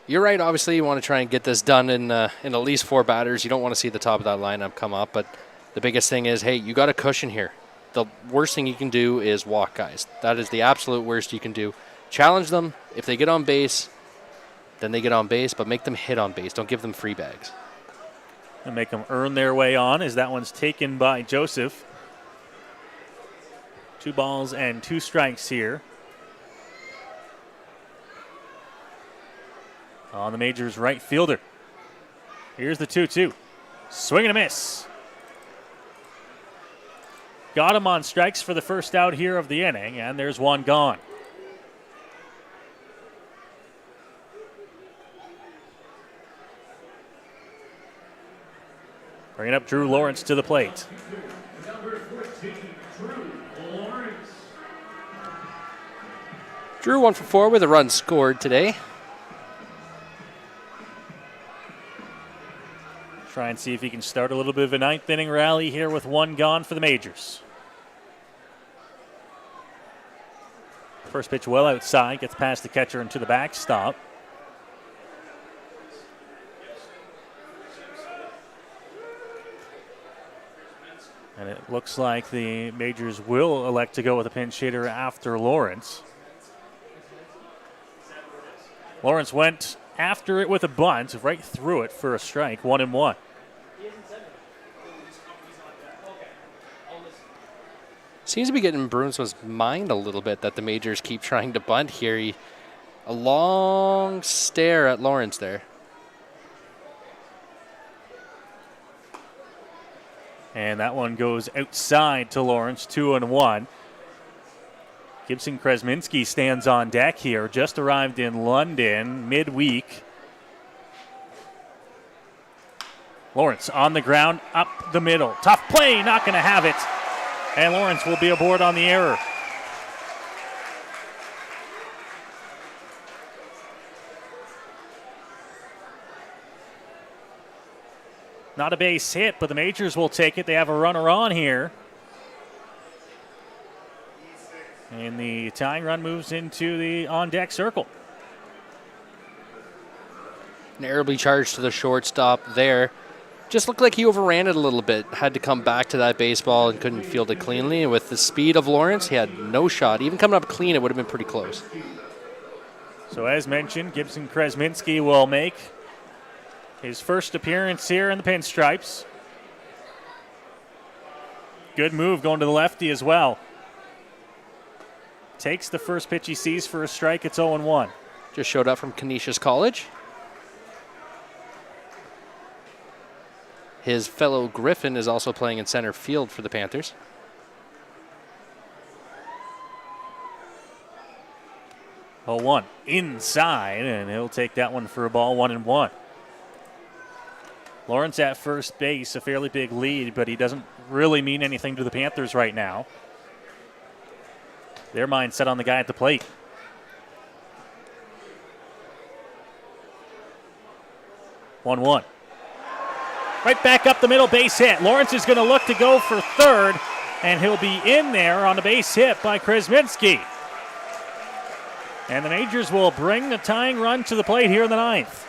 You're right. Obviously, you want to try and get this done in at least 4 batters. You don't want to see the top of that lineup come up, but the biggest thing is, hey, you got a cushion here. The worst thing you can do is walk guys. That is the absolute worst you can do. Challenge them. If they get on base, then they get on base, but make them hit on base. Don't give them free bags. And make them earn their way on as that one's taken by Joseph. 2 balls and 2 strikes here. On the major's right fielder. Here's the 2-2. Swing and a miss. Got him on strikes for the first out here of the inning, and there's one gone. Bringing up Drew Lawrence to the plate. Drew 1 for 4 with a run scored today. Try and see if he can start a little bit of a 9th inning rally here with 1 gone for the majors. First pitch well outside, gets past the catcher and to the backstop. And it looks like the majors will elect to go with a pinch hitter after Lawrence. Lawrence went after it with a bunt, right through it for a strike, 1-1. Seems to be getting Brunsma's mind a little bit that the majors keep trying to bunt here. A long stare at Lawrence there. And that one goes outside to Lawrence, 2-1. Gibson Kresminski stands on deck here, just arrived in London midweek. Lawrence on the ground, up the middle. Tough play, not going to have it. And Lawrence will be aboard on the error. Not a base hit, but the majors will take it. They have a runner on here. And the tying run moves into the on-deck circle. Narrowly charged to the shortstop there. Just looked like he overran it a little bit. Had to come back to that baseball and couldn't field it cleanly. And with the speed of Lawrence, he had no shot. Even coming up clean, it would have been pretty close. So as mentioned, Gibson Kresminski will make his first appearance here in the pinstripes. Good move going to the lefty as well. Takes the first pitch he sees for a strike. It's 0-1. Just showed up from Canisius College. His fellow Griffin is also playing in center field for the Panthers. 0-1 inside, and he'll take that one for a ball 1-1. Lawrence at first base, a fairly big lead, but he doesn't really mean anything to the Panthers right now. Their mind set on the guy at the plate. One. Right back up the middle, base hit. Lawrence is going to look to go for third, and he'll be in there on the base hit by Krasminski. And the Majors will bring the tying run to the plate here in the ninth.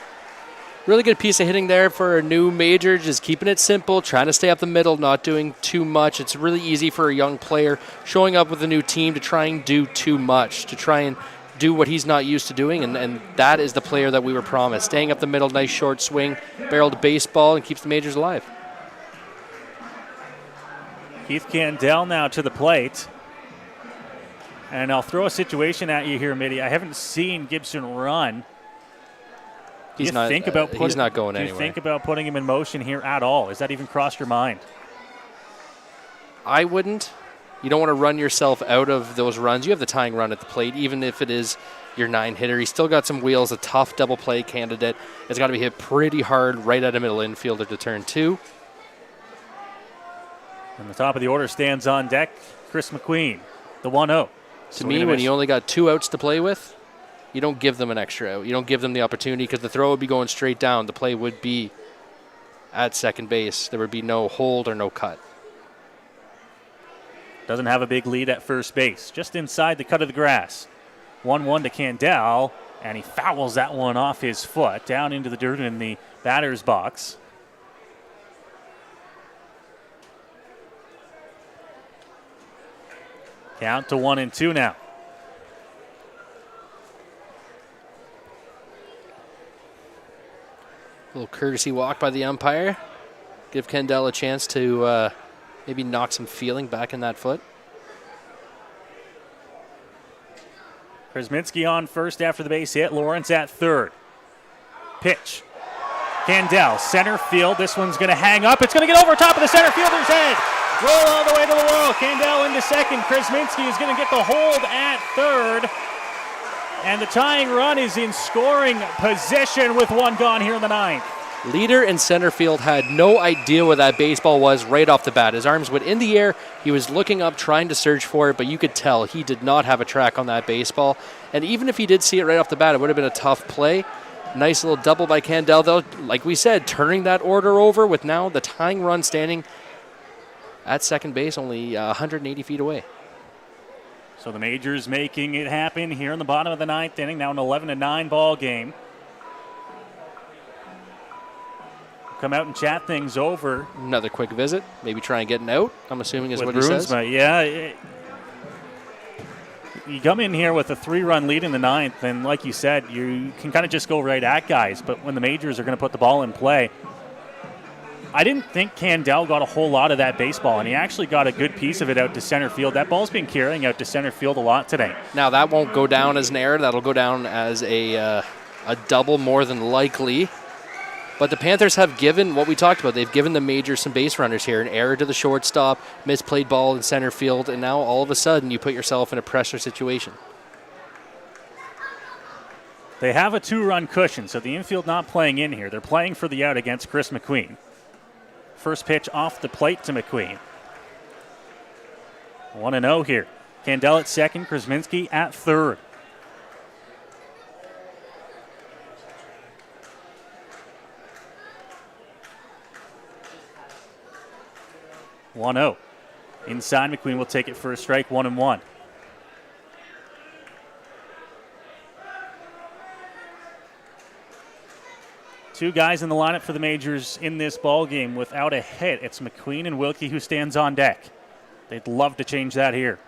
Really good piece of hitting there for a new major, just keeping it simple, trying to stay up the middle, not doing too much. It's really easy for a young player showing up with a new team to try and do too much, to try and do what he's not used to doing, and that is the player that we were promised. Staying up the middle, nice short swing, barreled baseball, and keeps the Majors alive. Keith Candell now to the plate. And I'll throw a situation at you here, Mitty. I haven't seen Gibson run. He's not going anywhere. Do you think about putting him in motion here at all? Has that even crossed your mind? I wouldn't. You don't want to run yourself out of those runs. You have the tying run at the plate, even if it is your 9-hitter. He's still got some wheels, a tough double play candidate. It's got to be hit pretty hard right at a middle infielder to turn 2. And the top of the order stands on deck, Chris McQueen, the 1-0. To me, when you only got 2 outs to play with, you don't give them an extra out. You don't give them the opportunity because the throw would be going straight down. The play would be at second base. There would be no hold or no cut. Doesn't have a big lead at first base. Just inside the cut of the grass. 1-1 to Candell, and he fouls that one off his foot down into the dirt in the batter's box. Count to 1-2 now. A little courtesy walk by the umpire. Give Candell a chance to maybe knock some feeling back in that foot. Krasminski on first after the base hit. Lawrence at third. Pitch. Candell, center field. This one's going to hang up. It's going to get over top of the center fielder's head. Roll all the way to the wall. Candell into second. Krasminski is going to get the hold at third. And the tying run is in scoring position with one gone here in the ninth. Leader in center field had no idea where that baseball was right off the bat. His arms went in the air. He was looking up, trying to search for it, but you could tell he did not have a track on that baseball. And even if he did see it right off the bat, it would have been a tough play. Nice little double by Candell, though. Like we said, turning that order over with now the tying run standing at second base, only 180 feet away. So the Majors making it happen here in the bottom of the ninth inning. Now an 11-9 ball game. Come out and chat things over. Another quick visit. Maybe try and get an out, I'm assuming is what he says. Yeah. You come in here with a 3-run lead in the ninth, and like you said, you can kind of just go right at guys. But when the Majors are going to put the ball in play, I didn't think Candell got a whole lot of that baseball, and he actually got a good piece of it out to center field. That ball's been carrying out to center field a lot today. Now, that won't go down as an error. That'll go down as a double more than likely. But the Panthers have given what we talked about. They've given the Majors some base runners here. An error to the shortstop, misplayed ball in center field, and now all of a sudden you put yourself in a pressure situation. They have a 2-run cushion, so the infield not playing in here. They're playing for the out against Chris McQueen. First pitch off the plate to McQueen. 1-0 here. Candell at second, Krasminski at third. Inside, McQueen will take it for a strike, 1-1. Two guys in the lineup for the Majors in this ball game without a hit. It's McQueen and Wilkie who stands on deck. They'd love to change that here.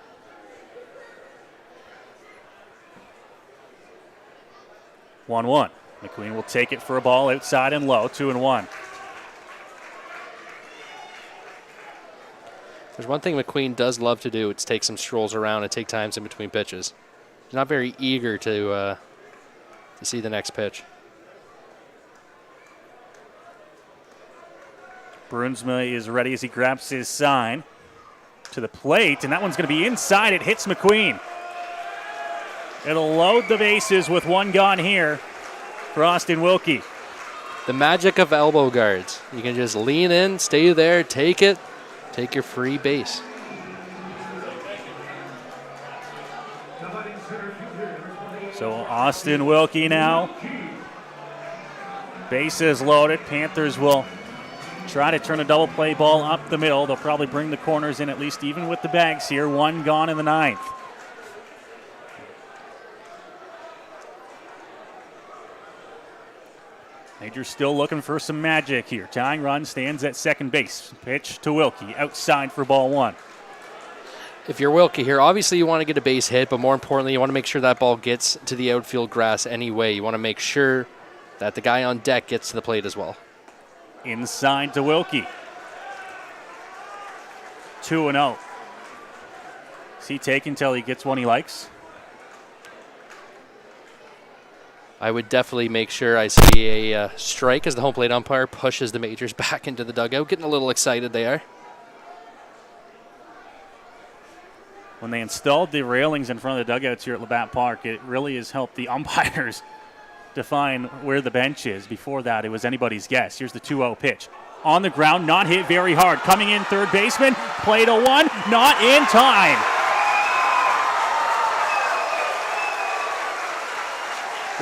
1-1. McQueen will take it for a ball outside and low, 2-1. There's one thing McQueen does love to do. It's take some strolls around and take times in between pitches. He's not very eager to see the next pitch. Brunsma is ready as he grabs his sign to the plate, and that one's going to be inside. It hits McQueen. It'll load the bases with one gone here for Austin Wilkie. The magic of elbow guards. You can just lean in, stay there, take it, take your free base. So Austin Wilkie now. Bases loaded. Panthers will try to turn a double play ball up the middle. They'll probably bring the corners in at least even with the bags here. One gone in the ninth. Major's still looking for some magic here. Tying run stands at second base. Pitch to Wilkie. Outside for ball one. If you're Wilkie here, obviously you want to get a base hit, but more importantly, you want to make sure that ball gets to the outfield grass anyway. You want to make sure that the guy on deck gets to the plate as well. Inside to Wilkie. 2-0. Is he taking until he gets one he likes? I would definitely make sure I see a strike as the home plate umpire pushes the Majors back into the dugout. Getting a little excited they are. When they installed the railings in front of the dugouts here at Labatt Park, it really has helped the umpires define where the bench is. Before that, it was anybody's guess. Here's the 2-0 pitch. On the ground, not hit very hard. Coming in third baseman, play to one, not in time.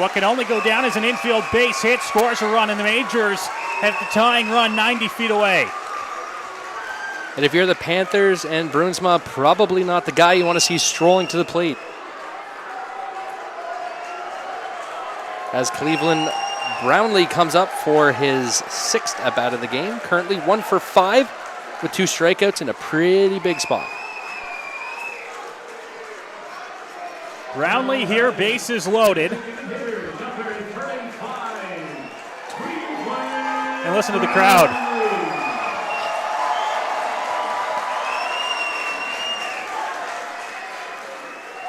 What can only go down as an infield base hit scores a run, and the Majors have the tying run 90 feet away. And if you're the Panthers and Bruinsma, probably not the guy you want to see strolling to the plate. As Cleveland Brownlee comes up for his sixth at-bat of the game. Currently 1 for 5 with 2 strikeouts in a pretty big spot. Brownlee here, bases loaded. And listen to the crowd.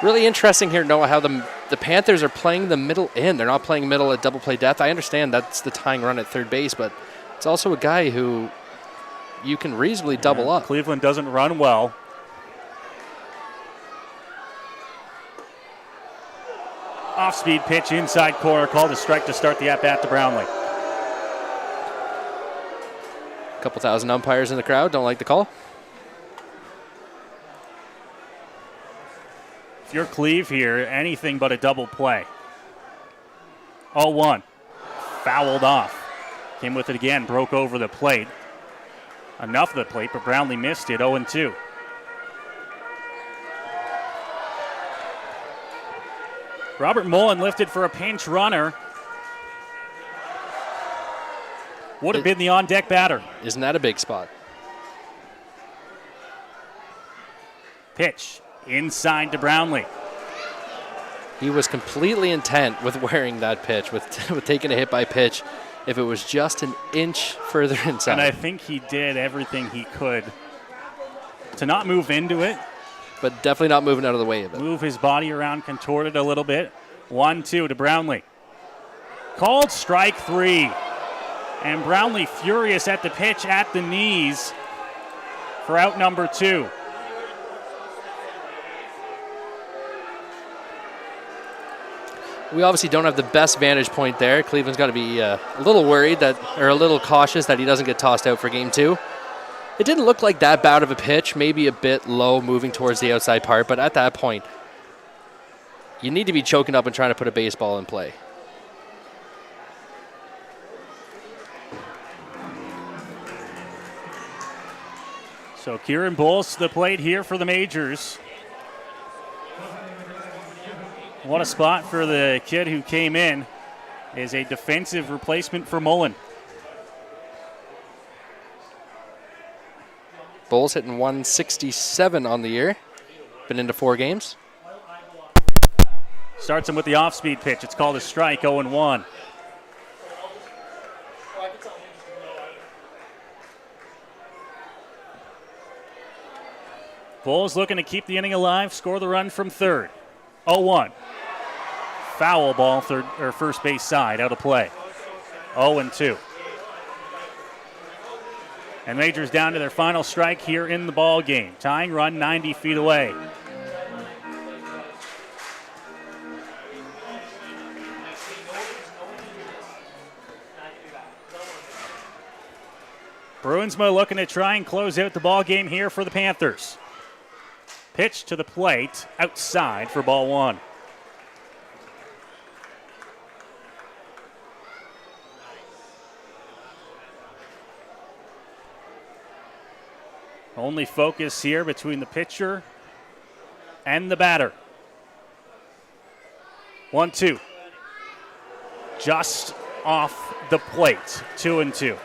Really interesting here, Noah, how the Panthers are playing the middle in. They're not playing middle at double play depth. I understand that's the tying run at third base, but it's also a guy who you can reasonably double up. Cleveland doesn't run well. Off-speed pitch, inside corner, called a strike to start the at-bat to Brownlee. A couple thousand umpires in the crowd don't like the call. If you're Cleve here, anything but a double play. 0-1. Fouled off. Came with it again, broke over the plate. Enough of the plate, but Brownlee missed it, 0-2. Robert Mullen lifted for a pinch runner. Would have been the on-deck batter. Isn't that a big spot? Pitch inside to Brownlee. He was completely intent with wearing that pitch, with taking a hit by pitch, if it was just an inch further inside. And I think he did everything he could to not move into it. But definitely not moving out of the way of it. Move his body around, contort it a little bit. 1-2 to Brownlee. Called strike 3. And Brownlee furious at the pitch at the knees for out number 2. We obviously don't have the best vantage point there. Cleveland's got to be a little worried that, or a little cautious that he doesn't get tossed out for game 2. It didn't look like that bad of a pitch, maybe a bit low moving towards the outside part, but at that point, you need to be choking up and trying to put a baseball in play. So Kieran Bowles to the plate here for the Majors. What a spot for the kid who came in as a defensive replacement for Mullen. Bowles hitting 167 on the year. Been into 4 games. Starts him with the off-speed pitch. It's called a strike, 0-1. Bowles looking to keep the inning alive, score the run from third. 0-1. Foul ball, third or first base side, out of play. 0-2. And Majors down to their final strike here in the ball game. Tying run 90 feet away. Bruinsma looking to try and close out the ball game here for the Panthers. Pitch to the plate, outside for ball one. Only focus here between the pitcher and the batter. 1-2. Just off the plate. 2-2.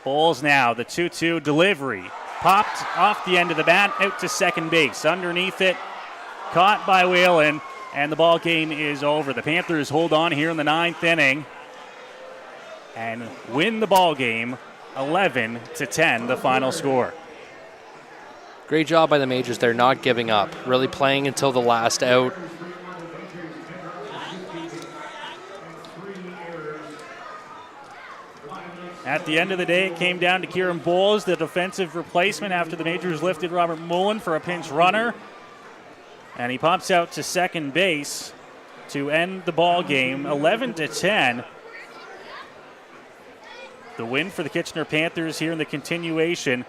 Bowles now, the 2-2 delivery. Popped off the end of the bat, out to second base. Underneath it, caught by Whalen, and the ball game is over. The Panthers hold on here in the 9th inning and win the ball game 11-10, the final score. Great job by the Majors. They're not giving up, really playing until the last out. At the end of the day, it came down to Kieran Bowles, the defensive replacement after the Majors lifted Robert Mullen for a pinch runner. And he pops out to second base to end the ball game 11-10. The win for the Kitchener Panthers here in the continuation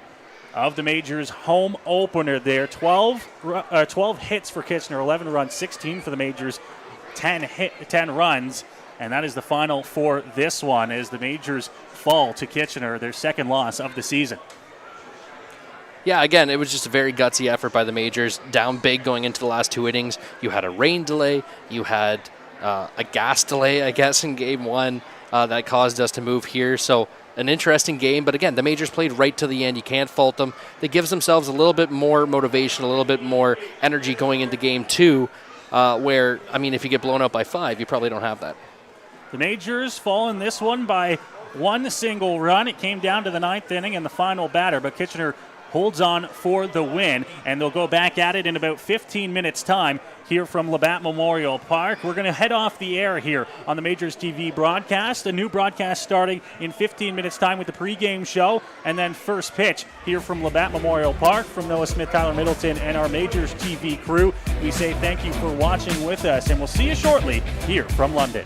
of the Majors home opener there. 12 hits for Kitchener, 11 runs, 16 for the Majors, 10 runs. And that is the final for this one as the Majors fall to Kitchener, their second loss of the season. Yeah, again, it was just a very gutsy effort by the Majors. Down big going into the last 2 innings. You had a rain delay. You had a gas delay, I guess, in game 1 that caused us to move here. So an interesting game. But again, the Majors played right to the end. You can't fault them. They give themselves a little bit more motivation, a little bit more energy going into game 2, where, I mean, if you get blown out by 5, you probably don't have that. The Majors fall in this one by 1 single run. It came down to the 9th inning and the final batter, but Kitchener holds on for the win, and they'll go back at it in about 15 minutes' time here from Labatt Memorial Park. We're going to head off the air here on the Majors TV broadcast. A new broadcast starting in 15 minutes' time with the pregame show, and then first pitch here from Labatt Memorial Park from Noah Smith, Tyler Middleton, and our Majors TV crew. We say thank you for watching with us, and we'll see you shortly here from London.